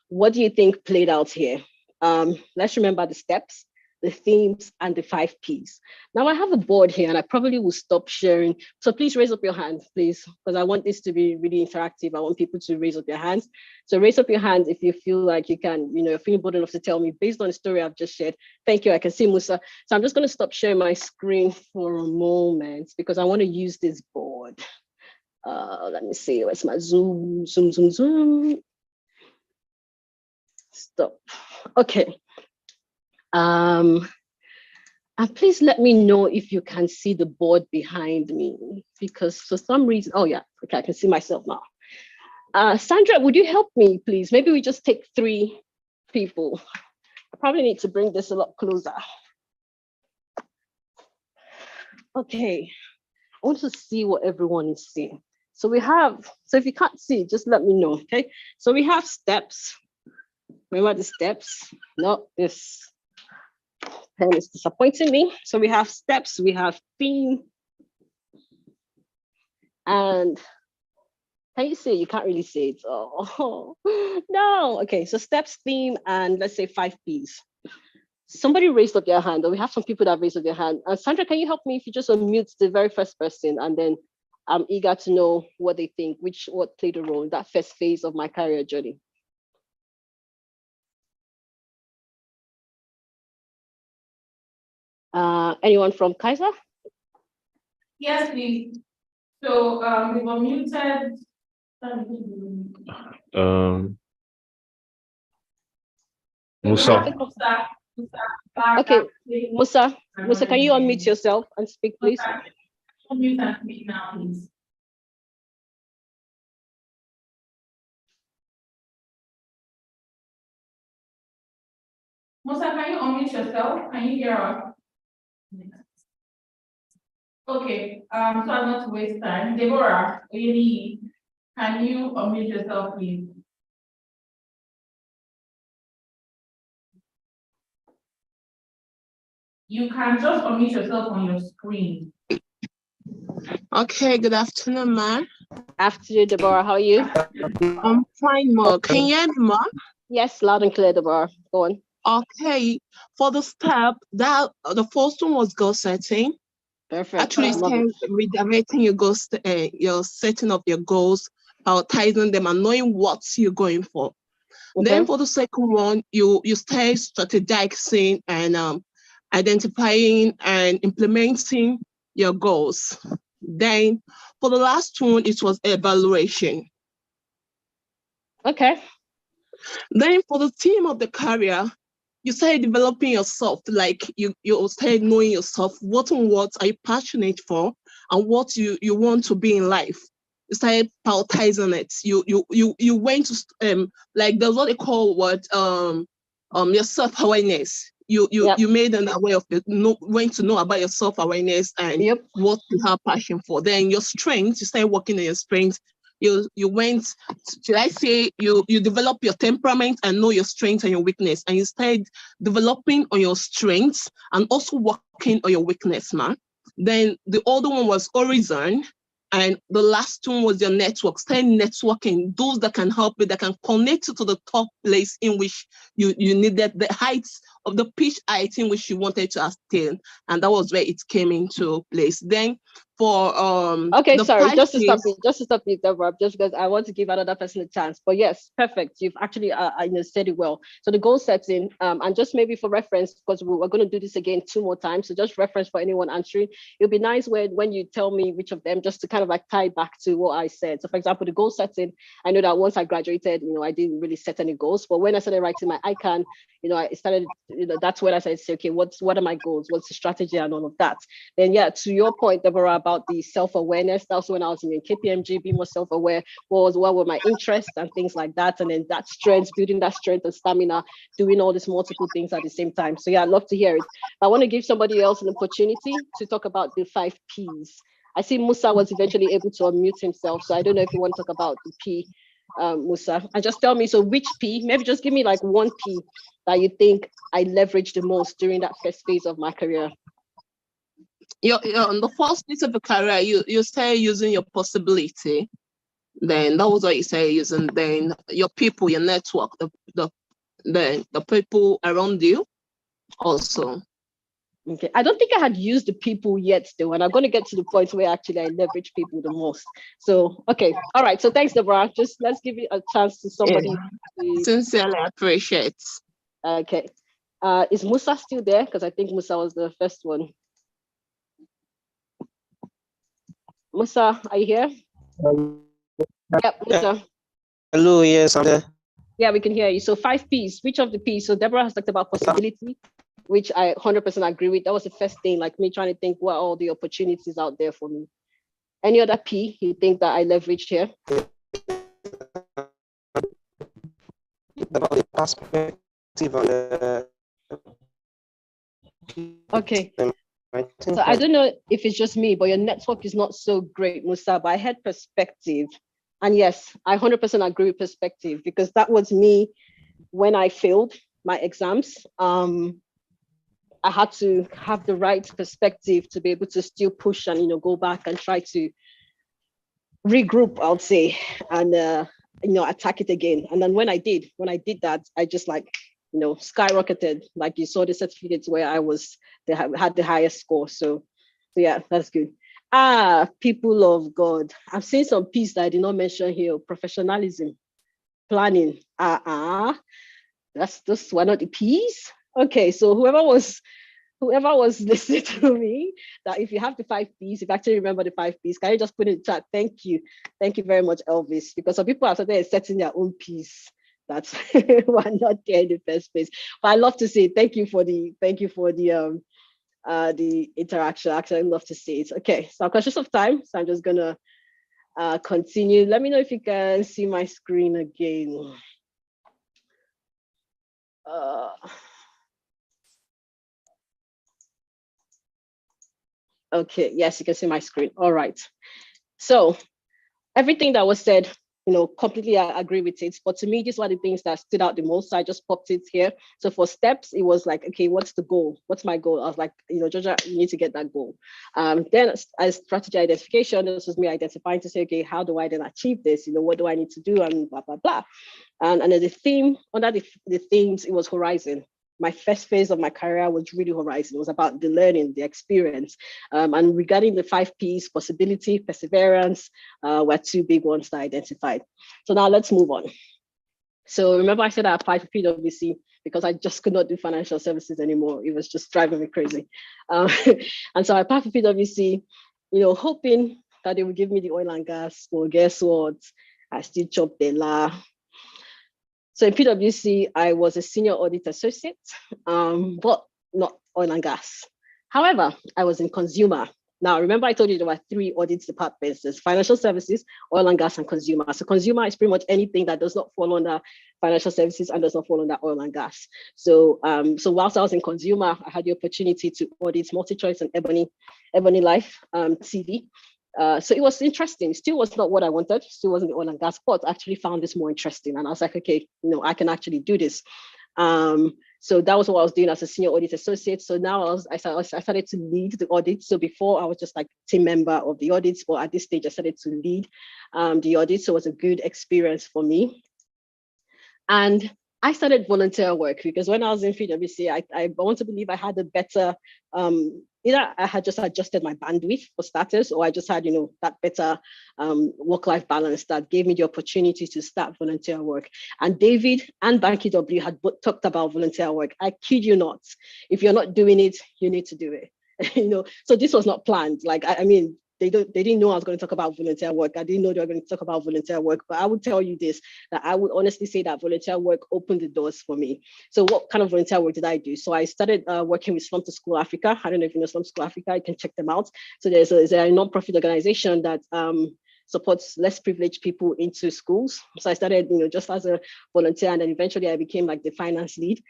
What do you think played out here? Let's remember the steps, the themes, and the 5 Ps. Now I have a board here and I probably will stop sharing. So please raise up your hand, please, because I want this to be really interactive. I want people to raise up their hands. So raise up your hands if you feel like you can, feeling bold enough to tell me based on the story I've just shared. Thank you, I can see Musa. So I'm just gonna stop sharing my screen for a moment because I wanna use this board. Let me see, where's my zoom. Stop. Okay. And please let me know if you can see the board behind me, because for some reason, oh yeah, okay, I can see myself now. Sandra, would you help me, please? Maybe we just take 3 people. I probably need to bring this a lot closer. Okay, I want to see what everyone is seeing. So if you can't see, just let me know, okay? So we have steps. Remember the steps? No, this pen is disappointing me. So we have steps, we have theme. And can you see it? You can't really see it. Oh, no. Okay, so steps, theme, and let's say 5 Ps. Somebody raised up their hand, or we have some people that have raised up their hand. Sandra, can you help me if you just unmute the very first person? And then I'm eager to know what they think, what played a role in that first phase of my career journey. Anyone from Kaiser? Yes, please. So we were muted. Musa. Okay, Musa, can you unmute yourself and speak, please? Unmute and speak now, please. Musa, can you unmute yourself? Can you hear us? Okay, so I'm not to waste time. Deborah, really, can you unmute yourself, please? You can just unmute yourself on your screen. Okay, good afternoon, ma'am. Afternoon, Deborah, how are you? I'm fine, ma. Can you hear me, ma? Yes, loud and clear, Deborah. Go on. Okay, for the step, that the first one was goal setting. Perfect. Actually, redirecting your goals, your setting of your goals, prioritizing them, and knowing what you're going for. Okay. Then for the second one, you start strategizing and identifying and implementing your goals. Then for the last one, it was evaluation. Okay. Then for the theme of the career, you started developing yourself, like you started knowing yourself, what are you passionate for and what you want to be in life. You started prioritizing it. You went to like there's what they call your self-awareness. You made an aware of it, went to know about your self-awareness and what you have passion for. Then your strengths, you started working on your strengths. You went, should I say, you develop your temperament and know your strengths and your weakness, and you started developing on your strengths and also working on your weakness, man. Then the other one was Horizon. And the last one was your network, start networking, those that can help you, that can connect you to the top place in which you needed, the heights of the pitch height in which you wanted to attain. And that was where it came into place. Then for okay, sorry, just to stop you, Deborah, just because I want to give another person a chance. But yes, perfect. You've actually said it well. So the goal setting, and just maybe for reference, because we're going to do this again 2 more times. So just reference for anyone answering. It'll be nice when you tell me which of them, just to kind of like tie back to what I said. So for example, the goal setting, I know that once I graduated, I didn't really set any goals, but when I started writing my ICANN, I started, that's when I started to say, okay, what are my goals? What's the strategy and all of that? Then yeah, to your point, Deborah, about the self-awareness, that's when I was in KPMG, being more self-aware, what were my interests and things like that. And then that strength, building that strength and stamina, doing all these multiple things at the same time. So yeah, I'd love to hear it. But I want to give somebody else an opportunity to talk about the 5 Ps. I see Musa was eventually able to unmute himself. So I don't know if you want to talk about the P, Musa. And just tell me, so which P, maybe just give me like 1 P that you think I leveraged the most during that first phase of my career. On the first piece of the career, you start using your possibility. Then that was what you say using. Then your people, your network, the people around you also. Okay, I don't think I had used the people yet though, and I'm going to get to the point where actually I leverage people the most. So, okay, all right. So thanks, Deborah. Just let's give it a chance to somebody. Yeah. Sincerely appreciate. Okay, is Musa still there? Because I think Musa was the first one. Musa, are you here? Yep, Musa. Hello, yes, I'm there. Yeah, we can hear you. So 5 Ps, which of the Ps? So Deborah has talked about possibility, which I 100% agree with. That was the first thing, like me trying to think what are all the opportunities out there for me. Any other P you think that I leveraged here? About the perspective on the... Okay. So I don't know if it's just me, but your network is not so great, Musa, but I had perspective. And yes, I 100% agree with perspective, because that was me when I failed my exams. I had to have the right perspective to be able to still push and go back and try to regroup, I would say, and attack it again. And then when I did that, I just skyrocketed. Like you saw the certificates where they had the highest score. So yeah, that's good. People of God, I've seen some P's that I did not mention here. Professionalism, planning. That's one of the P's. Okay, so whoever was listening to me, that if you have the 5 Ps, if you actually remember the 5 Ps, can you just put it in chat? Thank you very much, Elvis, because some people are started setting their own Ps that were not there in the first place. But I love to see it. Thank you for the interaction. Actually, I love to see it. Okay, so I'm conscious of time, so I'm just gonna continue. Let me know if you can see my screen again. Okay, yes, you can see my screen. All right. So everything that was said, completely I agree with it. But to me, these were the things that stood out the most. So I just popped it here. So for steps, it was like, okay, what's the goal? What's my goal? I was like, Georgia, you need to get that goal. Then as strategy identification, this was me identifying to say, okay, how do I then achieve this? What do I need to do? And blah, blah, blah. And then the theme, under the themes, it was horizon. My first phase of my career was really horizon. It was about the learning, the experience. And regarding the 5 Ps, possibility, perseverance, were 2 big ones that I identified. So now let's move on. So remember I said I applied for PwC because I just could not do financial services anymore. It was just driving me crazy. And so I applied for PwC, hoping that they would give me the oil and gas. Well, guess what? I still chopped the la. So in PwC, I was a senior audit associate, but not oil and gas. However, I was in consumer. Now, remember I told you there were 3 audit departments. There's financial services, oil and gas, and consumer. So consumer is pretty much anything that does not fall under financial services and does not fall under oil and gas. So, whilst I was in consumer, I had the opportunity to audit MultiChoice and Ebony Life TV. So it was interesting. Still was not what I wanted. Still wasn't the oil and gas, but I actually found this more interesting. And I was like, okay, I can actually do this. So So that was what I was doing as a senior audit associate. So now I started to lead the audit. So before I was just like team member of the audits, but at this stage I started to lead the audit. So it was a good experience for me. And I started volunteer work because when I was in PwC, I want to believe I had a better, either I had just adjusted my bandwidth for starters, or I just had, that better work-life balance that gave me the opportunity to start volunteer work. And David and Banky W had both talked about volunteer work. I kid you not. If you're not doing it, you need to do it. So this was not planned. Like, I mean, they didn't know I was going to talk about volunteer work. I didn't know they were going to talk about volunteer work, but I would tell you this, that I would honestly say that volunteer work opened the doors for me. So what kind of volunteer work did I do? So I started working with Slum to School Africa. I don't know if you know Slum to School Africa, you can check them out. So there's a non-profit organization that supports less privileged people into schools. So I started, just as a volunteer, and then eventually I became like the finance lead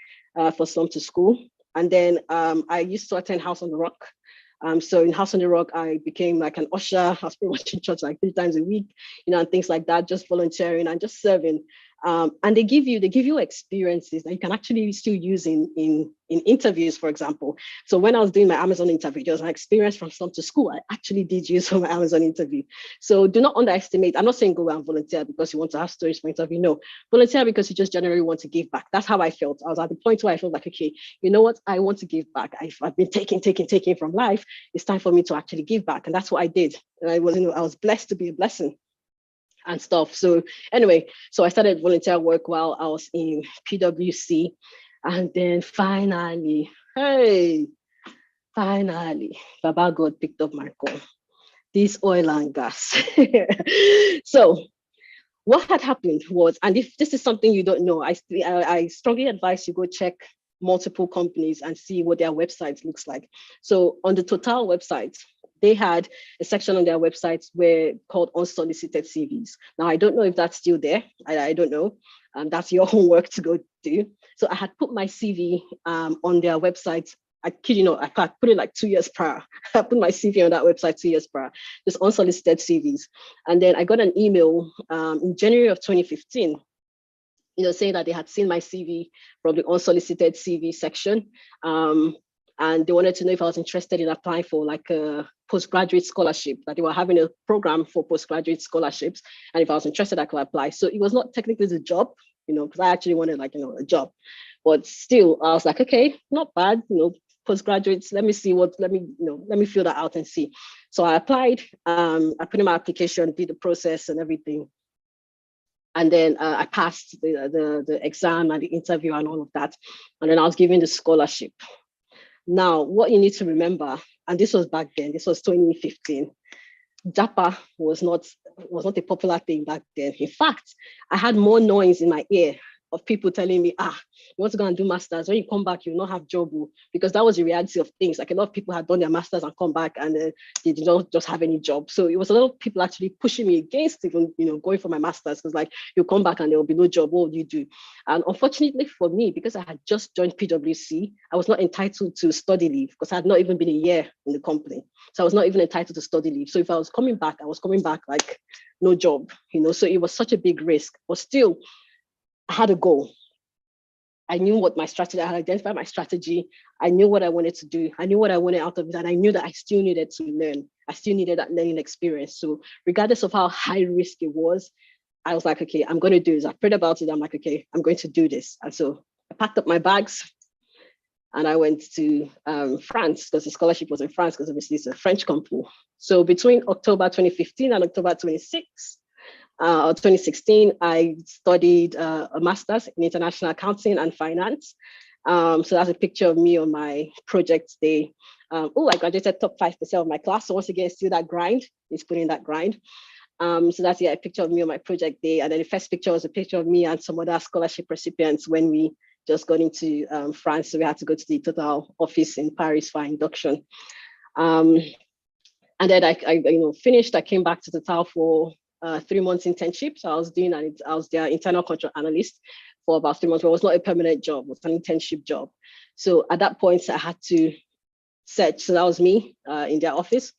for Slum to School. And then I used to attend House on the Rock. So in House on the Rock, I became like an usher. I was pretty much in church like 3 times a week, and things like that, just volunteering and just serving. And they give you experiences that you can actually still use in interviews, for example. So when I was doing my Amazon interview, there was an experience from Slum to School I actually did use for my Amazon interview. So do not underestimate. I'm not saying go and volunteer because you want to have stories for interview. No, volunteer because you just generally want to give back. That's how I felt. I was at the point where I felt like, okay, you know what? I want to give back. I've been taking from life. It's time for me to actually give back. And that's what I did. And I was blessed to be a blessing and stuff. So anyway, so I started volunteer work while I was in PwC. And then finally, Baba God picked up my call. This oil and gas. So what had happened was, and if this is something you don't know, I strongly advise you go check multiple companies and see what their website looks like. So on the Total website, they had a section on their websites called unsolicited CVs. Now, I don't know if that's still there. I don't know. That's your homework to go do. So I had put my CV on their website. I kid you not, I put it like 2 years prior. I put my CV on that website 2 years prior, just unsolicited CVs. And then I got an email in January of 2015, saying that they had seen my CV from the unsolicited CV section. And they wanted to know if I was interested in applying for like a postgraduate scholarship, that they were having a program for postgraduate scholarships. And if I was interested, I could apply. So it was not technically the job, because I actually wanted a job, but still I was like, okay, not bad, postgraduates, let me fill that out and see. So I applied, I put in my application, did the process and everything. And then I passed the exam and the interview and all of that. And then I was given the scholarship. Now, what you need to remember, and this was back then, this was 2015, JAPA was not a popular thing back then. In fact, I had more noise in my ear of people telling me, you want to go and do masters, when you come back, you'll not have job, because that was the reality of things. Like a lot of people had done their masters and come back and they did not just have any job. So it was a lot of people actually pushing me against even, going for my masters, because like, you come back and there will be no job, what would you do? And unfortunately for me, because I had just joined PwC, I was not entitled to study leave because I had not even been a year in the company. So I was not even entitled to study leave. So if I was coming back, I was coming back like no job, so it was such a big risk, but still, I had a goal. I knew what my strategy, I had identified my strategy. I knew what I wanted to do. I knew what I wanted out of it. And I knew that I still needed to learn. I still needed that learning experience. So regardless of how high risk it was, I was like, okay, I'm going to do this. I prayed about it. I'm like, okay, I'm going to do this. And so I packed up my bags and I went to France, because the scholarship was in France, because obviously it's a French company. So between October 2015 and October 2016, I studied a master's in international accounting and finance. So that's a picture of me on my project day. I graduated top 5% of my class. So once again, still that grind, it's putting in that grind. So that's a picture of me on my project day. And then the first picture was a picture of me and some other scholarship recipients when we just got into France. So we had to go to the Total office in Paris for induction. And then I finished. I came back to Total for 3 months internship. So I was their internal control analyst for about 3 months, but it was not a permanent job, it was an internship job. So at that point, I had to search. So that was me in their office,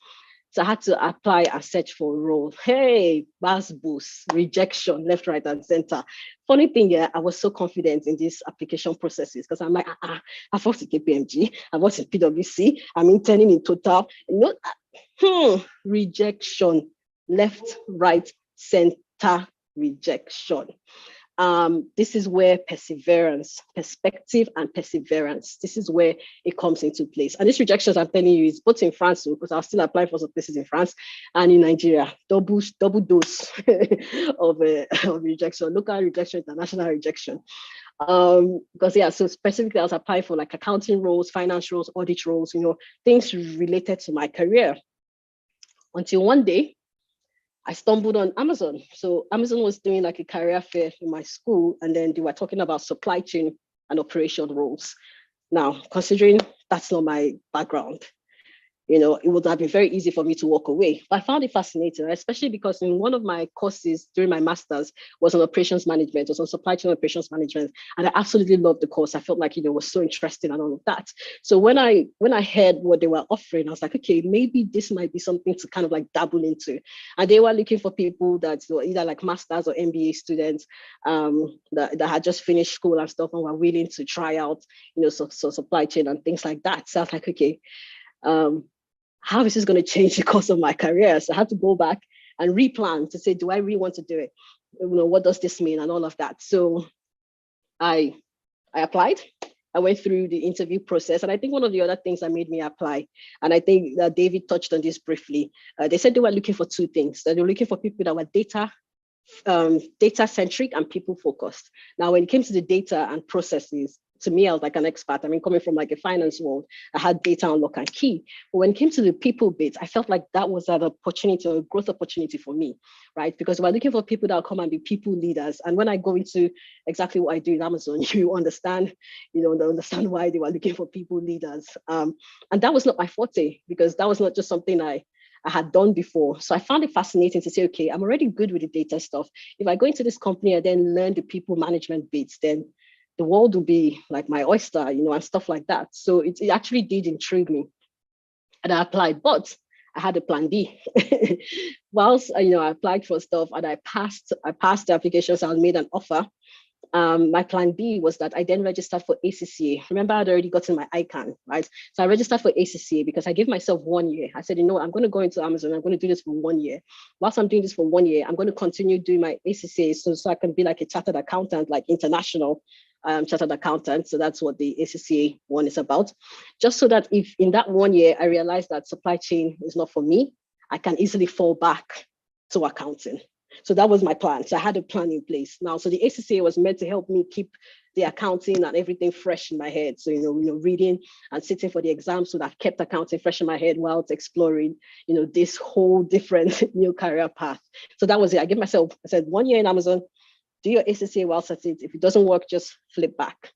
So I had to apply and search for a role. Hey, bus boost, rejection, left, right, and center. Funny thing, yeah, I was so confident in these application processes because I'm like, I've worked in KPMG, I've worked in PwC, I'm interning in Total. Rejection, left, right, center, rejection. This is where perspective and perseverance, this is where it comes into place. And these rejections I'm telling you is both in France, because I'll still apply for some places in France and in Nigeria, double dose of rejection, local rejection, international rejection. Because yeah, so specifically I was applying for like accounting roles, finance roles, audit roles, things related to my career. Until one day, I stumbled on Amazon. So Amazon was doing like a career fair in my school, and then they were talking about supply chain and operation roles. Now, considering that's not my background, it would have been very easy for me to walk away. But I found it fascinating, especially because in one of my courses during my master's was on operations management, was on supply chain operations management. And I absolutely loved the course. I felt like, it was so interesting and all of that. So when I heard what they were offering, I was like, okay, maybe this might be something to kind of like dabble into. And they were looking for people that were either like master's or MBA students that had just finished school and stuff and were willing to try out, so supply chain and things like that. So I was like, okay, how is this going to change the course of my career? So I had to go back and replan to say, do I really want to do it? What does this mean and all of that? So I applied. I went through the interview process. And I think one of the other things that made me apply, and I think that David touched on this briefly, they said they were looking for two things. That they were looking for people that were data-centric and people-focused. Now, when it came to the data and processes, to me, I was like an expert. I mean, coming from like a finance world, I had data on lock and key. But when it came to the people bit, I felt like that was an opportunity or a growth opportunity for me, right? Because we're looking for people that will come and be people leaders. And when I go into exactly what I do in Amazon, you understand, understand why they were looking for people leaders. And that was not my forte, because that was not just something I had done before. So I found it fascinating to say, okay, I'm already good with the data stuff. If I go into this company and then learn the people management bits, then the world will be like my oyster, and stuff like that. So it actually did intrigue me. And I applied, but I had a plan B. Whilst, I applied for stuff and I passed the applications, I was made an offer. My plan B was that I then registered for ACCA. Remember, I'd already gotten my ICANN, right? So I registered for ACCA because I gave myself 1 year. I said, I'm going to go into Amazon. I'm going to do this for 1 year. Whilst I'm doing this for 1 year, I'm going to continue doing my ACCA so I can be like a chartered accountant, like international chartered accountant. So that's what the ACCA one is about. Just so that if in that 1 year, I realized that supply chain is not for me, I can easily fall back to accounting. So that was my plan. So I had a plan in place now. So the ACCA was meant to help me keep the accounting and everything fresh in my head. So, reading and sitting for the exam. So that kept accounting fresh in my head while exploring, this whole different new career path. So that was it. I said 1 year in Amazon, do your ACCA whilst at it. If it doesn't work, just flip back.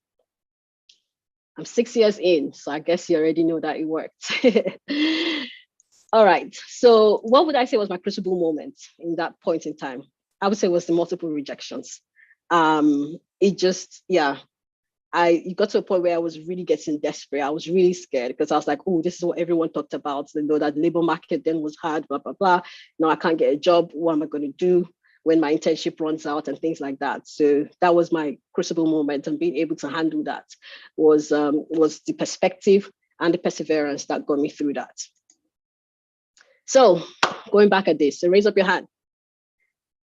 I'm 6 years in, so I guess you already know that it worked. All right, so what would I say was my crucible moment in that point in time? I would say it was the multiple rejections. It got to a point where I was really getting desperate. I was really scared because I was like, oh, this is what everyone talked about. That the labor market then was hard, blah, blah, blah. No, I can't get a job. What am I going to do when my internship runs out and things like that? So that was my crucible moment, and being able to handle that was the perspective and the perseverance that got me through that. So going back at this, so raise up your hand.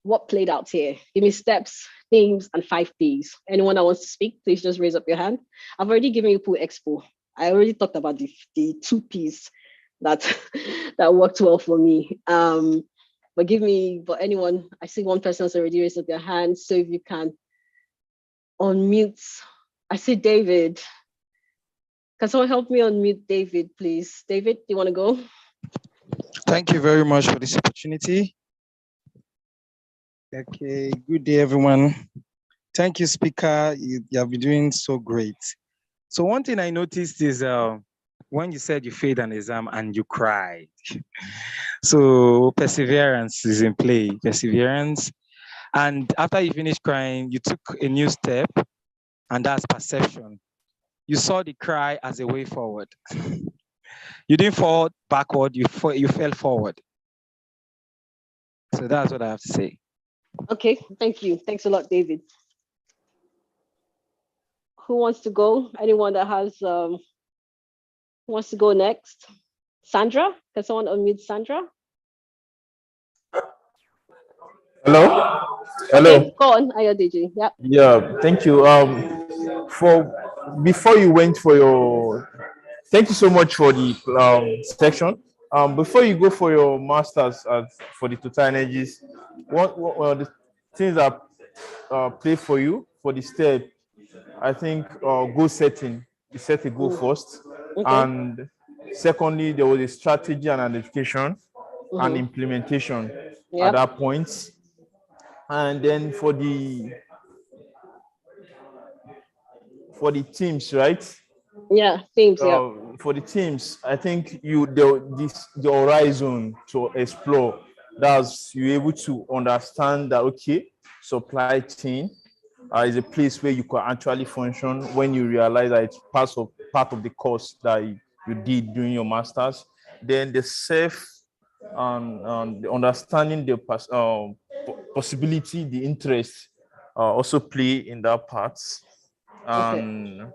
What played out here? Give me steps, themes, and 5 Ps. Anyone that wants to speak, please just raise up your hand. I've already given you Pool Expo. I already talked about the 2 Ps that worked well for me. But anyone, I see one person has already raised up their hand. So if you can unmute, I see David. Can someone help me unmute David, please? David, do you want to go? Thank you very much for this opportunity. Okay, good day, everyone. Thank you, speaker. You have been doing so great. So one thing I noticed is when you said you failed an exam and you cried. So perseverance is in play, perseverance. And after you finished crying, you took a new step, and that's perception. You saw the cry as a way forward. You didn't fall backward, you fell forward. So that's what I have to say. Okay, thank you. Thanks a lot, David. Who wants to go? Anyone that has wants to go next? Sandra? Can someone unmute Sandra? Hello? Okay, Hello. go on, Ayodeji. Yeah. Yeah, thank you. Before you went for your, thank you so much for the section. Before you go for your masters for the total energies, what the things that play for you for the step? I think goal setting. You set a goal first, Okay. and secondly, there was a strategy and identification and implementation at that point. And then for the teams, right? Yeah, teams. Yeah. For the teams, I think the horizon to explore. That's you able to understand that okay, supply chain is a place where you can actually function when you realize that it's part of the course that you did during your masters. Then the the understanding the possibility, the interest also play in that part. And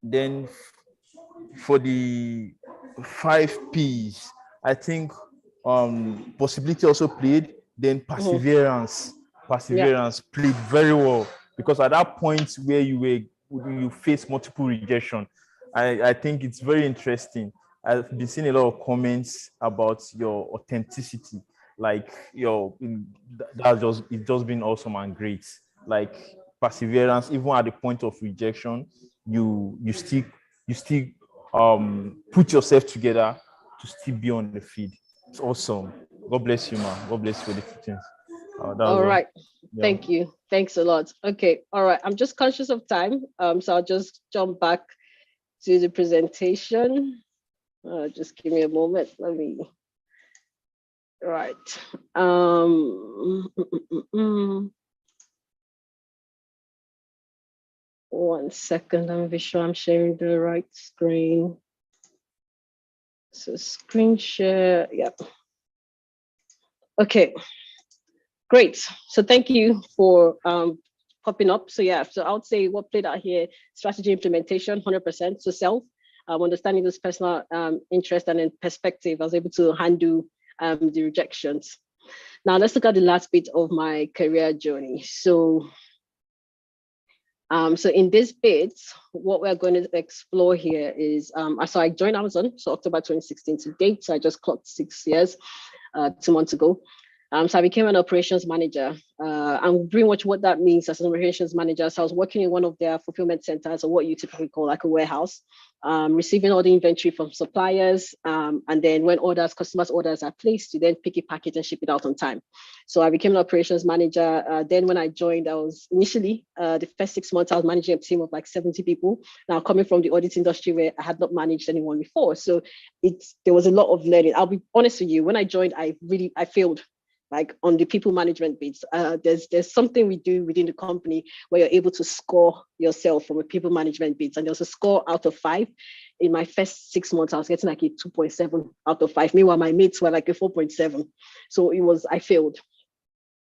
then for the 5 Ps, I think possibility also played. Then perseverance played very well, because at that point where you face multiple rejection, I think it's very interesting. I've been seeing a lot of comments about your authenticity, like it's just been awesome and great. Like perseverance, even at the point of rejection, you still put yourself together to still be on the field. It's awesome. God bless you, man. God bless you for the teachings. All right. Yeah. Thank you. Thanks a lot. Okay. All right. I'm just conscious of time. So I'll just jump back to the presentation. Just give me a moment. Let me. Right. One second. Let me be sure I'm sharing the right screen. So screen share. Yep. Okay. Great. So thank you for popping up. So yeah, so I would say what played out here, strategy implementation, 100%. So self, understanding this personal interest and in perspective, I was able to handle the rejections. Now let's look at the last bit of my career journey. So, so in this bit, what we're going to explore here is, so I joined Amazon, so October 2016 to date. So I just clocked 6 years, 2 months ago. So I became an operations manager, and pretty much what that means as an operations manager. So I was working in one of their fulfillment centers, or what you typically call like a warehouse, receiving all the inventory from suppliers, and then when customers' orders are placed, you then pick it, pack it, and ship it out on time. So I became an operations manager. Then when I joined, I was initially the first 6 months I was managing a team of like 70 people. Now coming from the audit industry where I had not managed anyone before, so there was a lot of learning. I'll be honest with you, when I joined, I failed. Like on the people management bits, there's something we do within the company where you're able to score yourself from a people management bits, and there was a score out of 5. In my first 6 months, I was getting like a 2.7 out of 5. Meanwhile, my mates were like a 4.7. So I failed.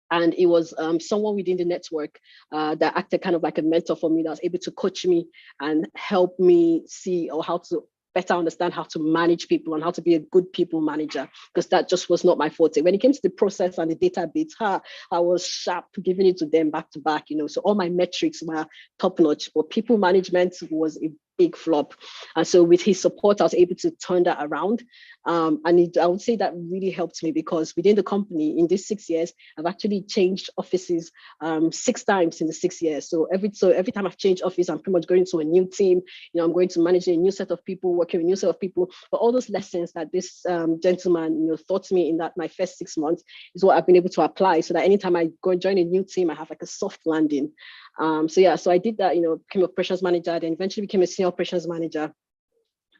And it was someone within the network that acted kind of like a mentor for me, that was able to coach me and help me see how to better understand how to manage people and how to be a good people manager, because that just was not my forte. When it came to the process and the data bits, I was sharp, giving it to them back to back, so all my metrics were top notch, but people management was a big flop. And so with his support, I was able to turn that around. And I would say that really helped me, because within the company in these 6 years, I've actually changed offices 6 times in the 6 years. So every time I've changed office, I'm pretty much going to a new team. I'm going to manage a new set of people, working with a new set of people. But all those lessons that this gentleman taught me in my first 6 months is what I've been able to apply, so that anytime I go and join a new team, I have like a soft landing. So I did that, became an operations manager, then eventually became a senior operations manager.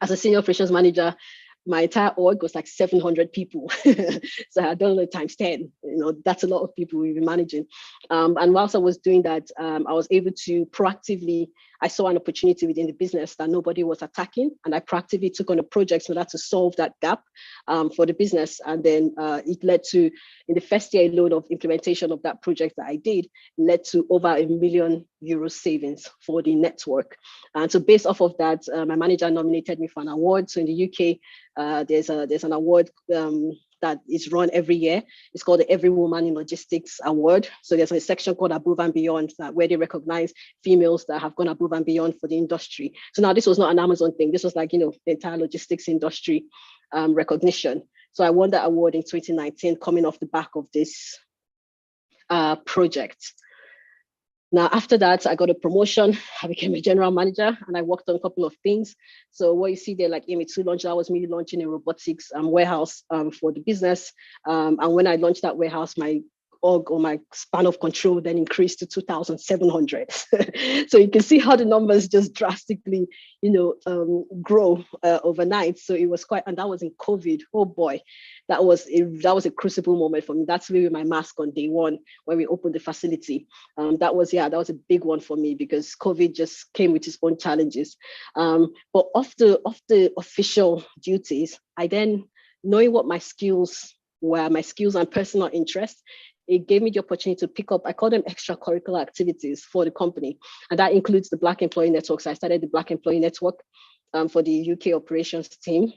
As a senior operations manager, my entire org was like 700 people. So I don't know, times 10, that's a lot of people we've been managing. And whilst I was doing that, I was able to proactively, I saw an opportunity within the business that nobody was attacking. And I proactively took on a project in order to solve that gap for the business. And then it led to, in the first year alone of implementation of that project that I did, led to over €1 million savings for the network. And so based off of that, my manager nominated me for an award. So in the UK, there's an award that is run every year. It's called the Every Woman in Logistics Award. So there's a section called Above and Beyond, where they recognize females that have gone above and beyond for the industry. So now this was not an Amazon thing. This was like, the entire logistics industry recognition. So I won that award in 2019, coming off the back of this project. Now, after that, I got a promotion. I became a general manager and I worked on a couple of things. So what you see there, like Amy2 launch, that was me launching a robotics warehouse for the business. And when I launched that warehouse, my org, or my span of control, then increased to 2,700. So you can see how the numbers just drastically, grow overnight. So it was quite, and that was in COVID. Oh boy, that was a crucible moment for me. That's really my mask on day one when we opened the facility. That was a big one for me because COVID just came with its own challenges. But off the official duties, I then, knowing what my skills were, my skills and personal interests, it gave me the opportunity to pick up, I call them extracurricular activities for the company. And that includes the Black Employee Network. So I started the Black Employee Network for the UK operations team.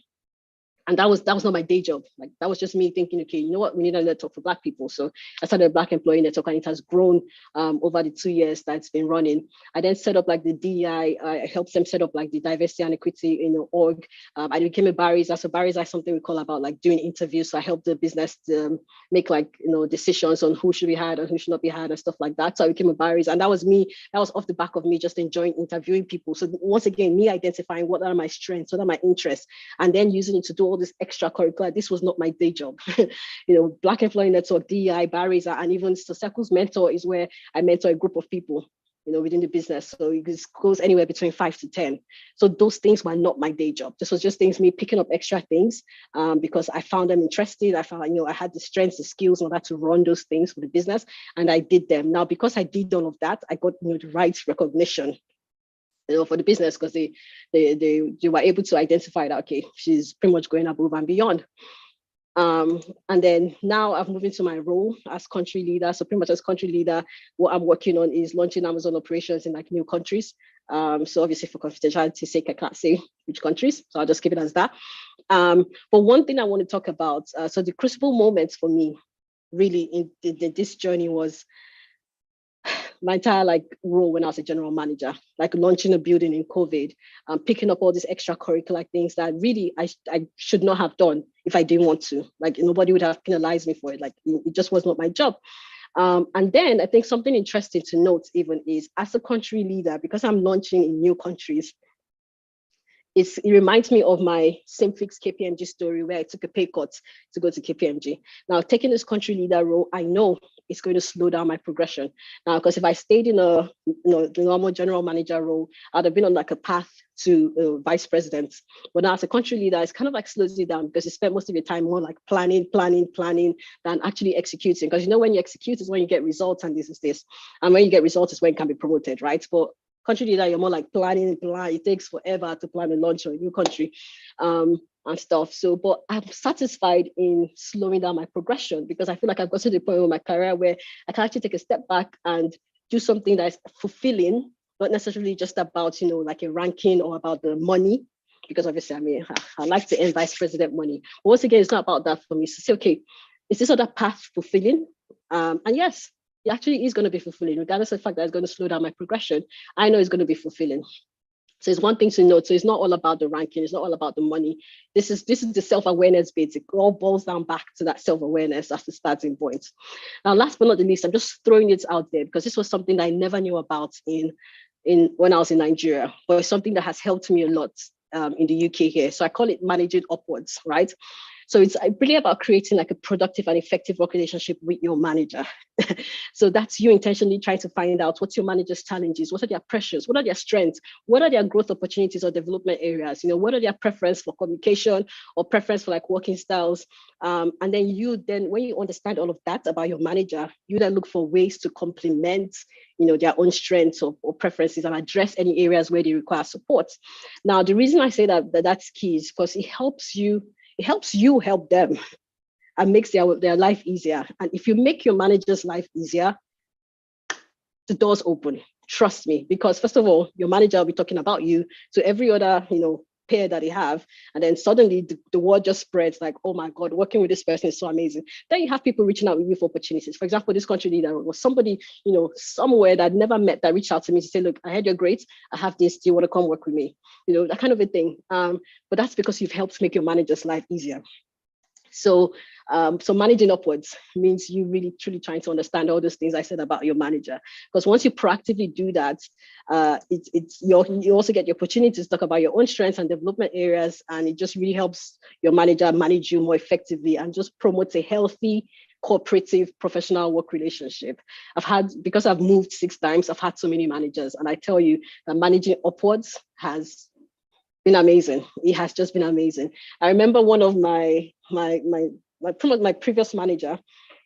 And that was not my day job. Like that was just me thinking, okay, you know what, we need a network for Black people. So I started a Black Employee Network and it has grown over the 2 years that it's been running. I then set up like the DEI, I helped them set up like the diversity and equity org. I became a barrister. So barrister is something we call about like doing interviews. So I helped the business to make like, decisions on who should be hired and who should not be hired and stuff like that. So I became a barrister. And that was me, that was off the back of me just enjoying interviewing people. So once again, me identifying what are my strengths, what are my interests, and then using it to do all this extracurricular. This was not my day job. Black Employee Network, DEI, barrister, and even so Circles Mentor is where I mentor a group of people, within the business. So it goes anywhere between 5 to 10. So those things were not my day job. This was just things, me picking up extra things because I found them interesting. I found, I had the strengths, the skills in order to run those things for the business, and I did them. Now, because I did all of that, I got the right recognition for the business because they were able to identify that, okay, she's pretty much going above and beyond. And then now I've moved into my role as country leader. So pretty much as country leader, what I'm working on is launching Amazon operations in like new countries. So obviously for confidentiality's sake, I can't say which countries, so I'll just keep it as that. But one thing I want to talk about, so the crucible moments for me really in this journey was my entire role when I was a general manager, like launching a building in COVID, picking up all these extracurricular things that really I should not have done if I didn't want to. Like nobody would have penalized me for it. Like it just was not my job. And then I think something interesting to note even is as a country leader, because I'm launching in new countries, it reminds me of my Simfix KPMG story where I took a pay cut to go to KPMG. Now, taking this country leader role, I know it's going to slow down my progression. Now, because if I stayed in the normal general manager role, I'd have been on like a path to vice president. But now as a country leader, it's kind of like slows you down because you spend most of your time more like planning than actually executing. Because when you execute is when you get results, and this is this. And when you get results is when you can be promoted, right? But country leader, you're more like planning. It takes forever to plan a launch or a new country and stuff. So, but I'm satisfied in slowing down my progression because I feel like I've got to the point in my career where I can actually take a step back and do something that is fulfilling, not necessarily just about, like a ranking or about the money, because obviously, I like to earn vice president money. But once again, it's not about that for me. So say, okay, is this other path fulfilling? And yes, it actually is going to be fulfilling, regardless of the fact that it's going to slow down my progression. I know it's going to be fulfilling. So it's one thing to note. So it's not all about the ranking. It's not all about the money. This is the self-awareness bit. It all boils down back to that self-awareness. That's the starting point. Now, last but not the least, I'm just throwing it out there because this was something that I never knew about when I was in Nigeria, but it's something that has helped me a lot in the UK here. So I call it managing upwards, right? So it's really about creating like a productive and effective work relationship with your manager. So that's you intentionally trying to find out what's your manager's challenges, what are their pressures, what are their strengths, what are their growth opportunities or development areas, what are their preference for communication or preference for like working styles. And then when you understand all of that about your manager, you then look for ways to complement their own strengths or preferences and address any areas where they require support. Now, the reason I say that's key is because it helps you help them and makes their life easier. And if you make your manager's life easier, the doors open. Trust me, because first of all, your manager will be talking about you to every other, peer that they have. And then suddenly the word just spreads like, oh my God, working with this person is so amazing. Then you have people reaching out with you for opportunities. For example, this country leader was somebody, somewhere that I'd never met that reached out to me to say, look, I heard you're great. I have this. Do you want to come work with me? That kind of a thing. But that's because you've helped make your manager's life easier. So managing upwards means you really truly trying to understand all those things I said about your manager. Because once you proactively do that, you also get the opportunity to talk about your own strengths and development areas, and it just really helps your manager manage you more effectively and just promotes a healthy, cooperative, professional work relationship. Because I've moved 6 times, I've had so many managers, and I tell you that managing upwards has been amazing. It has just been amazing. I remember one of my previous manager,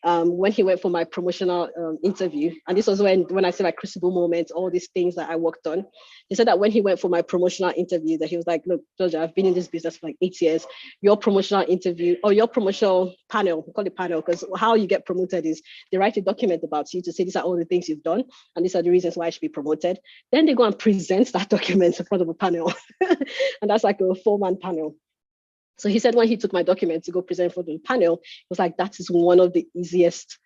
when he went for my promotional interview, and this was when I say my crucible moment, all these things that I worked on. He said that when he went for my promotional interview, that he was like, look, Georgia, I've been in this business for like 8 years. Your promotional interview or your promotional panel, we call it panel, because how you get promoted is they write a document about you to say these are all the things you've done, and these are the reasons why I should be promoted. Then they go and present that document in front of a panel. And that's like a 4-man panel. So he said when he took my document to go present for the panel, it was like, that is one of the easiest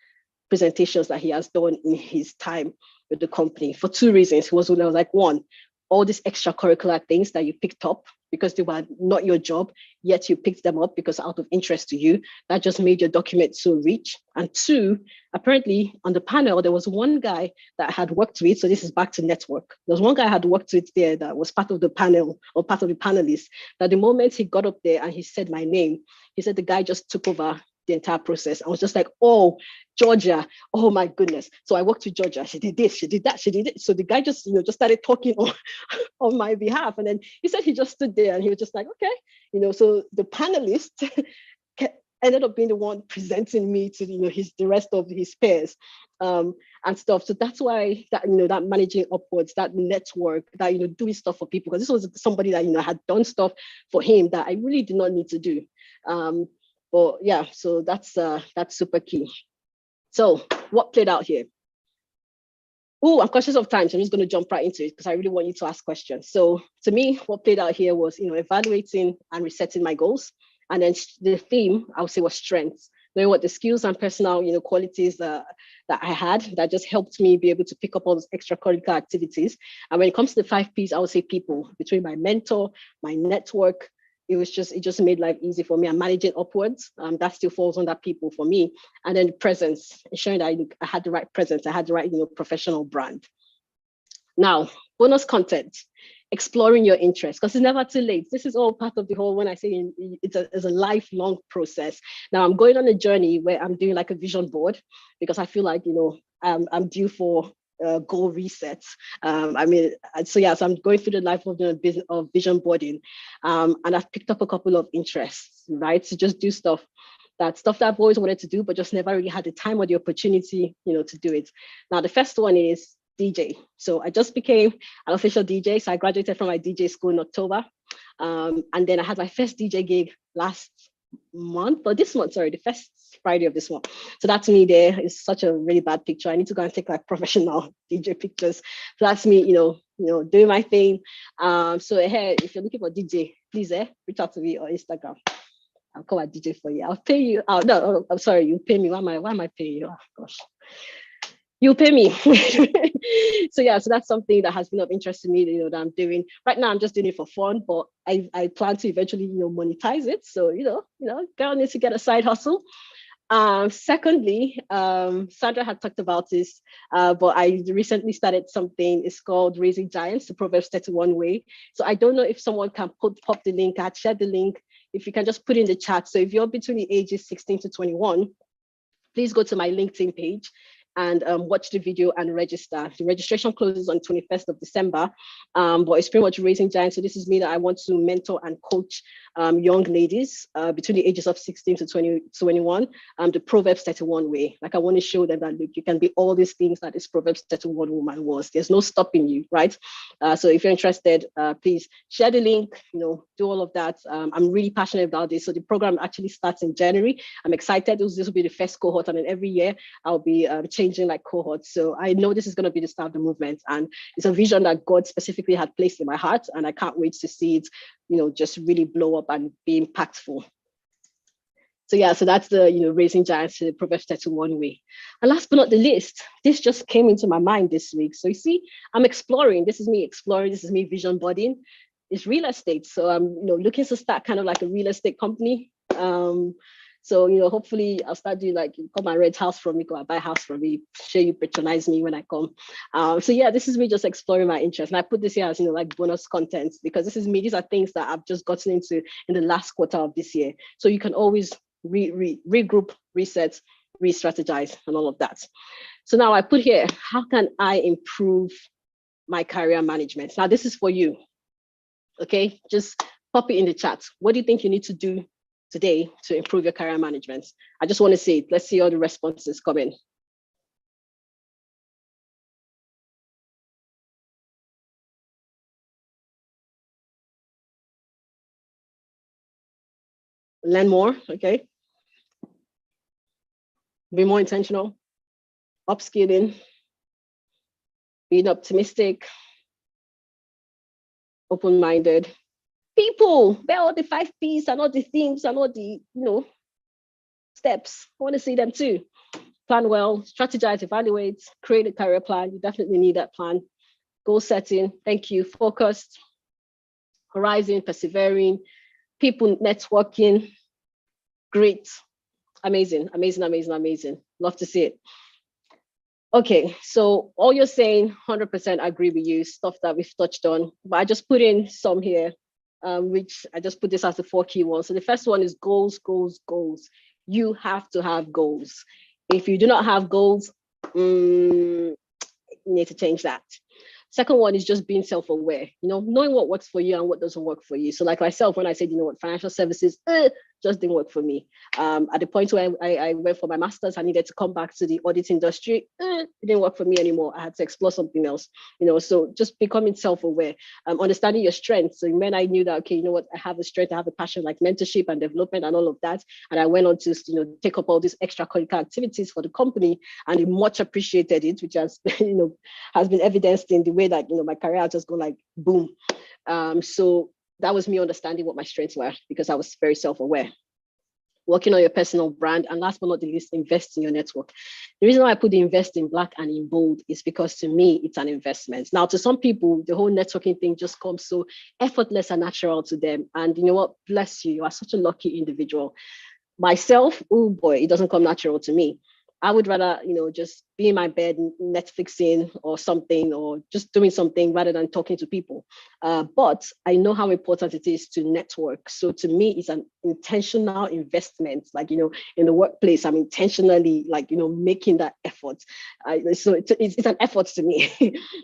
presentations that he has done in his time with the company for 2 reasons. He was like, one, all these extracurricular things that you picked up because they were not your job, yet you picked them up because out of interest to you, that just made your document so rich. And 2, apparently on the panel, there was one guy that had worked with, so this is back to network. There was one guy I had worked with there that was part of the panel or part of the panelists, that the moment he got up there and he said my name, he said the guy just took over the entire process. I was just like, oh, Georgia, oh my goodness. So I worked with Georgia. She did this, she did that, she did it. So the guy just, just started talking on my behalf. And then he said he just stood there and he was just like, okay. So the panelist ended up being the one presenting me to, the rest of his peers and stuff. So that's why that, that managing upwards, that network, that, doing stuff for people, because this was somebody that, had done stuff for him that I really did not need to do. But yeah, so that's super key. So what played out here? Oh, I'm conscious of time, so I'm just going to jump right into it because I really want you to ask questions. So to me, what played out here was, evaluating and resetting my goals. And then the theme, I would say, was strengths. Knowing what the skills and personal, qualities that I had that just helped me be able to pick up all those extracurricular activities. And when it comes to the 5 Ps, I would say people, between my mentor, my network. It just made life easy for me. I'm managing upwards. That still falls on that people for me. And then presence, ensuring that I had the right presence. I had the right, professional brand. Now, bonus content, exploring your interests, because it's never too late. This is all part of the whole, when I say it's a lifelong process. Now I'm going on a journey where I'm doing like a vision board because I feel like, I'm due for goal resets. So I'm going through the life of vision boarding, and I've picked up a couple of interests, right? To just do stuff that I've always wanted to do, but just never really had the time or the opportunity, to do it. Now, the first one is DJ. So I just became an official DJ. So I graduated from my DJ school in October, and then I had my first DJ gig the first Friday of this month. So that's me there. It's such a really bad picture. I need to go and take like professional DJ pictures. So that's me, doing my thing. So hey, if you're looking for DJ, please reach out to me on Instagram. I'll call a DJ for you. I'll pay you. Oh, no, I'm sorry, you pay me. Why am I paying you? Oh gosh. You'll pay me. So that's something that has been of interest to me, that I'm doing. Right now I'm just doing it for fun, but I plan to eventually, monetize it. So, girl needs to get a side hustle. Secondly, Sandra had talked about this, but I recently started something. It's called Raising Giants, the Proverbs 31 way. So I don't know if someone can pop the link. I'd share the link, if you can just put in the chat. So if you're between the ages 16 to 21, please go to my LinkedIn page and watch the video and register. The registration closes on 21st of December, but it's pretty much Raising Giants. So this is me that I want to mentor and coach young ladies between the ages of 16 to 21, the Proverbs 31 way. Like I want to show them that, look, you can be all these things that this Proverbs 31 woman was. There's no stopping you, right? So if you're interested, please share the link, do all of that. I'm really passionate about this. So the program actually starts in January. I'm excited. This will be the first cohort, and then every year I'll be changing like cohorts. So I know this is going to be the start of the movement, and it's a vision that God specifically had placed in my heart, and I can't wait to see it, just really blow up and be impactful. So yeah, so that's the Raising Giants to the Proverbs 31 way. And last but not the least, this just came into my mind this week. So you see, I'm exploring. This is me exploring. This is me vision boarding. It's real estate. So I'm looking to start kind of like a real estate company. So, hopefully I'll start doing like, come and rent house from me, go and buy a house from me, share you patronize me when I come. So yeah, this is me just exploring my interest. And I put this here as, like bonus content, because this is me. These are things that I've just gotten into in the last quarter of this year. So you can always regroup, reset, re-strategize and all of that. So now I put here, how can I improve my career management? Now this is for you, okay? Just pop it in the chat. What do you think you need to do today to improve your career management? I just want to see it. Let's see all the responses come in. Learn more, okay? Be more intentional, upskilling, being optimistic, open-minded. People, they're all the 5 P's and all the themes and all the, steps. I want to see them too. Plan well, strategize, evaluate, create a career plan. You definitely need that plan. Goal setting, thank you. Focused, horizon, persevering, people networking. Great. Amazing, amazing, amazing, amazing. Love to see it. Okay, so all you're saying, 100% agree with you, stuff that we've touched on, but I just put in some here, which I just put this as the 4 key ones. So the first one is goals, goals, goals. You have to have goals. If you do not have goals, you need to change that. Second one is just being self-aware, knowing what works for you and what doesn't work for you. So like myself, when I said, financial services just didn't work for me. At the point where I went for my master's, I needed to come back to the audit industry. It didn't work for me anymore. I had to explore something else, so just becoming self-aware, understanding your strengths. So when I knew that, okay, I have a strength, I have a passion like mentorship and development and all of that. And I went on to, take up all these extracurricular activities for the company, and it much appreciated it, which has, has been evidenced in the way that, my career has just gone like boom. So that was me understanding what my strengths were, because I was very self-aware. Working on your personal brand, and last but not the least, invest in your network. The reason why I put the invest in black and in bold is because to me, it's an investment. Now, to some people, the whole networking thing just comes so effortless and natural to them. And you know what? Bless you. You are such a lucky individual. Myself, oh boy, it doesn't come natural to me. I would rather, just be in my bed, Netflixing or something, or just doing something rather than talking to people. But I know how important it is to network. So to me, it's an intentional investment. Like, in the workplace, I'm intentionally making that effort. So it's an effort to me.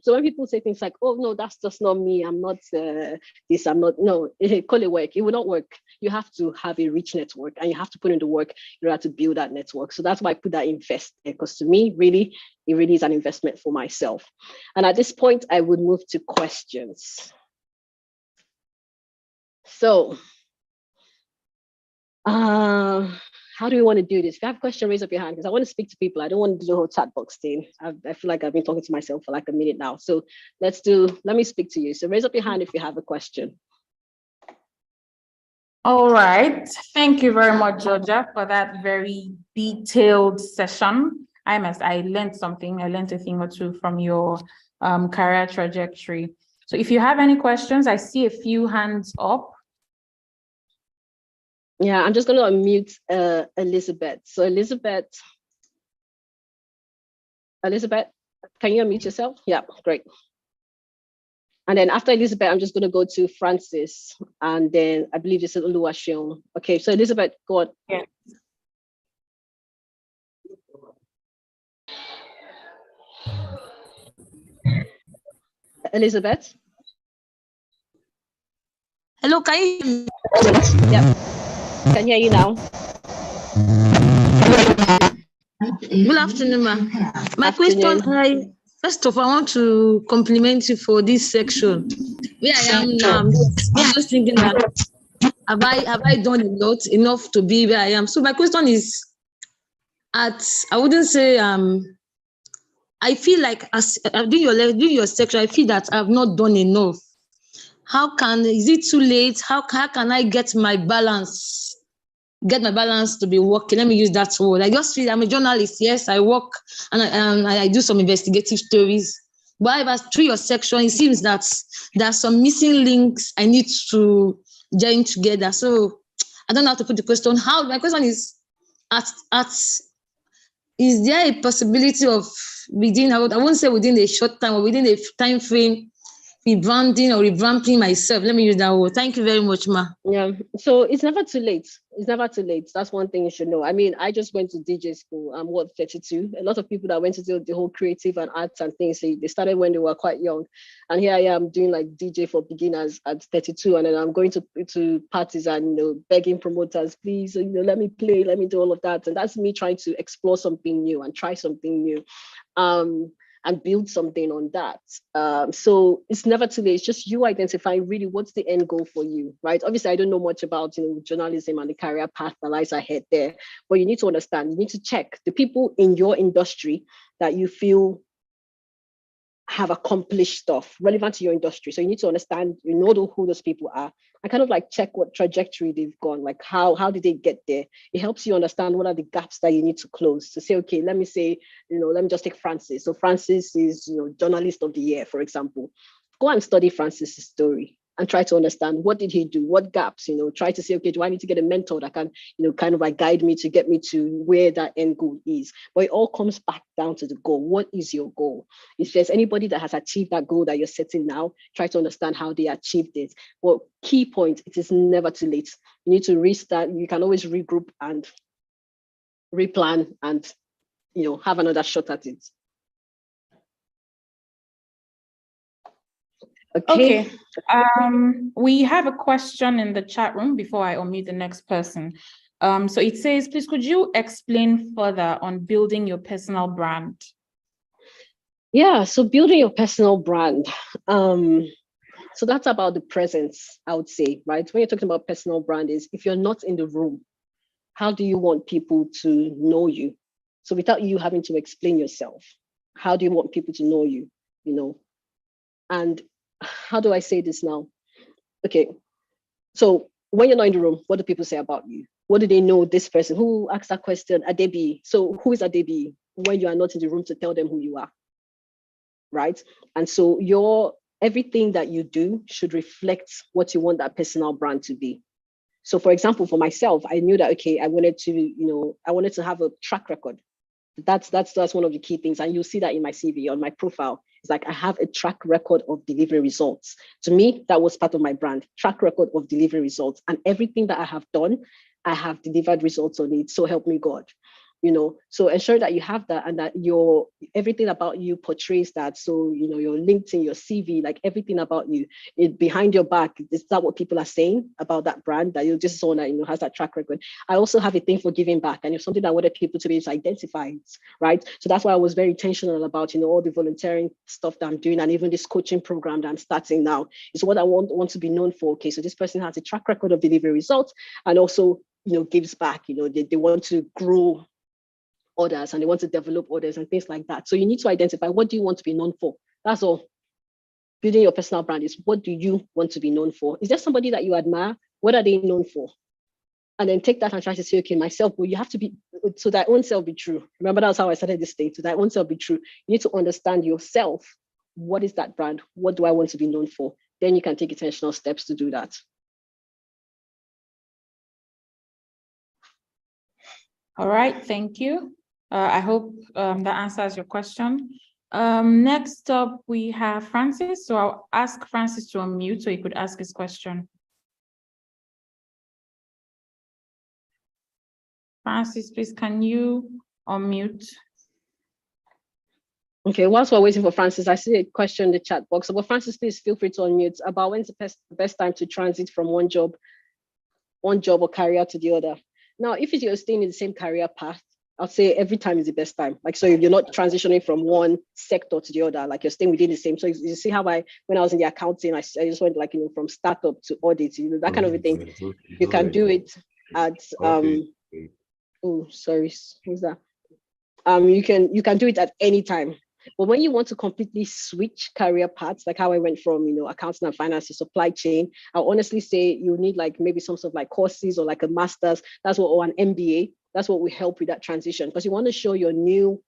So when people say things like, oh, no, that's just not me. I'm not this, I'm not, no, call it work. It will not work. You have to have a rich network, and you have to put in the work in order to build that network. So that's why I put that invest there, because to me, really, it really is an investment for myself. And at this point, I would move to questions. So, how do we want to do this? If you have a question, raise up your hand, because I want to speak to people. I don't want to do the whole chat box thing. I feel like I've been talking to myself for like a minute now. So let me speak to you. So raise up your hand if you have a question. All right. Thank you very much, Georgia, for that very detailed session. I learned something. I learned a thing or two from your career trajectory. So if you have any questions, I see a few hands up. Yeah, I'm just going to unmute Elizabeth. So Elizabeth, can you unmute yourself? Yeah, great. And then after Elizabeth, I'm just going to go to Francis. And then I believe this is Oluwaseun. Okay, so Elizabeth, go on. Yeah. Elizabeth? Hello, can you hear me? Yeah, can hear you now. Good afternoon, ma'am. My question, first of all, I want to compliment you for this section. Where I am now, I'm just thinking that have I done enough to be where I am? So my question is, I wouldn't say I feel like as doing your section, I feel that I've not done enough. Is it too late? How can I get my balance to be working? Let me use that word. I just feel I'm a journalist. Yes, I work and I do some investigative stories. But however, through your section, it seems that there are some missing links I need to join together. So I don't know how to put the question. My question is, is there a possibility of I won't say within a short time or within a time frame, revamping myself? Let me use that word. Thank you very much, ma. Yeah, so it's never too late. It's never too late. That's one thing you should know. I mean, I just went to DJ school. I'm 32. A lot of people that went to do the whole creative and arts and things, they started when they were quite young. And here I am doing like DJ for beginners at 32. And then I'm going to parties and, begging promoters, please, let me play, let me do all of that. And that's me trying to explore something new and try something new. And build something on that. So it's never too late. It's just you identifying really what's the end goal for you, right? Obviously, I don't know much about journalism and the career path that lies ahead there, but you need to understand, you need to check the people in your industry that you feel have accomplished stuff relevant to your industry. So you need to understand, who those people are, and kind of like check what trajectory they've gone, like how did they get there? It helps you understand what are the gaps that you need to close to say, okay, let me just take Francis. So Francis is, journalist of the year, for example. Go and study Francis's story and try to understand what did he do, what gaps, try to say, okay, do I need to get a mentor that can, kind of like guide me to get me to where that end goal is? But it all comes back down to the goal. What is your goal? If there's anybody that has achieved that goal that you're setting now, try to understand how they achieved it. But key point, it is never too late. You need to restart. You can always regroup and replan and, have another shot at it. Okay. We have a question in the chat room before I unmute the next person. So it says, please, could you explain further on building your personal brand? Yeah, so building your personal brand. So that's about the presence, I would say, right? When you're talking about personal brand is if you're not in the room, how do you want people to know you? So without you having to explain yourself, how do you want people to know you, And how do I say this now? Okay, so when you're not in the room, what do people say about you? What do they know this person? Who asked that question? Adebi. So who is Adebi when you are not in the room to tell them who you are, right? And so everything that you do should reflect what you want that personal brand to be. So for example, for myself, I knew that, okay, I wanted to have a track record. That's one of the key things. And you'll see that in my CV, on my profile. It's like I have a track record of delivery results. To me, that was part of my brand, track record of delivery results. And everything that I have done, I have delivered results on it. So help me God. So ensure that you have that and that everything about you portrays that. So, your LinkedIn, your CV, like everything about you, behind your back, is that what people are saying about that brand, that you're just someone that, has that track record. I also have a thing for giving back, and it's something that I wanted people to be able to identify, right? So that's why I was very intentional about, all the volunteering stuff that I'm doing, and even this coaching program that I'm starting now is what I want to be known for. Okay, so this person has a track record of delivery results and also, gives back, they want to grow others and they want to develop others and things like that. So you need to identify, what do you want to be known for? That's all. Building your personal brand is, what do you want to be known for? Is there somebody that you admire? What are they known for? And then take that and try to say, okay, myself, well, you have to be, so thy own self be true. Remember, that's how I started this thing, so thy own self be true. You need to understand yourself. What is that brand? What do I want to be known for? Then you can take intentional steps to do that. All right, thank you. I hope that answers your question. Next up, we have Francis. So I'll ask Francis to unmute so he could ask his question. Francis, please, can you unmute? Okay, whilst we're waiting for Francis, I see a question in the chat box. But Francis, please feel free to unmute about when's the best time to transit from one job or career to the other. Now, if you're staying in the same career path, I'll say every time is the best time. Like, so if you're not transitioning from one sector to the other, like you're staying within the same. So you see how when I was in the accounting, I just went like, from startup to audit, that kind of a thing. You can do it at, oh, sorry, who's that? You can do it at any time. But when you want to completely switch career paths, like how I went from, accounting and finance to supply chain, I'll honestly say you need like maybe some sort of like courses or like a master's, or an MBA. That's what will help with that transition, because you want to show your new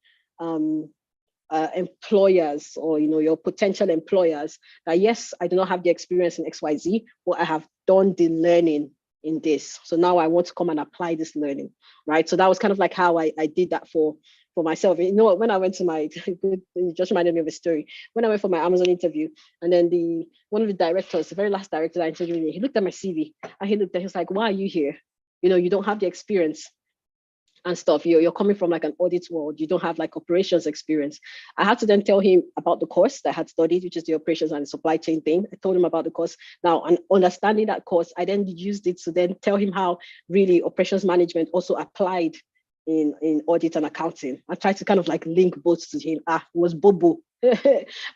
employers or, your potential employers that, yes, I do not have the experience in XYZ, but I have done the learning in this. So now I want to come and apply this learning, right? So that was kind of like how I did that for myself. When I went to my, it just reminded me of a story. When I went for my Amazon interview, and then one of the directors, the very last director that interviewed me, he looked at my CV and he was like, why are you here? You don't have the experience and stuff. You're coming from like an audit world. You don't have like operations experience. I had to then tell him about the course that I had studied, which is the operations and supply chain thing. I told him about the course. Now, and understanding that course, I then used it to then tell him how really operations management also applied in audit and accounting. I tried to kind of like link both to him. It was Bobo. By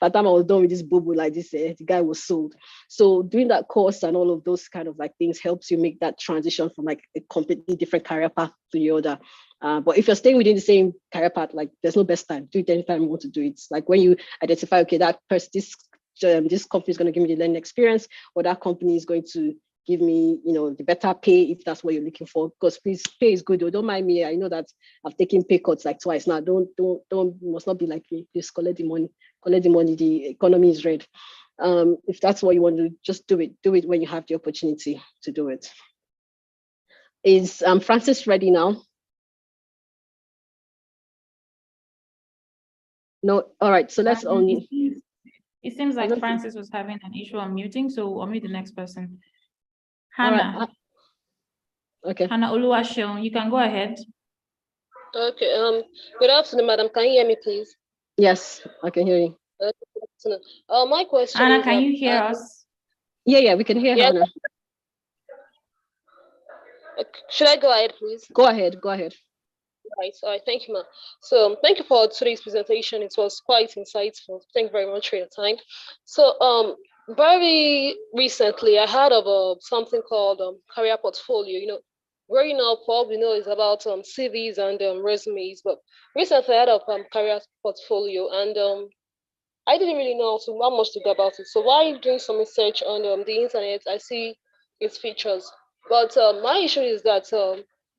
the time I was done with this Bobo like this, the guy was sold. So doing that course and all of those kind of like things helps you make that transition from like a completely different career path to the other. But if you're staying within the same career path, like there's no best time. Do it anytime you want to do it. It's like when you identify, okay, that person, this company is going to give me the learning experience, or that company is going to give me, the better pay if that's what you're looking for. Because please, pay is good. Don't mind me. I know that I've taken pay cuts like twice now. Don't must not be like me. Please collect the money. Collect the money. The economy is red. If that's what you want to do, just do it. Do it when you have the opportunity to do it. Is Francis ready now? No. All right. So let's only. It seems like Francis was having an issue on muting, so I'll mute the next person. Hannah. Right. Okay. Hannah Oluwaseun, you can go ahead. Okay. Good afternoon, madam. Can you hear me, please? Yes, I can hear you. My question. Hannah, can you hear us? Yeah, we can hear Hannah. Should I go ahead, please? Go ahead. Right. All right. Thank you, ma'am. So thank you for today's presentation. It was quite insightful. Thank you very much for your time. So very recently I heard of something called career portfolio. Growing up, all we know is about CVs and resumes, but recently I heard of career portfolio, and I didn't really know how much to go about it. So while doing some research on the internet, I see its features. But my issue is that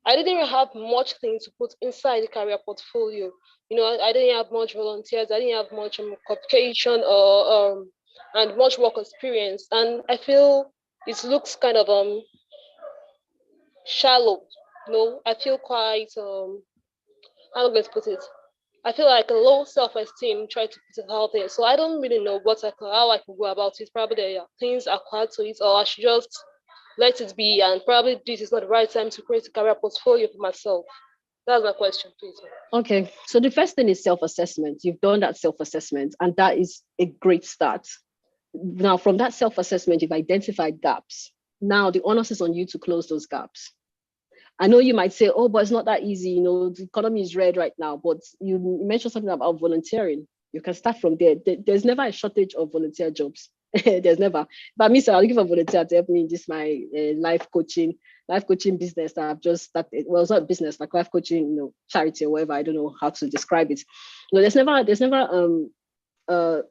I didn't have much thing to put inside the career portfolio. I didn't have much volunteers. I didn't have much qualification or and much work experience. And I feel it looks kind of shallow. I feel quite how am I going to put it? I feel like a low self-esteem trying to put it out there. So I don't really know how I can go about it. Probably there are things acquired to it, or I should just let it be, and probably this is not the right time to create a career portfolio for myself. That's my question, please. Okay, so the first thing is self-assessment. You've done that self-assessment, and that is a great start. Now, from that self-assessment, you've identified gaps. Now, the onus is on you to close those gaps. I know you might say, oh, but it's not that easy. The economy is red right now, but you mentioned something about volunteering. You can start from there. There's never a shortage of volunteer jobs. There's never. But me, sir, I'm looking for volunteer to help me in this my life coaching business that I've just started. Well, it's not business, like life coaching, charity or whatever. I don't know how to describe it. There's never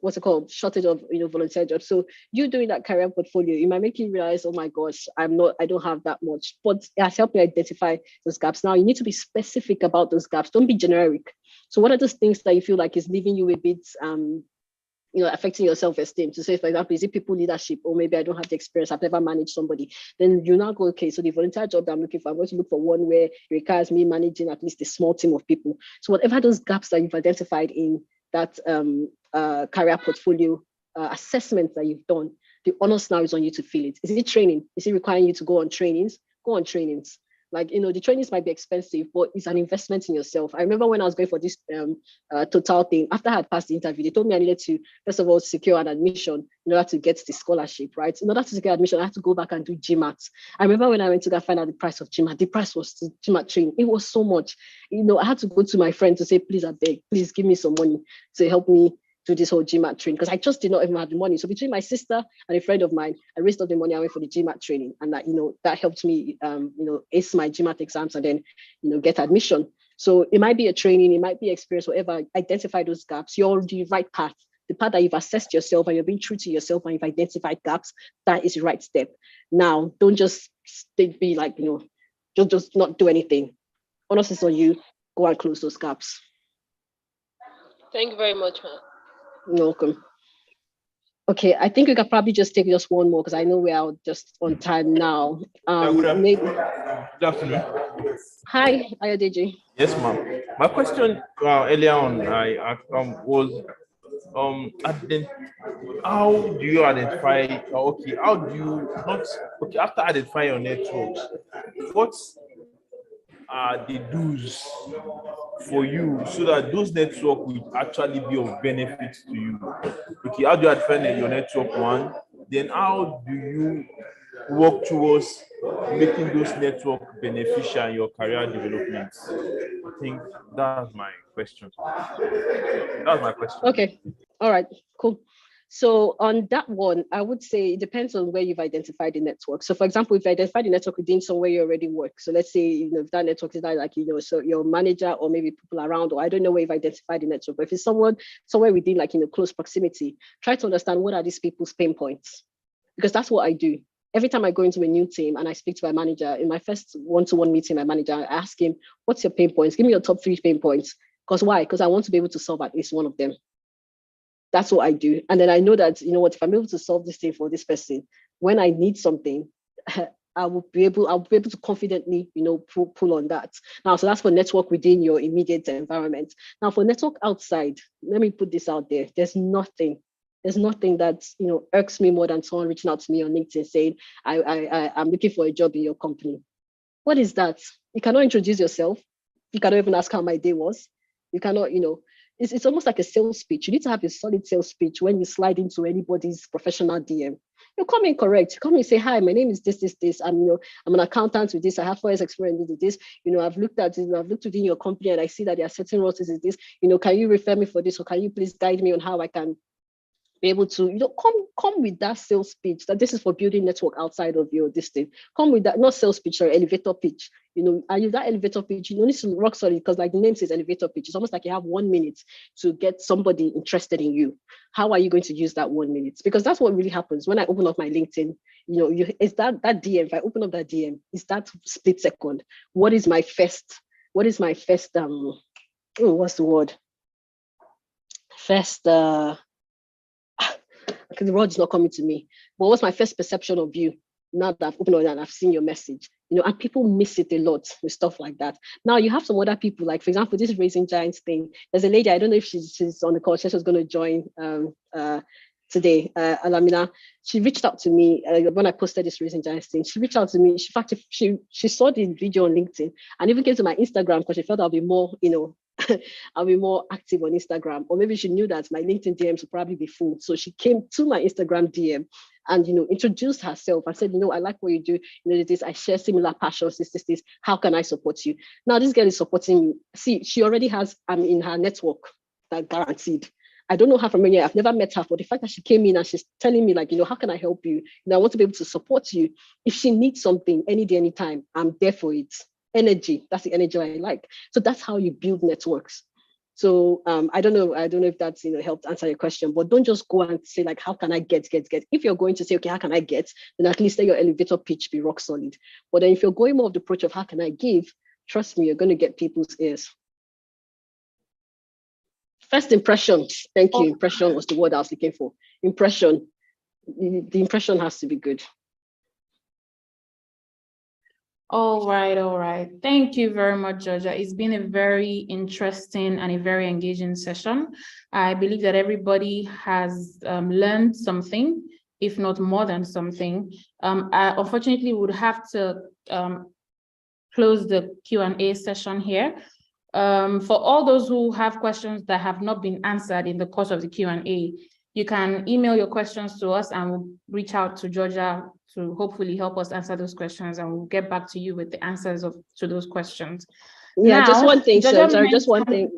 what's it called, shortage of volunteer jobs. So you doing that career portfolio, it might make you realize, oh my gosh, I don't have that much, but it has helped me identify those gaps. Now you need to be specific about those gaps. Don't be generic. So what are those things that you feel like is leaving you a bit affecting your self-esteem? To say, for example, is it people leadership, or maybe I don't have the experience, I've never managed somebody? Then you now go, okay, so the volunteer job that I'm looking for, I'm going to look for one where it requires me managing at least a small team of people. So whatever those gaps that you've identified in career portfolio assessment that you've done, the onus now is on you to fill it. Is it training? Is it requiring you to go on trainings? Go on trainings. Like, the trainings might be expensive, but it's an investment in yourself. I remember when I was going for this Total thing, after I had passed the interview, they told me I needed to, first of all, secure an admission in order to get the scholarship, right? In order to secure admission, I had to go back and do GMAT. I remember when I went to go find out the price of GMAT, the price was the GMAT training. It was so much. I had to go to my friend to say, please, I beg, please give me some money to help me do this whole GMAT training, because I just did not even have the money. So between my sister and a friend of mine, I raised up the money. I went for the GMAT training, and that helped me, ace my GMAT exams and then, get admission. So it might be a training, it might be experience, whatever. Identify those gaps. You're on the right path. The path that you've assessed yourself and you're being true to yourself and you've identified gaps, that is the right step. Now, don't just be like, just not do anything. Onus is on you. Go and close those gaps. Thank you very much, ma'am. You're welcome. Okay, I think we can probably just take just one more because I know we are just on time now. Maybe. Good afternoon. Hi, Ayodeji. Yes, ma'am. My question earlier on was how do you identify? How do you not? Okay, after identifying your networks, what are the do's for you so that those networks will actually be of benefit to you? Okay, how do you identify your network one? Then how do you work towards making those networks beneficial in your career development? I think that's my question. That's my question. Okay, all right, cool. So on that one, I would say it depends on where you've identified the network. So for example, if you identify the network within somewhere you already work, so let's say, if that network is like, so your manager or maybe people around, or I don't know where you've identified the network, but if it's somewhere within like, close proximity, try to understand what are these people's pain points, because that's what I do. Every time I go into a new team and I speak to my manager, in my first one-to-one meeting, my manager, I ask him, what's your pain points? Give me your top 3 pain points. Because why? Because I want to be able to solve at least one of them. That's what I do. And then I know that, if I'm able to solve this thing for this person, when I need something, I'll be able to confidently, pull on that. Now, so that's for network within your immediate environment. Now, for network outside, let me put this out there. There's nothing that, irks me more than someone reaching out to me on LinkedIn saying, I'm looking for a job in your company. What is that? You cannot introduce yourself. You cannot even ask how my day was. You cannot, it's almost like a sales speech. You need to have a solid sales speech when you slide into anybody's professional DM. You come in correct. You come in and say, hi, my name is this. I'm an accountant with this. I have 4 years experience with this. I've looked within your company and I see that there are certain roles is this. Can you refer me for this, or can you please guide me on how I can be able to, come with that sales pitch that this is for building network outside of your distance. Come with that, not sales pitch or elevator pitch. Are you that elevator pitch? You don't need to rock solid, because like the name says elevator pitch. It's almost like you have 1 minute to get somebody interested in you. How are you going to use that 1 minute? Because that's what really happens when I open up my LinkedIn. It's that DM. If I open up that DM, it's that split second. What is my first? What's the word? First. Because the word is not coming to me. But what's my first perception of you now that I've opened it and I've seen your message? And people miss it a lot with stuff like that. Now you have some other people, like for example, this Raising Giants thing. There's a lady, I don't know if she's on the call, she was going to join today, Alamina. She reached out to me when I posted this Raising Giants thing. She reached out to me. In fact, she saw the video on LinkedIn and even came to my Instagram because she felt I'll be more, I'll be more active on Instagram. Or maybe she knew that my LinkedIn DMs would probably be full. So she came to my Instagram DM and, introduced herself. I said, I like what you do. This, I share similar passions, this. How can I support you? Now this girl is supporting me. See, she already has, I'm in her network, that guaranteed. I don't know her from anywhere. I've never met her, but the fact that she came in and she's telling me like, how can I help you? I want to be able to support you. If she needs something, any day, anytime, I'm there for it. Energy, that's the energy I like. So that's how you build networks. So I don't know if that's helped answer your question, but don't just go and say like, how can I get? If you're going to say, okay, how can I get? Then at least let your elevator pitch be rock solid. But then if you're going more of the approach of how can I give, trust me, you're going to get people's ears. First impression. Thank you. Impression was the word I was looking for. Impression. The impression has to be good. All right. Thank you very much, Georgia. It's been a very interesting and a very engaging session. I believe that everybody has learned something, if not more than something. I unfortunately would have to close the Q&A session here. For all those who have questions that have not been answered in the course of the Q&A, you can email your questions to us and we'll reach out to Georgia to hopefully help us answer those questions, and we'll get back to you with the answers to those questions. Yeah, now, just one thing, Georgia sorry, just one thing.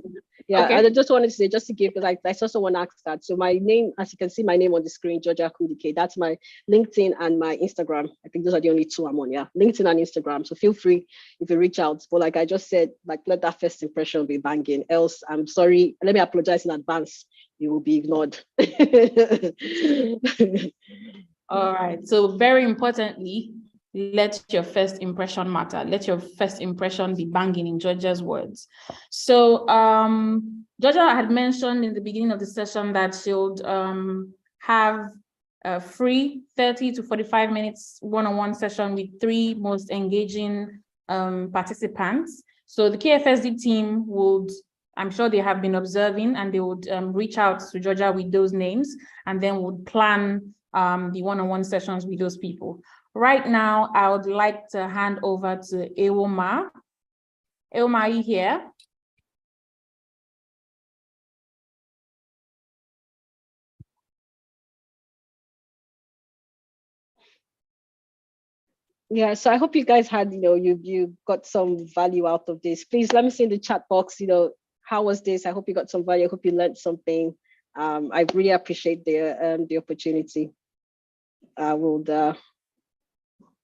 Yeah, okay. I just wanted to say, just to give, because I saw someone ask that. So my name, as you can see, my name on the screen, Georgia Kudike. That's my LinkedIn and my Instagram. I think those are the only two I'm on, yeah. LinkedIn and Instagram. So feel free if you reach out. But like I just said, like let that first impression be banging. Else, I'm sorry. Let me apologize in advance. You will be ignored. All right. So very importantly, let your first impression matter. Let your first impression be banging, in Georgia's words. So Georgia had mentioned in the beginning of the session that she'll have a free 30 to 45 minutes one-on-one session with 3 most engaging participants. So the KFSD team would, I'm sure they have been observing, and they would reach out to Georgia with those names, and then would plan the one-on-one sessions with those people. Right now, I would like to hand over to Ewoma. Ewoma, are you here? Yeah, so I hope you guys had, you got some value out of this. Please let me see in the chat box, how was this? I hope you got some value. I hope you learned something. I really appreciate the opportunity. I will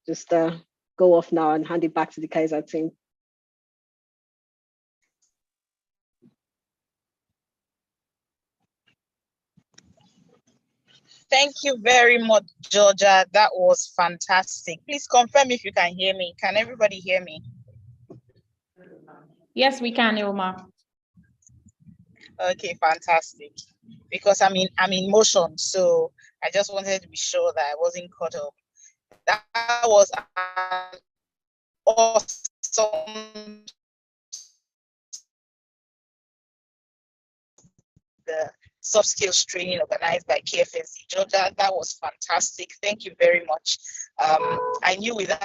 just go off now and hand it back to the Kaiser team. Thank you very much, Georgia. That was fantastic. Please confirm if you can hear me. Can everybody hear me? Yes, we can, Ewoma. Okay, fantastic. Because I'm in motion, so I just wanted to be sure that I wasn't caught up. That was an awesome the soft skills training organized by KFSD. Georgia, that was fantastic. Thank you very much. I knew without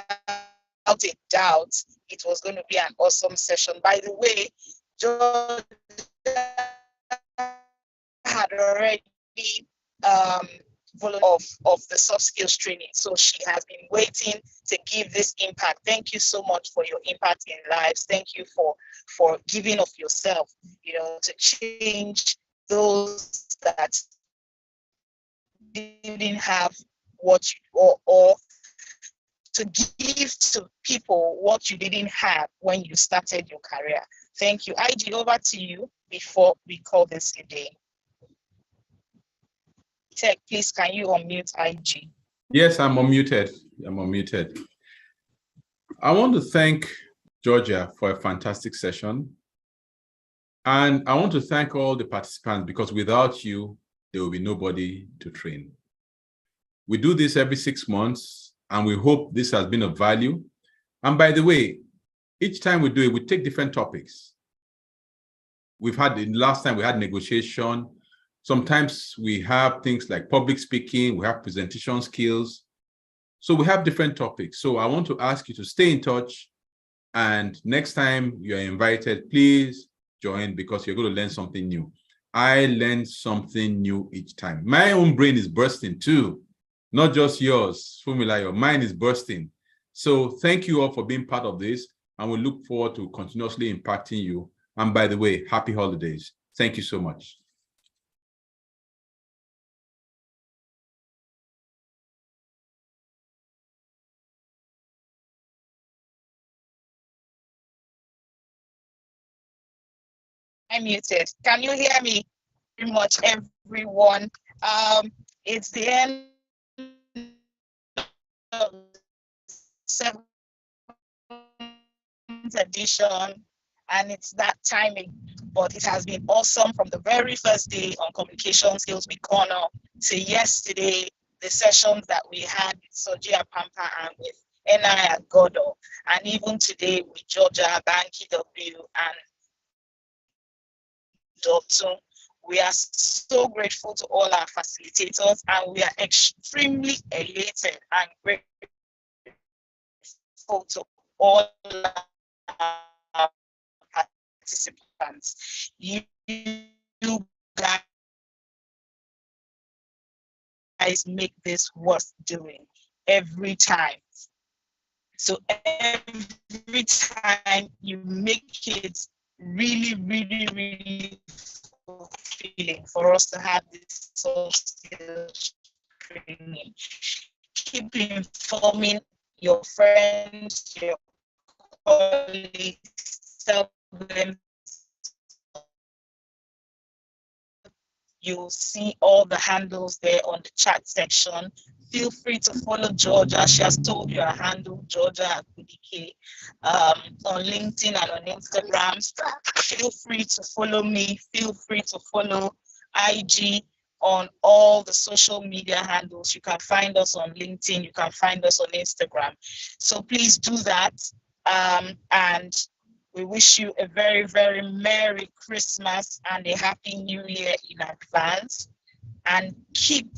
a doubt it was going to be an awesome session. By the way, Georgia had already of the soft skills training, so she has been waiting to give this impact. Thank you so much for your impact in lives. Thank you for giving of yourself, to change those that didn't have what you or to give to people what you didn't have when you started your career. Thank you. IG, over to you before we call this a day. Tech, please, can you unmute IG? Yes, I'm unmuted. I want to thank Georgia for a fantastic session. And I want to thank all the participants, because without you, there will be nobody to train. We do this every 6 months, and we hope this has been of value. And by the way, each time we do it, we take different topics. Last time we had negotiation. Sometimes we have things like public speaking, we have presentation skills. So we have different topics. So I want to ask you to stay in touch. And next time you're invited, please join, because you're going to learn something new. I learn something new each time. My own brain is bursting too, not just yours, Fumilayo. Mine is bursting. So thank you all for being part of this, and we look forward to continuously impacting you. And by the way, happy holidays. Thank you so much. I'm muted. Can you hear me? Pretty much everyone. It's the end of the 7th edition, and it's that timing. But it has been awesome from the very first day on Communication Skills with Connor to yesterday, the sessions that we had with Soji Pampa and with NI at Godo, and even today with Georgia, Banky W, and Dotun. We are so grateful to all our facilitators, and we are extremely elated and grateful to all our participants. You guys make this worth doing every time. So every time you make it really, really, really fulfilling for us to have this soft skills training. Keep informing your friends, your colleagues, tell them. You'll see all the handles there on the chat section. Feel free to follow Georgia. She has told you her handle, Georgia Akudike, on LinkedIn and on Instagram. Feel free to follow me. Feel free to follow IG on all the social media handles. You can find us on LinkedIn. You can find us on Instagram. So please do that. And we wish you a very, very Merry Christmas and a Happy New Year in advance. And keep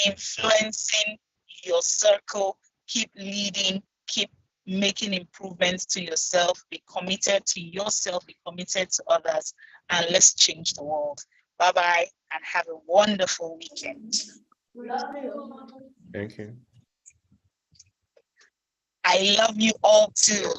influencing your circle, keep leading, keep making improvements to yourself, be committed to yourself, be committed to others, and let's change the world. Bye-bye, and have a wonderful weekend. Thank you. I love you all too.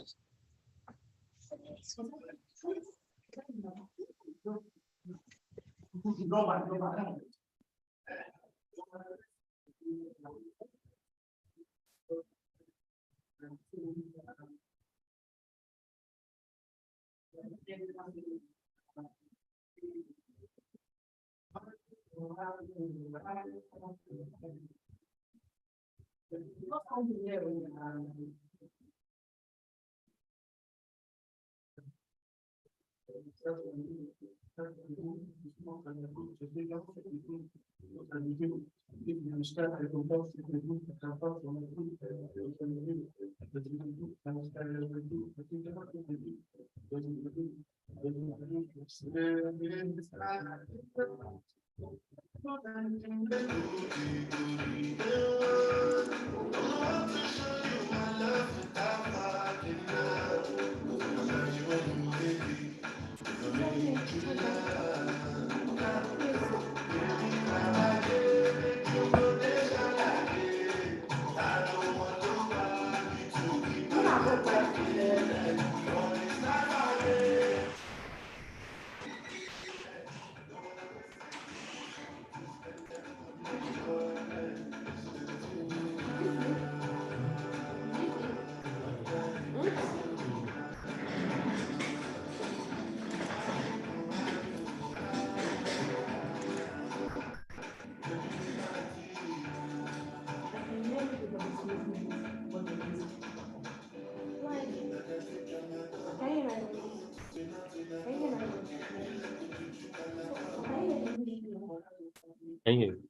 Thank you.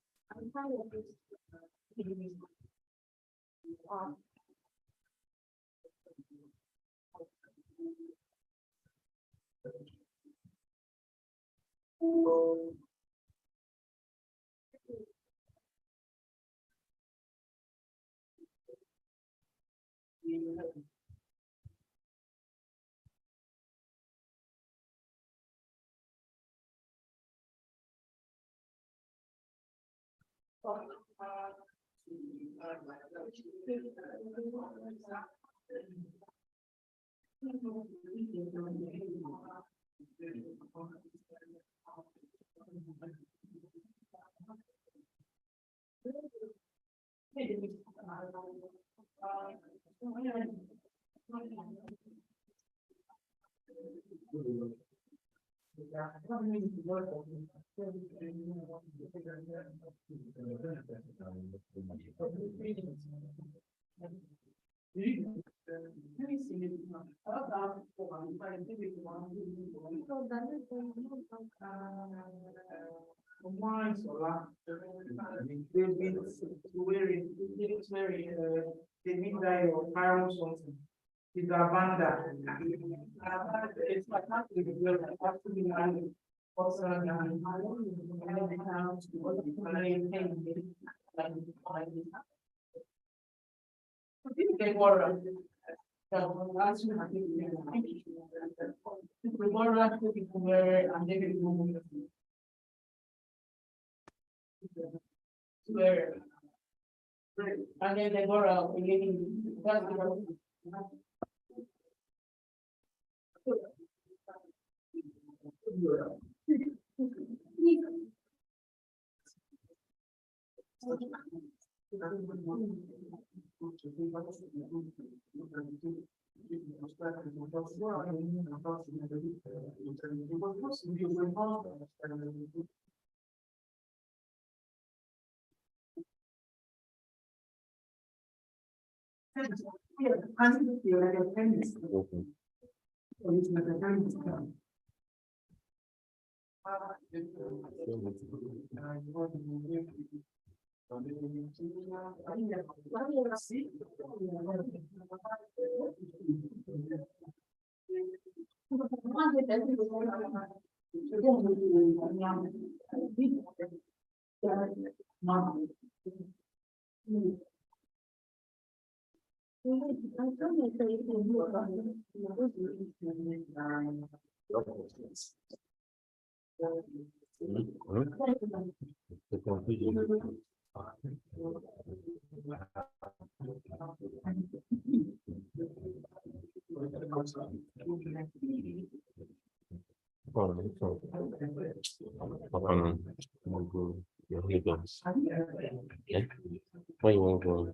Where you want to go?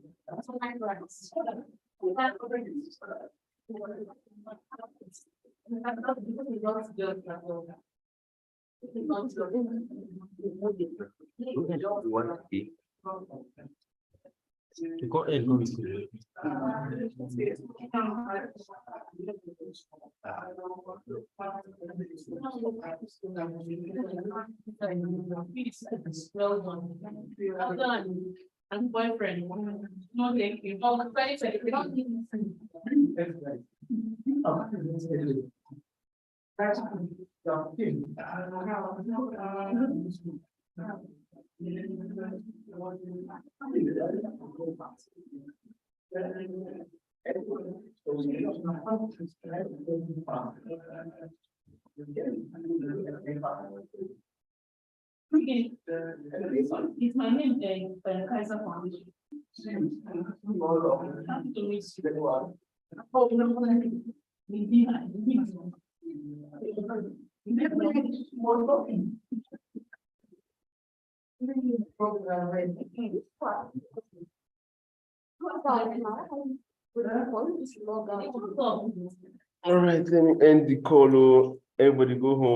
Go ahead, go. And boyfriend, no, thank you. It's my name, Kaiser Foundation. All right, let me end the call. Everybody go home.